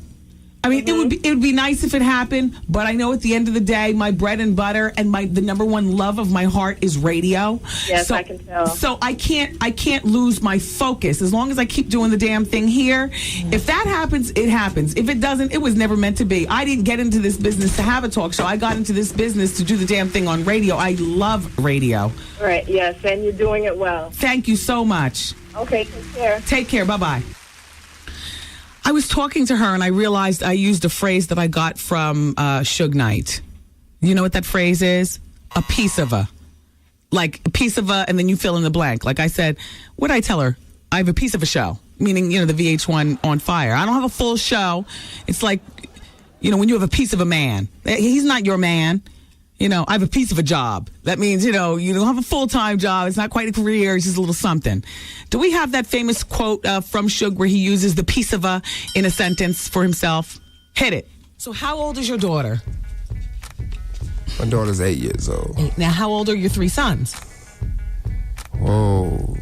I mean, it would be nice if it happened, but I know at the end of the day, my bread and butter and the #1 love of my heart is radio. Yes, I can tell. So I can't lose my focus as long as I keep doing the damn thing here. If that happens, it happens. If it doesn't, it was never meant to be. I didn't get into this business to have a talk show. I got into this business to do the damn thing on radio. I love radio. Right. Yes, and you're doing it well. Thank you so much. Okay. Take care. Take care. Bye-bye. I was talking to her and I realized I used a phrase that I got from Suge Knight. You know what that phrase is? A piece of a. Like a piece of a, and then you fill in the blank. Like I said, what did I tell her? I have a piece of a show. Meaning, the VH1 on fire. I don't have a full show. It's like, when you have a piece of a man. He's not your man. I have a piece of a job. That means, you don't have a full-time job. It's not quite a career. It's just a little something. Do we have that famous quote from Suge where he uses the piece of a in a sentence for himself? Hit it. So how old is your daughter? My daughter's 8 years old. Now, how old are your 3 sons? Whoa.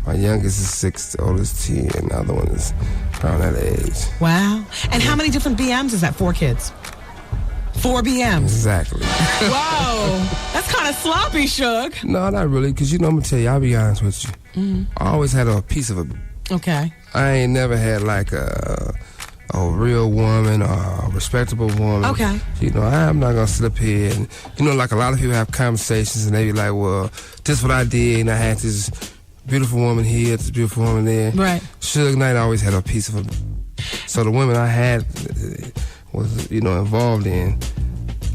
My youngest is 6, the oldest 10, and the other one is around that age. Wow. And how many different BMs is that? 4 kids? 4 BMs. Exactly. Whoa. That's kind of sloppy, Suge. No, not really, because I'm going to tell you, I'll be honest with you. Mm-hmm. I always had a piece of a... Okay. I ain't never had like a real woman or a respectable woman. Okay. I'm not going to sit up here and, like a lot of people have conversations and they be like, well, this is what I did and I had this beautiful woman here, this beautiful woman there. Right. Suge Knight always had a piece of a... So the women I had... was involved in,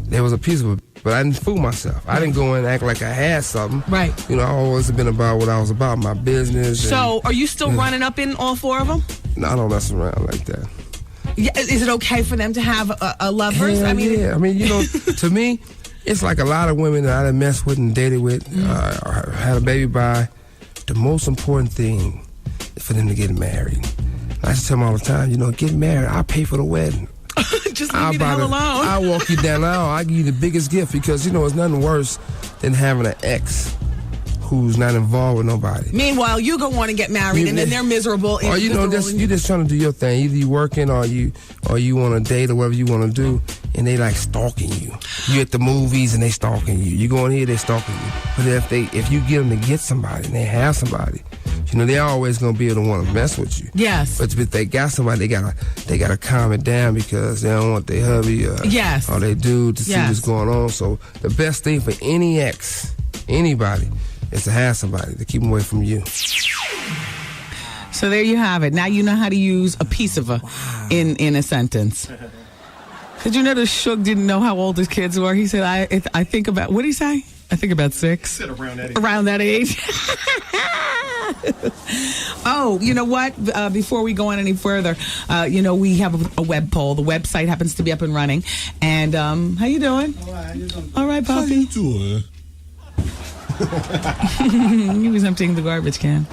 there was a piece of a but I didn't fool myself. I didn't go in and act like I had something. Right. You know, I always been about what I was about, my business. So, are you still running up in all 4 of them? No, I don't mess around like that. Yeah, is it okay for them to have a lovers? Hell, yeah. I mean, you know, to me, it's like a lot of women that I done messed with and dated with, or had a baby by. The most important thing is for them to get married. I just tell them all the time, you know, get married. I'll pay for the wedding. Just leave me the hell alone. I'll walk you down the aisle. I'll give you the biggest gift because, you know, it's nothing worse than having an ex who's not involved with nobody. Meanwhile, you go on and get married, and then they're miserable. Or you know, you just trying to do your thing. Either you working or you on a date or whatever you want to do, and they like stalking you. You at the movies and they stalking you. You going here, they stalking you. But if you get them to get somebody and they have somebody, you know, they're always gonna be able to want to mess with you. Yes. But if they got somebody, they gotta calm it down because they don't want their hubby or they dude to see what's going on. So the best thing for any ex, anybody, is to have somebody to keep them away from you. So there you have it. Now you know how to use a piece of in a sentence. Did you notice Suge didn't know how old his kids were? He said, I think about, what did he say? I think about 6. Said around that age. Around that age. Oh, you know what? Before we go on any further, you know, we have a web poll. The website happens to be up and running. And how you doing? All right, Poppy. How you doing? He was emptying the garbage can.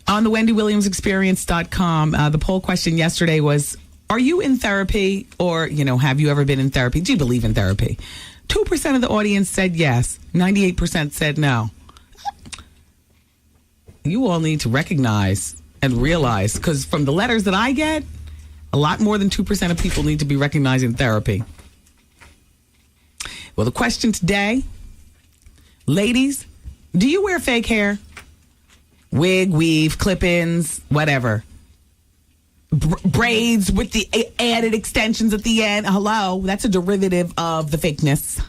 On the WendyWilliamsExperience.com, the poll question yesterday was, are you in therapy, or, you know, have you ever been in therapy? Do you believe in therapy? 2% of the audience said yes. 98% said no. You all need to recognize and realize, because from the letters that I get, a lot more than 2% of people need to be recognizing therapy. Well, the question today, ladies, do you wear fake hair? Wig, weave, clip-ins, whatever. Braids with the added extensions at the end. Hello, that's a derivative of the fakeness.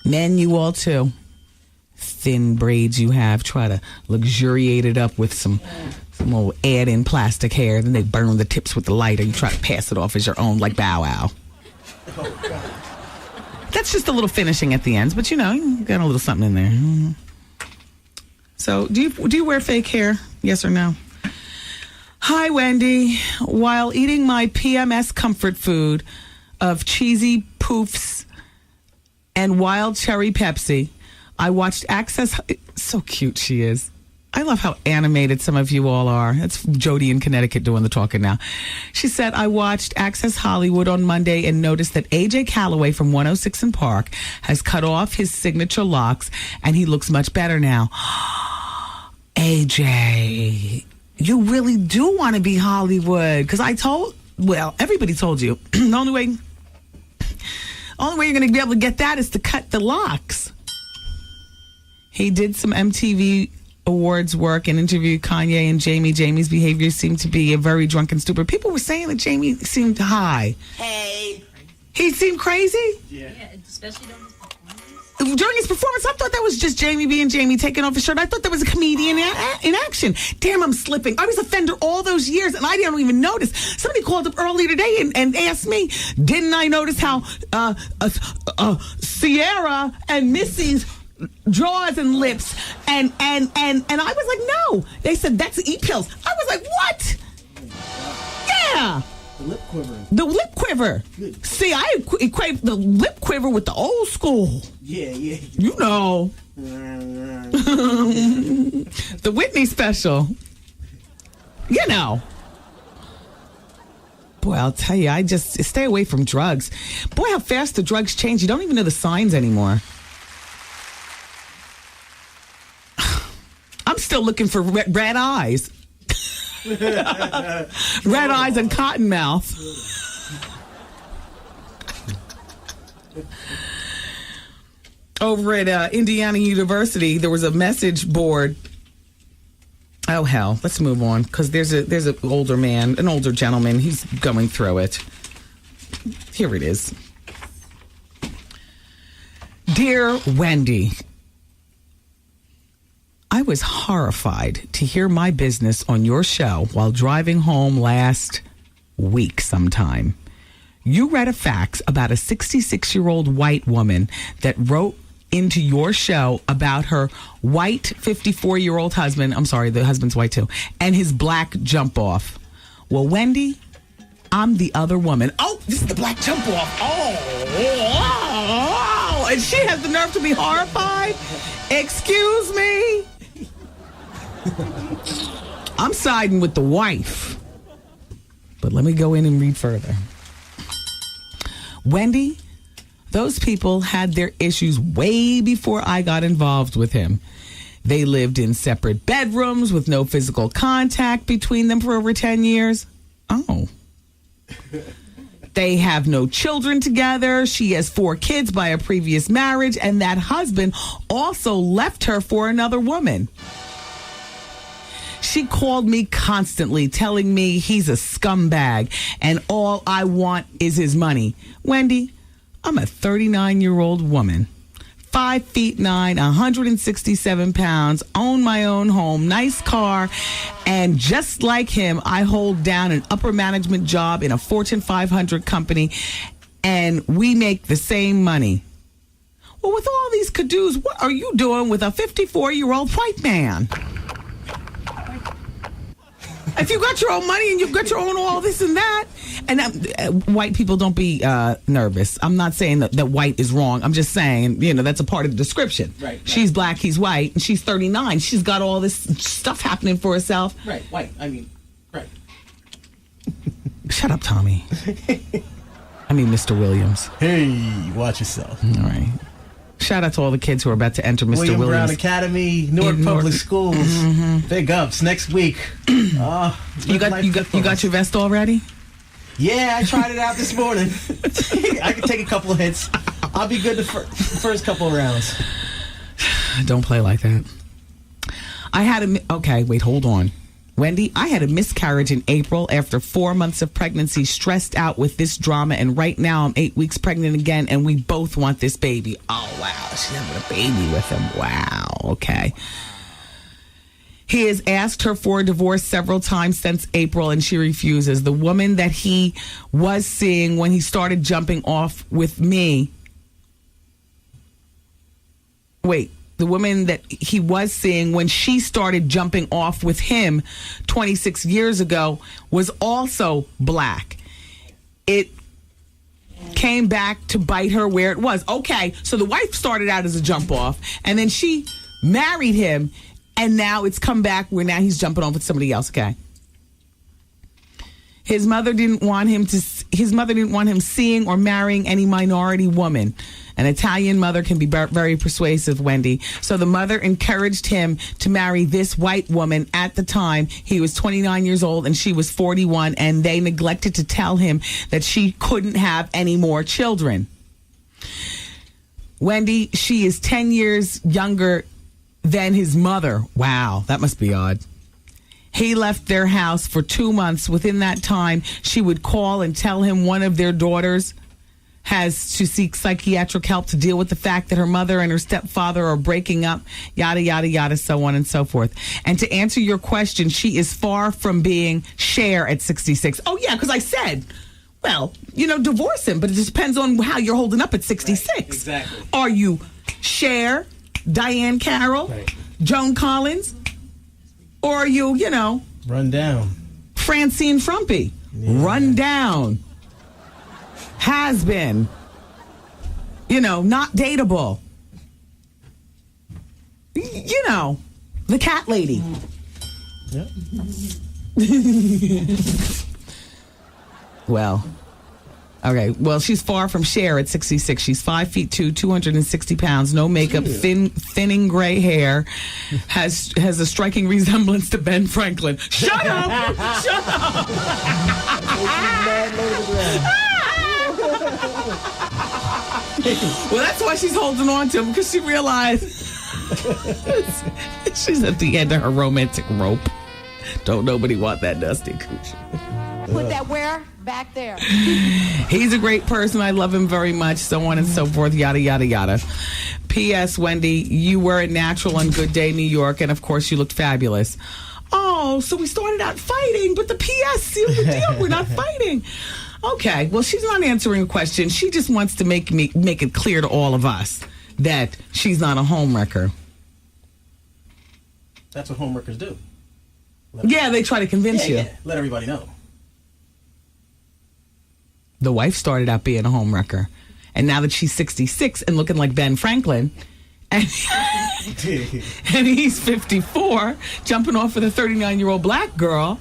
Men, you all too. Thin braids you have. Try to luxuriate it up with some old add-in plastic hair. Then they burn the tips with the lighter. You try to pass it off as your own, like Bow Wow. That's just a little finishing at the ends, but you know, you got a little something in there. So, do you wear fake hair? Yes or no? Hi, Wendy. While eating my PMS comfort food of cheesy poofs and wild cherry Pepsi, I watched Access. So cute she is. I love how animated some of you all are. That's Jody in Connecticut doing the talking now. She said, I watched Access Hollywood on Monday and noticed that AJ Calloway from 106 and Park has cut off his signature locks and he looks much better now. AJ, you really do want to be Hollywood. Because everybody told you. The only way you're going to be able to get that is to cut the locks. He did some MTV Awards work and interviewed Kanye and Jamie. Jamie's behavior seemed to be a very drunk and stupid. People were saying that Jamie seemed high. Hey. He seemed crazy? Yeah, especially during his performance. I thought that was just Jamie being Jamie, taking off his shirt. I thought that was a comedian in action. Damn, I'm slipping. I was a Fender all those years, and I didn't even notice. Somebody called up earlier today and asked me, didn't I notice how Sierra and Missy's jaws and lips, and I was like, no. They said, that's E-pills. I was like, what? Yeah. The lip quiver. The lip quiver. Good. See, I equate the lip quiver with the old school. Yeah. You know. The Whitney special. You know. Boy, I'll tell you, I just stay away from drugs. Boy, how fast the drugs change. You don't even know the signs anymore. I'm still looking for red eyes. Red eyes and cotton mouth. Over at Indiana University, there was a message board. Oh hell, let's move on because there's an older man, an older gentleman. He's going through it. Here it is. Dear Wendy, I was horrified to hear my business on your show while driving home last week sometime. You read a fax about a 66-year-old white woman that wrote into your show about her white 54-year-old husband. I'm sorry, the husband's white too. And his black jump off. Well, Wendy, I'm the other woman. Oh, this is the black jump off. Oh, and she has the nerve to be horrified. Excuse me. I'm siding with the wife. But let me go in and read further. Wendy, those people had their issues way before I got involved with him. They lived in separate bedrooms with no physical contact between them for over 10 years. Oh. They have no children together. She has 4 kids by a previous marriage, and that husband also left her for another woman. She called me constantly telling me he's a scumbag and all I want is his money. Wendy, I'm a 39-year-old woman, 5'9", 167 pounds, own my own home, nice car, and just like him, I hold down an upper management job in a Fortune 500 company, and we make the same money. Well, with all these kadoos, what are you doing with a 54-year-old white man? If you got your own money and you've got your own all this and that, and white people, don't be nervous. I'm not saying that white is wrong. I'm just saying, that's a part of the description. Right. She's black, he's white, and she's 39. She's got all this stuff happening for herself. Right, white. Right. Shut up, Tommy. Mr. Williams. Hey, watch yourself. All right. Shout out to all the kids who are about to enter Mr. William Williams. Brown Academy, Newark Public Schools. Mm-hmm. Big ups next week. You got your vest already? Yeah, I tried it out this morning. I can take a couple of hits. I'll be good the first couple of rounds. Don't play like that. Okay, wait, hold on. Wendy, I had a miscarriage in April after 4 months of pregnancy, stressed out with this drama, and right now I'm 8 weeks pregnant again, and we both want this baby. Oh, wow. She's having a baby with him. Wow. Okay. He has asked her for a divorce several times since April, and she refuses. The woman that he was seeing when he started jumping off with me. Wait. The woman that he was seeing when she started jumping off with him 26 years ago was also black. It came back to bite her where it was. Okay, so the wife started out as a jump off, and then she married him, and now it's come back where now he's jumping off with somebody else. Okay. His mother didn't want him seeing or marrying any minority woman. An Italian mother can be very persuasive, Wendy. So the mother encouraged him to marry this white woman. At the time, he was 29 years old and she was 41, and they neglected to tell him that she couldn't have any more children. Wendy, she is 10 years younger than his mother. Wow, that must be odd. He left their house for 2 months. Within that time, she would call and tell him one of their daughters has to seek psychiatric help to deal with the fact that her mother and her stepfather are breaking up, yada, yada, yada, so on and so forth. And to answer your question, she is far from being Cher at 66. Oh, yeah, because I said, well, divorce him, but it just depends on how you're holding up at 66. Right, exactly. Are you Cher, Diane Carroll, right, Joan Collins, or are you, run down, Francine Frumpy, run down, has been, not dateable, the cat lady. Yep. Well, okay. Well, she's far from Cher at 66. She's 5'2", 260 pounds, no makeup, thinning gray hair, has a striking resemblance to Ben Franklin. Shut up! Shut up! Well, that's why she's holding on to him, because she realized she's at the end of her romantic rope. Don't nobody want that dusty coochie. Put that where? Back there. He's a great person. I love him very much. So on and so forth. Yada, yada, yada. P.S. Wendy, you were a natural on Good Day New York, and of course you looked fabulous. Oh, so we started out fighting, but the P.S. sealed the deal. We're not fighting. Okay, well, she's not answering a question. She just wants to make it clear to all of us that she's not a homewrecker. That's what homewreckers do. Yeah, they try to convince you. Yeah, let everybody know. The wife started out being a homewrecker. And now that she's 66 and looking like Ben Franklin, and he's 54, jumping off with a 39-year-old black girl.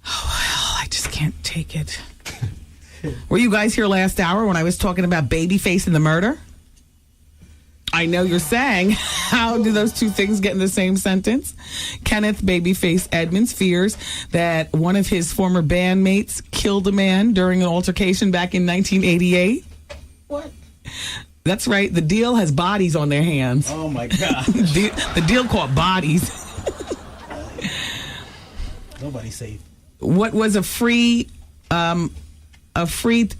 Oh, well, I just can't take it. Were you guys here last hour when I was talking about Babyface and the murder? I know you're saying, how do those two things get in the same sentence? Kenneth Babyface Edmonds fears that one of his former bandmates killed a man during an altercation back in 1988. What? That's right. The Deal has bodies on their hands. Oh, my God. The Deal caught bodies. Nobody's safe. What was a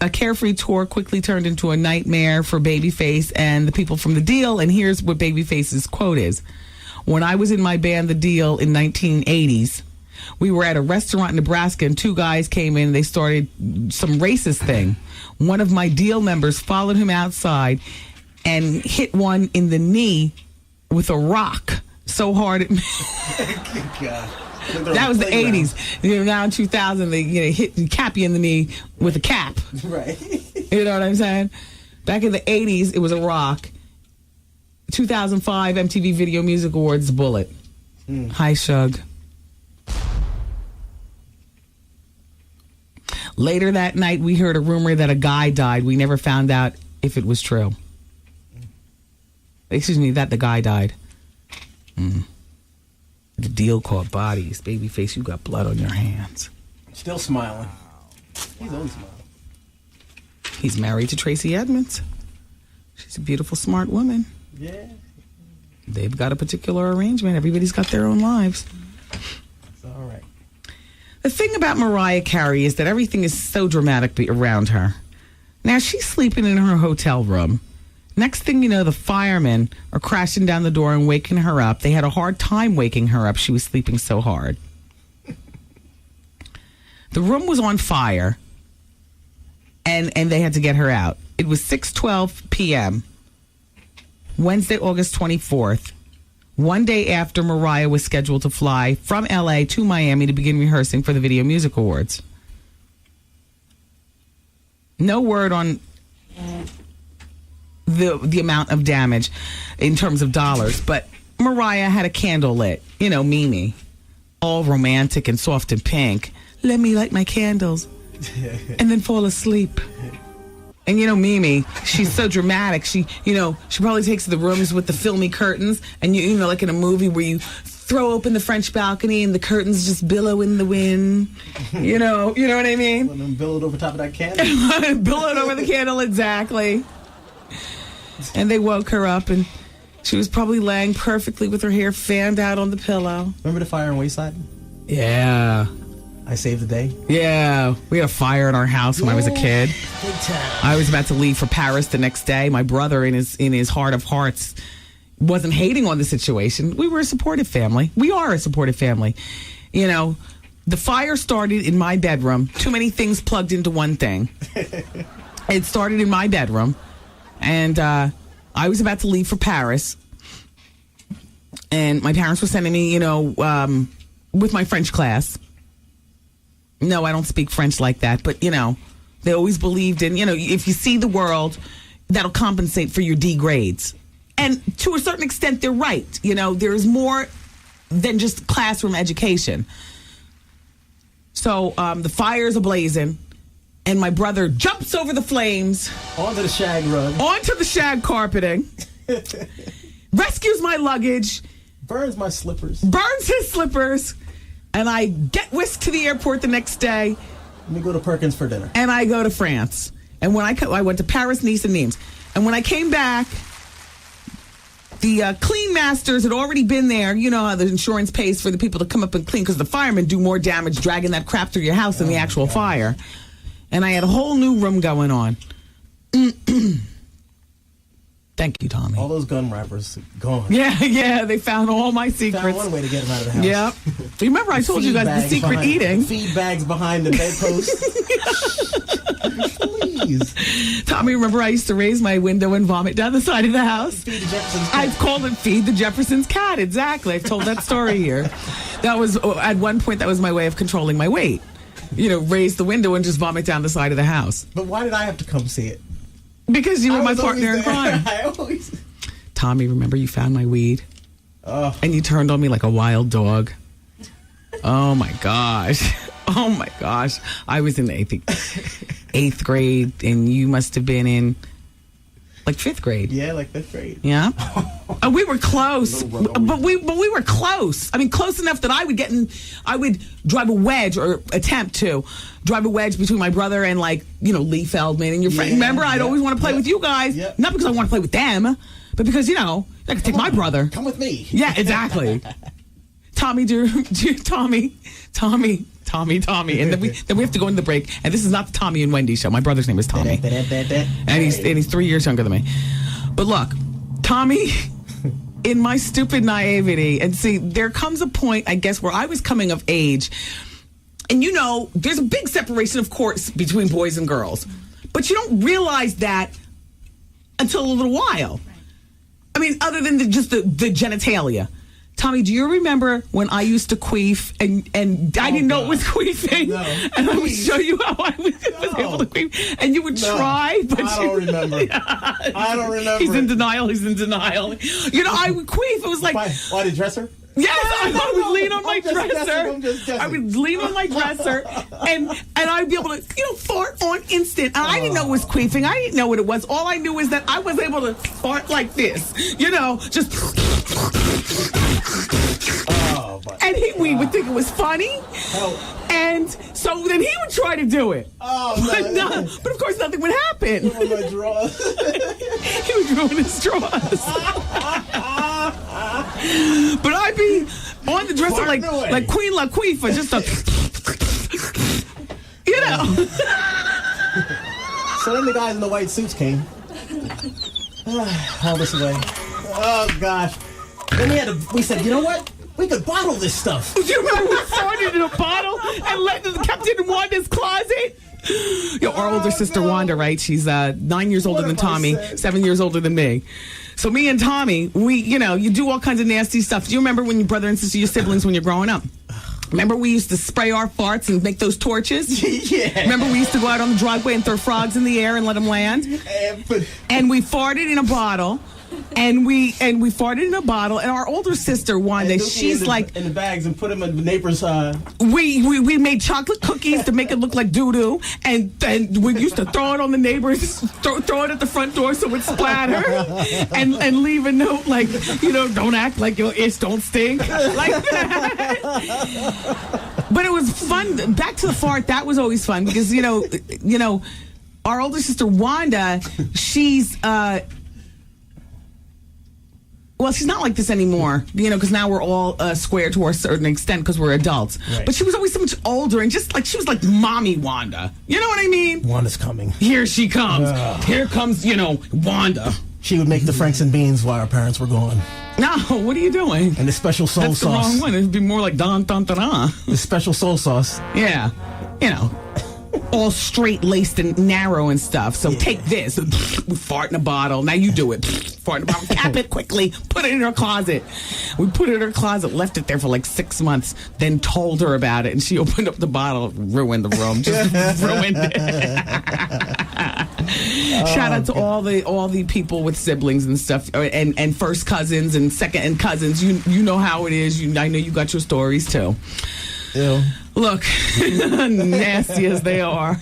carefree tour quickly turned into a nightmare for Babyface and the people from The Deal. And here's what Babyface's quote is. When I was in my band, The Deal, in 1980s, we were at a restaurant in Nebraska and two guys came in. They started some racist thing. One of my Deal members followed him outside and hit one in the knee with a rock so hard it... God. That was the 80s. Now in 2000, they cap you in the knee with a cap. Right. You know what I'm saying? Back in the 80s, it was a rock. 2005 MTV Video Music Awards, Bullet. Hi, Suge. Later that night, we heard a rumor that a guy died. We never found out if it was true. Excuse me, that the guy died. The Deal caught bodies. Babyface, you got blood on your hands. Still smiling. He's always smiling. He's married to Tracy Edmonds. She's a beautiful, smart woman. Yeah. They've got a particular arrangement. Everybody's got their own lives. It's all right. The thing about Mariah Carey is that everything is so dramatic around her. Now, she's sleeping in her hotel room. Next thing you know, the firemen are crashing down the door and waking her up. They had a hard time waking her up. She was sleeping so hard. The room was on fire, and they had to get her out. It was 6:12 p.m., Wednesday, August 24th, one day after Mariah was scheduled to fly from L.A. to Miami to begin rehearsing for the Video Music Awards. No word on the amount of damage in terms of dollars, but Mariah had a candle lit, Mimi, all romantic and soft and pink. Let me light my candles and then fall asleep. And Mimi, she's so dramatic. She probably takes the rooms with the filmy curtains, and like in a movie where you throw open the French balcony and the curtains just billow in the wind. You know what I mean? Let them billow it over top of that candle. Billow it over the candle, exactly. And they woke her up, and she was probably laying perfectly with her hair fanned out on the pillow. Remember the fire in Wayside? Yeah. I saved the day? Yeah. We had a fire in our house when I was a kid. Big time. I was about to leave for Paris the next day. My brother, in his heart of hearts, wasn't hating on the situation. We were a supportive family. We are a supportive family. The fire started in my bedroom. Too many things plugged into one thing. It started in my bedroom. And I was about to leave for Paris. And my parents were sending me, with my French class. No, I don't speak French like that. But, they always believed in, if you see the world, that'll compensate for your D grades. And to a certain extent, they're right. There's more than just classroom education. So the fire's ablazing. And my brother jumps over the flames. Onto the shag rug. Onto the shag carpeting. Rescues my luggage. Burns my slippers. Burns his slippers. And I get whisked to the airport the next day. Let me go to Perkins for dinner. And I go to France. And when I went to Paris, Nice, and Nimes. And when I came back, the clean masters had already been there. You know how the insurance pays for the people to come up and clean because the firemen do more damage dragging that crap through your house than the actual fire. And I had a whole new room going on. That Thank you, Tommy. All those gun rappers gone. Yeah, they found all my secrets. Found one way to get them out of the house. Yeah. Remember I told you guys the secret eating. Feed bags behind the bedpost. Please. Tommy, remember I used to raise my window and vomit down the side of the house? Feed the Jefferson's cat. I've called it Feed the Jefferson's cat. Exactly. I've told that story here. That was, at one point, that was my way of controlling my weight. Raise the window and just vomit down the side of the house. But why did I have to come see it? Because you were my partner in crime. Tommy, remember you found my weed? Oh. And you turned on me like a wild dog. Oh, my gosh. Oh, my gosh. I was in, I think, 8th grade, and you must have been in, like, 5th grade. Yeah, like 5th grade. Yeah? We were close. But we were close. I mean, close enough that I would drive a wedge, or attempt to drive a wedge between my brother and, like, Lee Feldman and your friend. Remember, I'd always want to play with you guys. Yeah. Not because I want to play with them, but because, I could take my brother. Come with me. Yeah, exactly. Tommy, Tommy. And then we have to go into the break. And this is not the Tommy and Wendy show. My brother's name is Tommy. And he's 3 years younger than me. But look, Tommy, in my stupid naivety, and see, there comes a point, I guess, where I was coming of age. And there's a big separation, of course, between boys and girls. But you don't realize that until a little while. I mean, other than just the genitalia. Tommy, do you remember when I used to queef and I didn't know it was queefing? No. And I would show you how I was able to queef. And you would try, but I don't remember. I don't remember. He's in denial. I would queef. It was like... Why the dresser? Yes, I would lean on my dresser. I would lean on my dresser, and I'd be able to, fart on instant. And I didn't know it was queefing. I didn't know what it was. All I knew is that I was able to fart like this, just. And we would think it was funny, and so then he would try to do it. But of course nothing would happen. My drawers. He would ruin his drawers. But I'd be on the dresser like Queen Latifah, just So then the guys in the white suits came. All this away. Oh gosh. Then we said, you know what? We could bottle this stuff. Do you remember we started in a bottle and kept it in Wanda's closet? Our older sister Wanda, right? She's 9 years older than Tommy, 7 years older than me. So me and Tommy, you do all kinds of nasty stuff. Do you remember when your brother and sister, your siblings, when you're growing up? Remember we used to spray our farts and make those torches? Yeah. Remember we used to go out on the driveway and throw frogs in the air and let them land? And we farted in a bottle. And we farted in a bottle, and our older sister Wanda, she's in the bags and put them in the neighbor's. We made chocolate cookies to make it look like doo-doo, and we used to throw it on the neighbors, throw it at the front door so it splatter, and leave a note like, don't act like your itch don't stink, like that. But it was fun. Back to the fart, that was always fun because our older sister Wanda, she's. Well, she's not like this anymore, because now we're all square to a certain extent because we're adults. Right. But she was always so much older and just like she was like mommy Wanda. You know what I mean? Wanda's coming. Here she comes. Here comes, Wanda. She would make the Franks and beans while our parents were gone. No, what are you doing? And the special soul That's sauce. That's the wrong one. It'd be more like don don da. The special soul sauce. Yeah. All straight laced and narrow and stuff. So take this, fart in a bottle. Now you do it. Fart in a bottle. Cap it quickly. Put it in her closet. We put it in her closet, left it there for like 6 months, then told her about it, and she opened up the bottle, ruined the room, just ruined it. Shout out to all the people with siblings and stuff, and first cousins and second cousins. You know how it is. I know you got your stories too. Ew. Look, nasty as they are.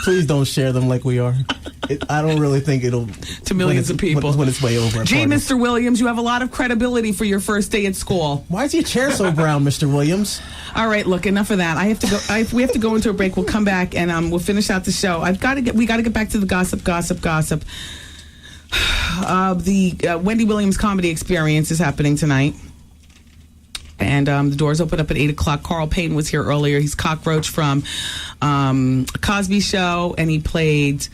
Please don't share them like we are. I don't really think it'll... To millions of people. When it's way over. Gee, Mr. Williams, you have a lot of credibility for your first day at school. Why is your chair so brown, Mr. Williams? All right, look, enough of that. We have to go into a break. We'll come back and we'll finish out the show. We got to get back to the gossip. The Wendy Williams Comedy Experience is happening tonight. And the doors open up at 8 o'clock. Carl Payne was here earlier. He's Cockroach from Cosby Show, and he played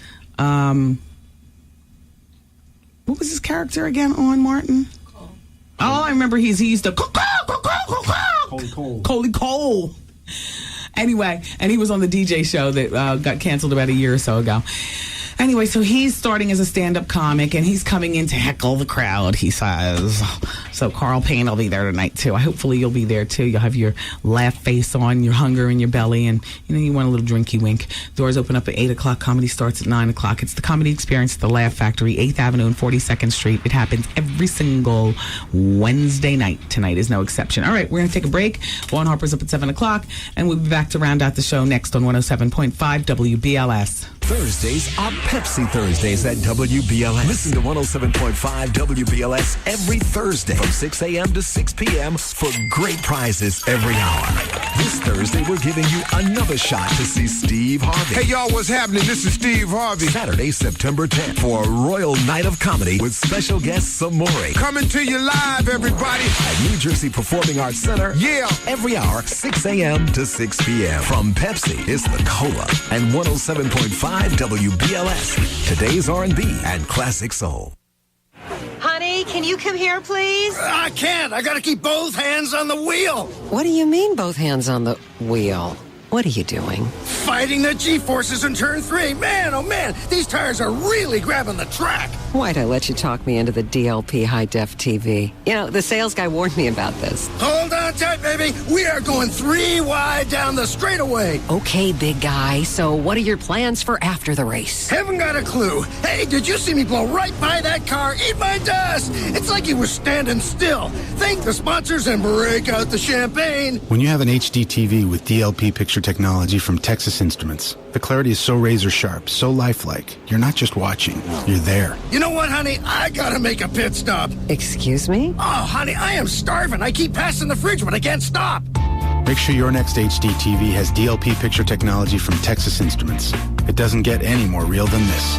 was his character again on Martin? All I remember he used to Coley Cole. Anyway, and he was on the DJ show that got canceled about a year or so ago. Anyway, so he's starting as a stand-up comic, and he's coming in to heckle the crowd, he says. So Carl Payne will be there tonight, too. Hopefully you'll be there, too. You'll have your laugh face on, your hunger in your belly, and, you want a little drinky wink. Doors open up at 8 o'clock. Comedy starts at 9 o'clock. It's the Comedy Experience at the Laugh Factory, 8th Avenue and 42nd Street. It happens every single Wednesday night. Tonight is no exception. All right, we're going to take a break. Juan Harper's up at 7 o'clock, and we'll be back to round out the show next on 107.5 WBLS. Thursdays are Pepsi Thursdays at WBLS. Listen to 107.5 WBLS every Thursday from 6 a.m. to 6 p.m. for great prizes every hour. This Thursday, we're giving you another shot to see Steve Harvey. Hey, y'all, what's happening? This is Steve Harvey. Saturday, September 10th for a Royal Night of Comedy with special guest Samori. Coming to you live, everybody. At New Jersey Performing Arts Center. Yeah. Every hour, 6 a.m. to 6 p.m. From Pepsi, it's the Cola and 107.5 WBLS. Today's R&B and classic soul. Honey, can you come here, please? I can't. I got to keep both hands on the wheel. What do you mean, both hands on the wheel? What are you doing? Fighting the G-forces in turn 3. Man, oh man, these tires are really grabbing the track. Why'd I let you talk me into the DLP high-def TV? The sales guy warned me about this. Hold on tight, baby. We are going 3 wide down the straightaway. Okay, big guy. So what are your plans for after the race? Haven't got a clue. Hey, did you see me blow right by that car? Eat my dust. It's like you were standing still. Thank the sponsors and break out the champagne. When you have an HD TV with DLP picture technology from Texas Instruments, the clarity is so razor sharp, so lifelike. You're not just watching, you're there. You know what, honey? I gotta make a pit stop. Excuse me? Oh, honey, I am starving. I keep passing the fridge, but I can't stop. Make sure your next HD TV has DLP picture technology from Texas Instruments. It doesn't get any more real than this.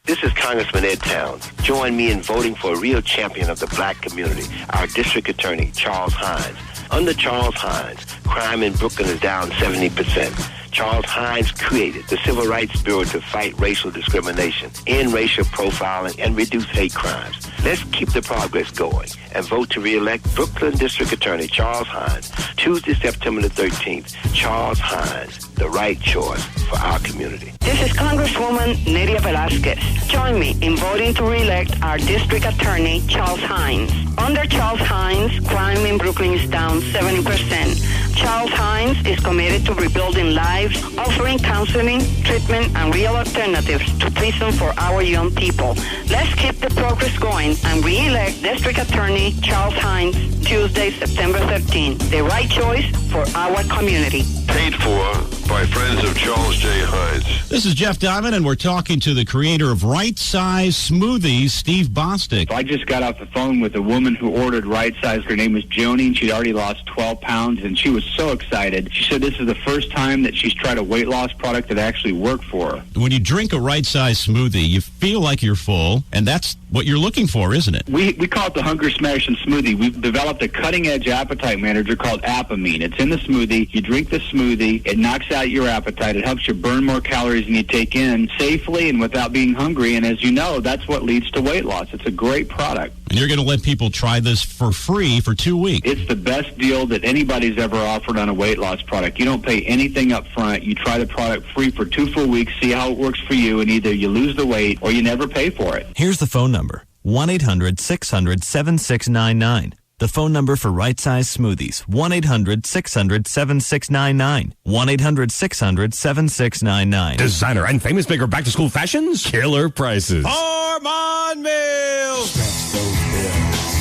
This is Congressman Ed Towns. Join me in voting for a real champion of the black community, our district attorney, Charles Hines. Under Charles Hines, crime in Brooklyn is down 70%. Charles Hines created the Civil Rights Bureau to fight racial discrimination, end racial profiling, and reduce hate crimes. Let's keep the progress going and vote to re-elect Brooklyn District Attorney Charles Hines, Tuesday, September the 13th. Charles Hines, the right choice for our community. This is Congresswoman Nydia Velazquez. Join me in voting to re-elect our District Attorney Charles Hines. Under Charles Hines, crime in Brooklyn is down 70%. Charles Hines is committed to rebuilding lives, offering counseling, treatment, and real alternatives to prison for our young people. Let's keep the progress going and re-elect District Attorney Charles Hines Tuesday, September 13th. The right choice for our community. Paid for by friends of Charles J. Hines. This is Jeff Diamond, and we're talking to the creator of Right Size Smoothies, Steve Bostic. I just got off the phone with a woman who ordered Right Size. Her name was Joni, and she'd already lost 12 pounds, and she was so excited. She said this is the first time that she's tried a weight loss product that actually worked for her. When you drink a Right Size smoothie, you feel like you're full, and that's what you're looking for, isn't it? We call it the Hunger Smashing Smoothie. We've developed a cutting-edge appetite manager called Apamine. It's in the smoothie. You drink the smoothie. It knocks out your appetite. It helps you burn more calories than you take in safely and without being hungry. And as you know, that's what leads to weight loss. It's a great product. And you're going to let people try this for free for 2 weeks. It's the best deal that anybody's ever offered on a weight loss product. You don't pay anything up front. You try the product free for 2 full weeks, see how it works for you, and either you lose the weight or you never pay for it. Here's the phone number, 1-800-600-7699. The phone number for Right Size Smoothies, 1-800-600-7699. 1-800-600-7699. Designer and famous maker back-to-school fashions, killer prices. Armand Mills. Stretch those bills.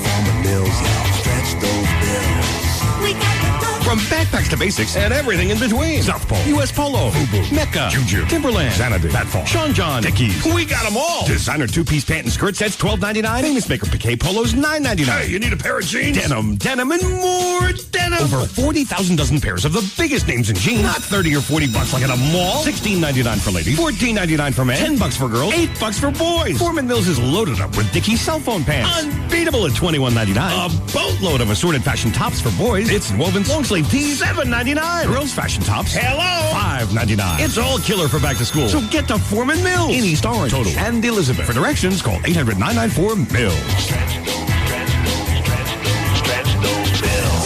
Farmer Mills, y'all. Stretch those bills. We got From backpacks to basics and everything in between. South Pole, U.S. Polo, Fubu, Mecca, Juju, Timberland, Xanadu, Batfall, Sean John, Dickies. We got them all. Designer two-piece pant and skirt sets, $12.99. Famous maker piqué polos, $9.99. Hey, you need a pair of jeans? Denim, and more denim. Over 40,000 dozen pairs of the biggest names in jeans. Not 30 or 40 bucks like at a mall. $16.99 for ladies, $14.99 for men, $10 for girls, $8 for boys. Foreman Mills is loaded up with Dickies cell phone pants. Unbeatable at $21.99. A boatload of assorted fashion tops for boys. It's wovens, long sleeve $5 $7.99. Girls fashion tops. Hello. $5.99. It's all killer for back to school. So get to Foreman Mills in East Orange, Total, and Elizabeth. For directions, call 800-994-MILLS.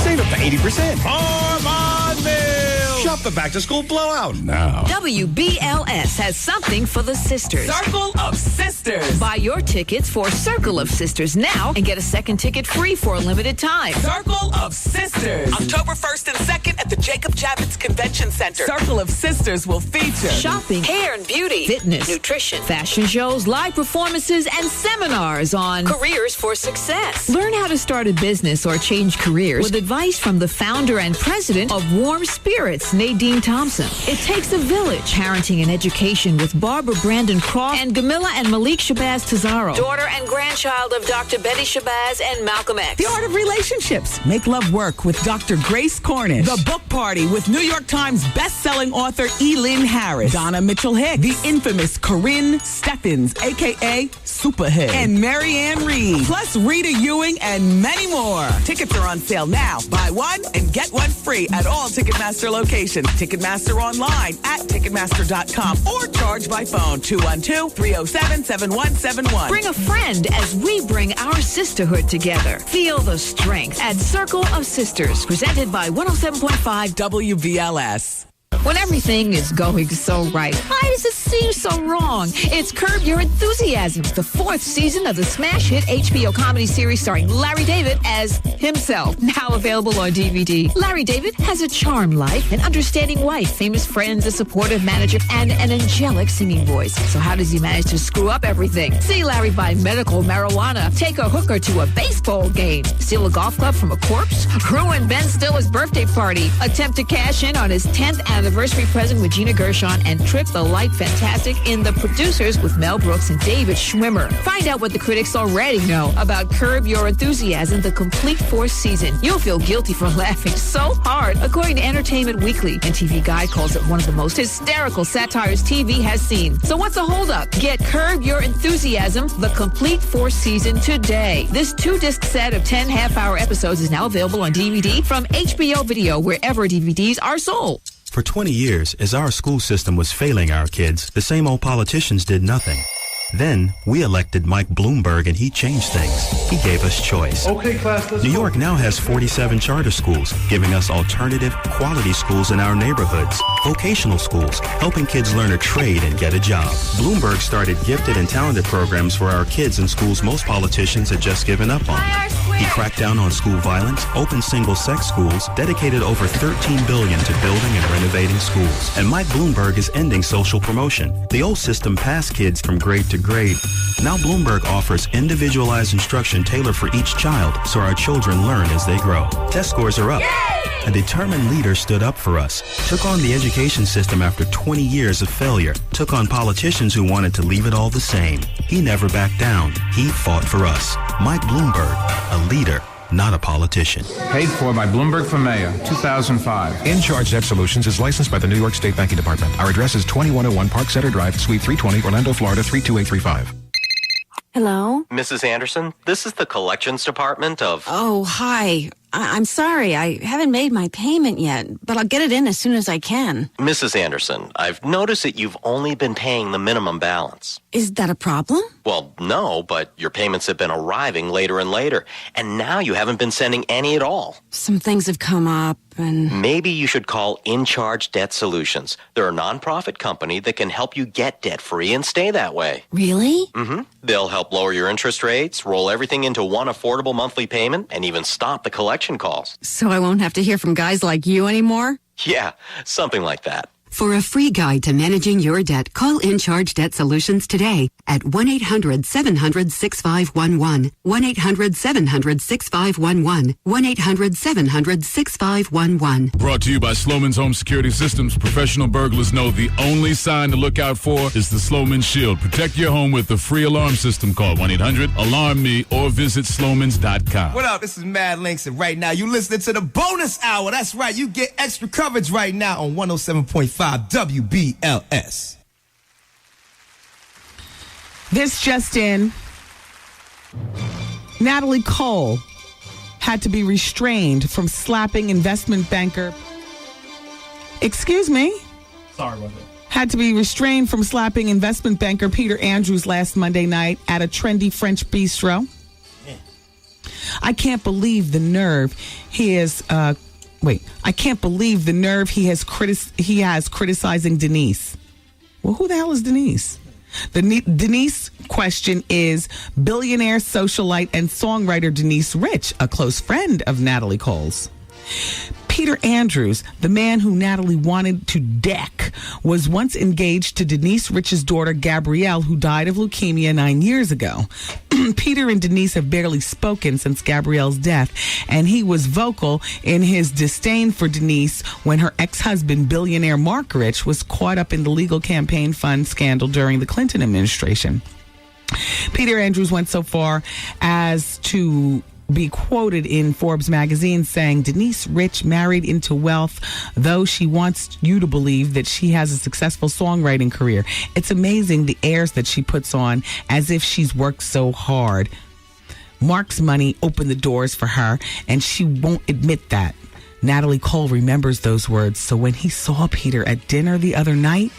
Save up to 80%. Foreman Mills. Shop the back to school blowout now. WBLS has something for the sisters. Circle of Sisters. Buy your tickets for Circle of Sisters now and get a second ticket free for a limited time. Circle of Sisters. October 1st and 2nd at the Jacob Javits Convention Center. Circle of Sisters will feature shopping, hair and beauty, fitness, nutrition, fashion shows, live performances, and seminars on careers for success. Learn how to start a business or change careers with advice from the founder and president of Warm Spirits, Nadine Thompson. It takes a village. Parenting and education with Barbara Brandon Croft and Gamila and Malik Shabazz Tazaro. Daughter and grandchild of Dr. Betty Shabazz and Malcolm X. The Art of Relationships. Make Love Work with Dr. Grace Cornish. The Book Party with New York Times bestselling author Elin Harris. Donna Mitchell Hicks. The infamous Corinne Steffens, a.k.a. Superhead. And Marianne Reed. Plus Rita Ewing and many more. Tickets are on sale now. Buy one and get one free at all Ticketmaster locations. Ticketmaster online at Ticketmaster.com or charge by phone 212-307-7171. Bring a friend as we bring our sisterhood together. Feel the strength at Circle of Sisters, presented by 107.5 WBLS. When everything is going so right, why does it seem so wrong? It's Curb Your Enthusiasm, the 4th season of the smash hit HBO comedy series starring Larry David as himself, now available on DVD. Larry David has a charmed life, an understanding wife, famous friends, a supportive manager, and an angelic singing voice. So how does he manage to screw up everything? See Larry buy medical marijuana, take a hooker to a baseball game, steal a golf club from a corpse, ruin Ben Stiller's birthday party, attempt to cash in on his 10th anniversary present with Gina Gershon, and trip the light fantastic in The Producers with Mel Brooks and David Schwimmer. Find out what the critics already know about Curb Your Enthusiasm, the complete 4th season. You'll feel guilty for laughing so hard, according to Entertainment Weekly, and TV Guide calls it one of the most hysterical satires TV has seen. So what's the holdup? Get Curb Your Enthusiasm, the complete 4th season today. This 2-disc set of 10 half-hour episodes is now available on DVD from HBO Video, wherever DVDs are sold. For 20 years, as our school system was failing our kids, the same old politicians did nothing. Then, we elected Mike Bloomberg and he changed things. He gave us choice. Okay, class, let's New York now has 47 charter schools, giving us alternative, quality schools in our neighborhoods. Vocational schools, helping kids learn a trade and get a job. Bloomberg started gifted and talented programs for our kids in schools most politicians had just given up on. He cracked down on school violence, opened single-sex schools, dedicated over $13 billion to building and renovating schools. And Mike Bloomberg is ending social promotion. The old system passed kids from grade to grade. Now Bloomberg offers individualized instruction tailored for each child so our children learn as they grow. Test scores are up. Yay! A determined leader stood up for us, took on the education system after 20 years of failure, took on politicians who wanted to leave it all the same. He never backed down. He fought for us. Mike Bloomberg, a leader, not a politician. Paid for by Bloomberg for Mayor, 2005. In Charge Debt Solutions is licensed by the New York State Banking Department. Our address is 2101 Park Center Drive, Suite 320, Orlando, Florida, 32835. Hello? Mrs. Anderson, this is the collections department of... Oh, hi. I'm sorry. I haven't made my payment yet, but I'll get it in as soon as I can. Mrs. Anderson, I've noticed that you've only been paying the minimum balance. Is that a problem? Well, no, but your payments have been arriving later and later, and now you haven't been sending any at all. Some things have come up, and... Maybe you should call In Charge Debt Solutions. They're a nonprofit company that can help you get debt-free and stay that way. Really? Mm-hmm. They'll help lower your interest rates, roll everything into one affordable monthly payment, and even stop the collection calls. So I won't have to hear from guys like you anymore? Yeah, something like that. For a free guide to managing your debt, call In Charge Debt Solutions today at 1-800-700-6511, 1-800-700-6511, 1-800-700-6511. Brought to you by Sloman's Home Security Systems. Professional burglars know the only sign to look out for is the Sloman Shield. Protect your home with the free alarm system. Call 1-800-ALARM-ME or visit slomans.com. What up? This is Mad Links, and right now you listening to the bonus hour. That's right. You get extra coverage right now on 107.5 WBLS. This just in, Natalie Cole had to be restrained from slapping investment banker. Excuse me? Sorry about that. Had to be restrained from slapping investment banker Peter Andrews last Monday night at a trendy French bistro. I can't believe the nerve he has. I can't believe the nerve he has criticizing Denise. Well, who the hell is Denise? The Denise question is billionaire socialite and songwriter Denise Rich, a close friend of Natalie Cole's. Peter Andrews, the man who Natalie wanted to deck, was once engaged to Denise Rich's daughter, Gabrielle, who died of leukemia 9 years ago. Peter and Denise have barely spoken since Gabrielle's death, and he was vocal in his disdain for Denise when her ex-husband, billionaire Mark Rich, was caught up in the legal campaign fund scandal during the Clinton administration. Peter Andrews went so far as to be quoted in Forbes magazine saying, Denise Rich married into wealth, though she wants you to believe that she has a successful songwriting career. It's amazing the airs that she puts on as if she's worked so hard. Mark's money opened the doors for her, and she won't admit that. Natalie Cole remembers those words, so when he saw Peter at dinner the other night,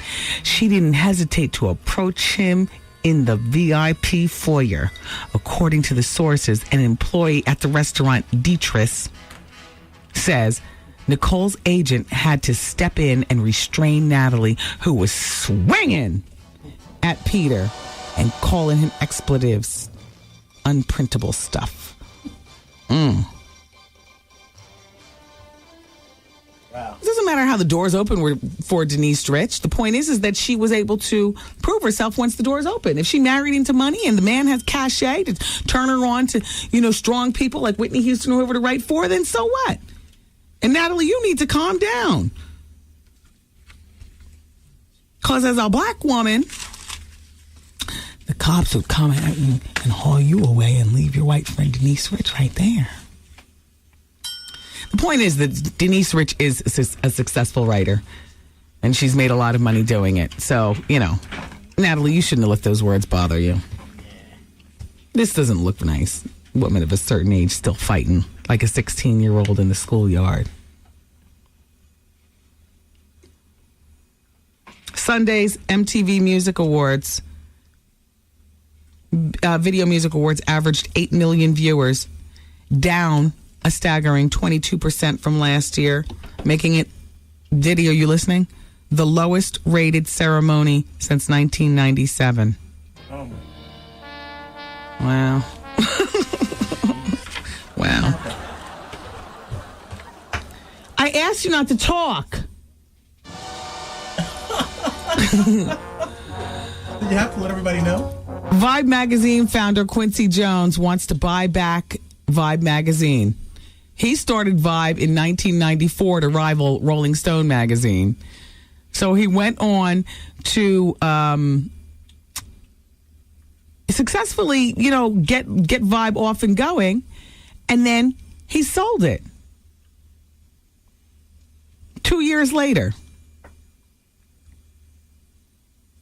she didn't hesitate to approach him in the VIP foyer. According to the sources, an employee at the restaurant, Dietrich, says Nicole's agent had to step in and restrain Natalie, who was swinging at Peter and calling him expletives. Unprintable stuff. It doesn't matter how the doors open were for Denise Rich. The point is that she was able to prove herself once the doors open. If she married into money and the man has cachet to turn her on to, strong people like Whitney Houston or whoever to write for, then so what? And Natalie, you need to calm down. Because as a black woman, the cops would come at you and haul you away and leave your white friend Denise Rich right there. The point is that Denise Rich is a successful writer, and she's made a lot of money doing it. So, Natalie, you shouldn't have let those words bother you. This doesn't look nice. A woman of a certain age still fighting like a 16-year-old in the schoolyard. Sunday's MTV Music Awards, Video Music Awards averaged 8 million viewers, down a staggering 22% from last year, making it, Diddy, are you listening? The lowest rated ceremony since 1997. Oh. Wow. Wow. I asked you not to talk. You have to let everybody know. Vibe magazine founder Quincy Jones wants to buy back Vibe magazine. He started Vibe in 1994 to rival Rolling Stone magazine. So he went on to successfully, get Vibe off and going, and then he sold it 2 years later.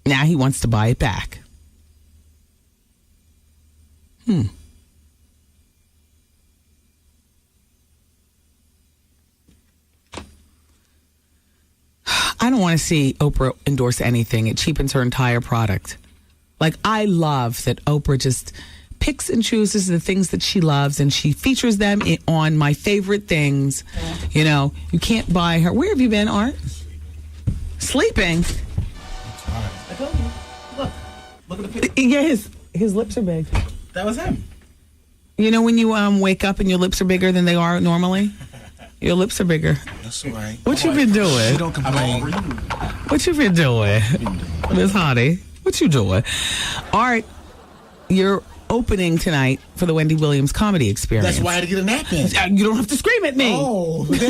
Now he wants to buy it back. I don't want to see Oprah endorse anything. It cheapens her entire product. Like, I love that Oprah just picks and chooses the things that she loves, and she features them on My Favorite Things. You can't buy her. Where have you been, Art? Sleeping? I told you. Look at the picture. Yeah, his lips are big. That was him. When you wake up and your lips are bigger than they are normally? Your lips are bigger. That's all right. What you been doing? She don't complain. What you been doing? Miss Hottie, what you doing? Art, you're opening tonight for the Wendy Williams Comedy Experience. That's why I had to get a nap in. You don't have to scream at me. Oh, man.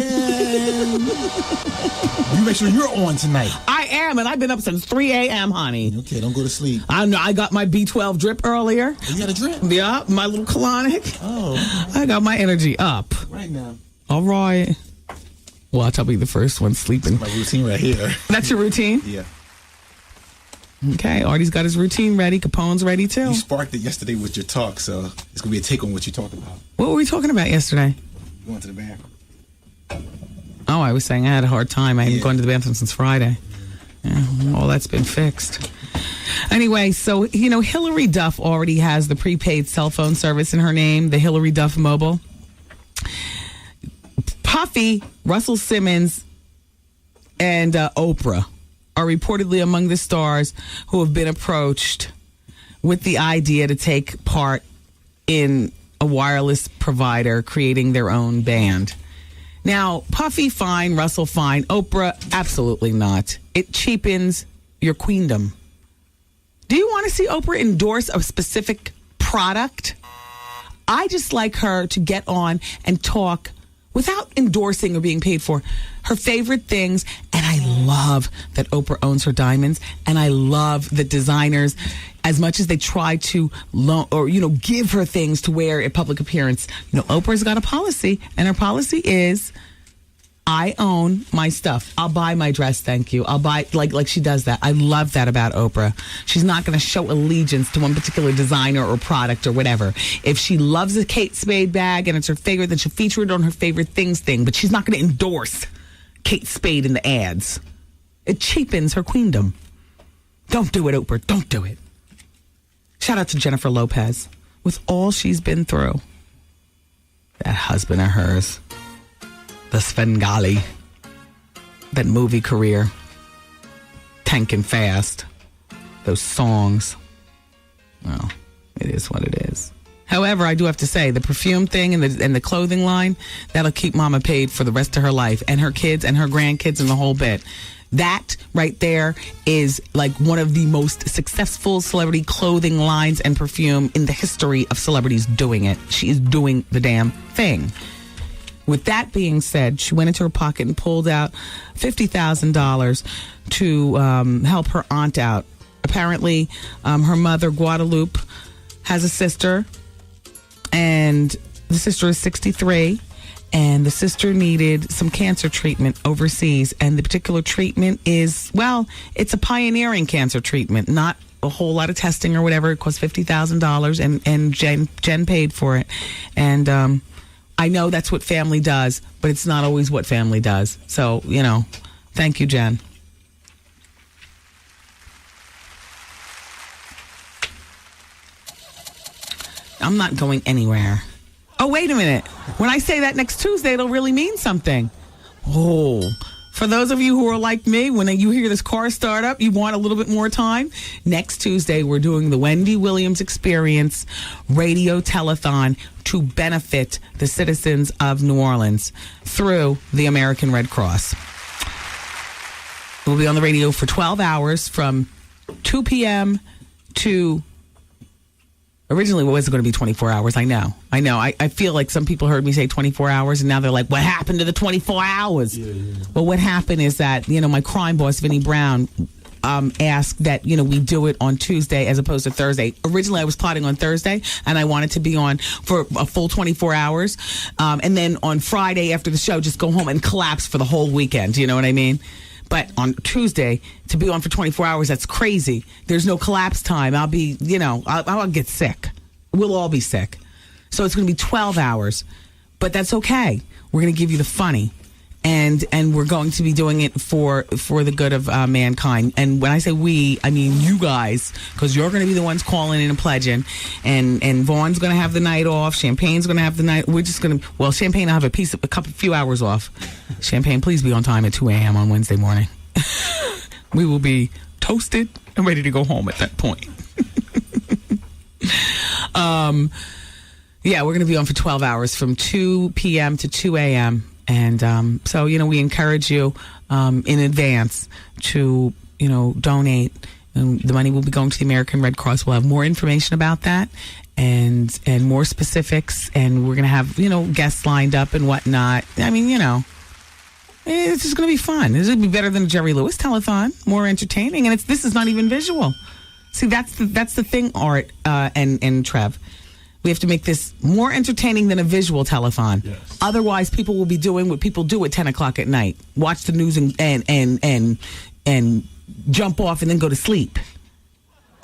You make sure you're on tonight. I am, and I've been up since 3 a.m., honey. Okay, don't go to sleep. I know. I got my B12 drip earlier. Oh, you got a drip? Yeah, my little colonic. Oh. I got my energy up. Right now. All right. Watch, I'll be the first one sleeping. That's my routine right here. That's your routine? Yeah. Okay, Artie's got his routine ready. Capone's ready too. You sparked it yesterday with your talk, so it's going to be a take on what you talked about. What were we talking about yesterday? Going to the bathroom. Oh, I was saying I had a hard time. I haven't gone to the bathroom since Friday. Yeah, all that's been fixed. Anyway, so, Hillary Duff already has the prepaid cell phone service in her name, the Hillary Duff Mobile. Puffy, Russell Simmons, and Oprah are reportedly among the stars who have been approached with the idea to take part in a wireless provider creating their own band. Now, Puffy, fine. Russell, fine. Oprah, absolutely not. It cheapens your queendom. Do you want to see Oprah endorse a specific product? I just like her to get on and talk without endorsing or being paid for her favorite things. And I love that Oprah owns her diamonds. And I love that designers, as much as they try to give her things to wear at public appearance, Oprah's got a policy, and her policy is, I own my stuff. I'll buy my dress, thank you. I'll buy, like she does that. I love that about Oprah. She's not going to show allegiance to one particular designer or product or whatever. If she loves a Kate Spade bag and it's her favorite, then she'll feature it on her favorite things thing. But she's not going to endorse Kate Spade in the ads. It cheapens her queendom. Don't do it, Oprah. Don't do it. Shout out to Jennifer Lopez. With all she's been through, that husband of hers, the Svengali, that movie career, tanking fast, those songs. Well, it is what it is. However, I do have to say, the perfume thing and the clothing line, that'll keep Mama paid for the rest of her life, and her kids and her grandkids and the whole bit. That right there is like one of the most successful celebrity clothing lines and perfume in the history of celebrities doing it. She is doing the damn thing. With that being said, she went into her pocket and pulled out $50,000 to help her aunt out. Apparently, her mother, Guadalupe, has a sister, and the sister is 63, and the sister needed some cancer treatment overseas, and the particular treatment is, well, it's a pioneering cancer treatment, not a whole lot of testing or whatever. It cost $50,000, and Jen paid for it, and I know that's what family does, but it's not always what family does. So, thank you, Jen. I'm not going anywhere. Oh, wait a minute. When I say that next Tuesday, it'll really mean something. Oh, for those of you who are like me, when you hear this car start up, you want a little bit more time. Next Tuesday, we're doing the Wendy Williams Experience Radio Telethon to benefit the citizens of New Orleans through the American Red Cross. We'll be on the radio for 12 hours from 2 p.m. to... Originally, it was going to be 24 hours. I know. I feel like some people heard me say 24 hours, and now they're like, what happened to the 24 hours? Yeah. Well, what happened is that, my crime boss, Vinnie Brown, asked that, we do it on Tuesday as opposed to Thursday. Originally, I was plotting on Thursday, and I wanted to be on for a full 24 hours. And then on Friday after the show, just go home and collapse for the whole weekend. You know what I mean? But on Tuesday, to be on for 24 hours, that's crazy. There's no collapse time. I'll be, I'll get sick. We'll all be sick. So it's going to be 12 hours. But that's okay. We're going to give you the funny. And we're going to be doing it for the good of mankind. And when I say we, I mean you guys, because you're going to be the ones calling in and pledging. And Vaughn's going to have the night off. Champagne's going to have the night. We're just going to, well, Champagne will have a few hours off. Champagne, please be on time at 2 a.m. on Wednesday morning. We will be toasted and ready to go home at that point. Yeah, we're going to be on for 12 hours from 2 p.m. to 2 a.m. And so, we encourage you in advance to, donate. And the money will be going to the American Red Cross. We'll have more information about that and more specifics. And we're going to have, guests lined up and whatnot. I mean, it's just going to be fun. This will be better than a Jerry Lewis telethon, more entertaining. And this is not even visual. See, that's the thing, Art and Trev. We have to make this more entertaining than a visual telethon. Yes. Otherwise, people will be doing what people do at 10 o'clock at night. Watch the news and jump off and then go to sleep.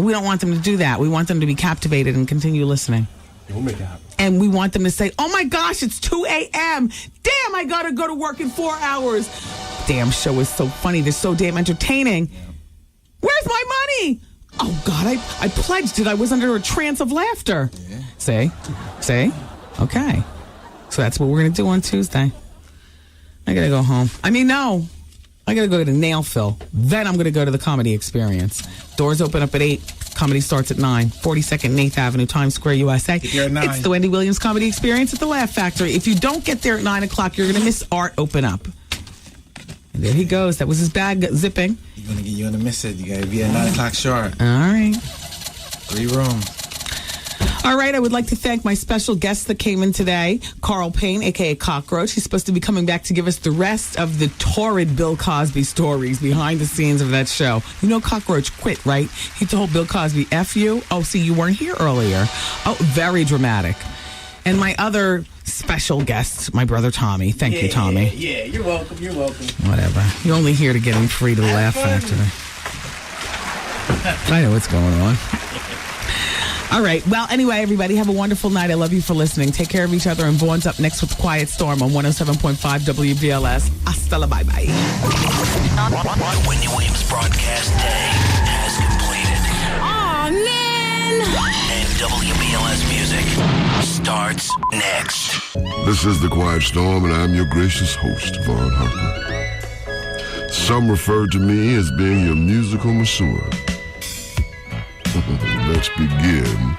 We don't want them to do that. We want them to be captivated and continue listening. We'll make it happen. And we want them to say, oh my gosh, it's 2 a.m. Damn, I got to go to work in 4 hours. Damn show is so funny. They're so damn entertaining. Yeah. Where's my money? Oh, God, I pledged it. I was under a trance of laughter. Yeah. See? Okay. So that's what we're going to do on Tuesday. I got to go home. No. I got to go to Nail Fill. Then I'm going to go to the Comedy Experience. Doors open up at 8. Comedy starts at 9. 42nd and 8th Avenue, Times Square, USA. It's the Wendy Williams Comedy Experience at the Laugh Factory. If you don't get there at 9 o'clock, you're going to miss Art Open Up. And there he goes. That was his bag zipping. You're going to miss it. You got to be at 9 o'clock sharp. All right. 3 rooms. All right, I would like to thank my special guest that came in today, Carl Payne, a.k.a. Cockroach. He's supposed to be coming back to give us the rest of the torrid Bill Cosby stories behind the scenes of that show. You know Cockroach quit, right? He told Bill Cosby, F you. Oh, see, you weren't here earlier. Oh, very dramatic. And my other special guest, my brother Tommy. Thank you, Tommy. Yeah, you're welcome. Whatever. You're only here to get him free to the Laugh Factory. I know what's going on. All right. Well, anyway, everybody, have a wonderful night. I love you for listening. Take care of each other. And Vaughn's up next with Quiet Storm on 107.5 WBLS. Hasta la bye-bye. The Wendy Williams broadcast day has completed. Aw, man! And WBLS music starts next. This is The Quiet Storm, and I'm your gracious host, Vaughn Harper. Some refer to me as being your musical masseur. Let's begin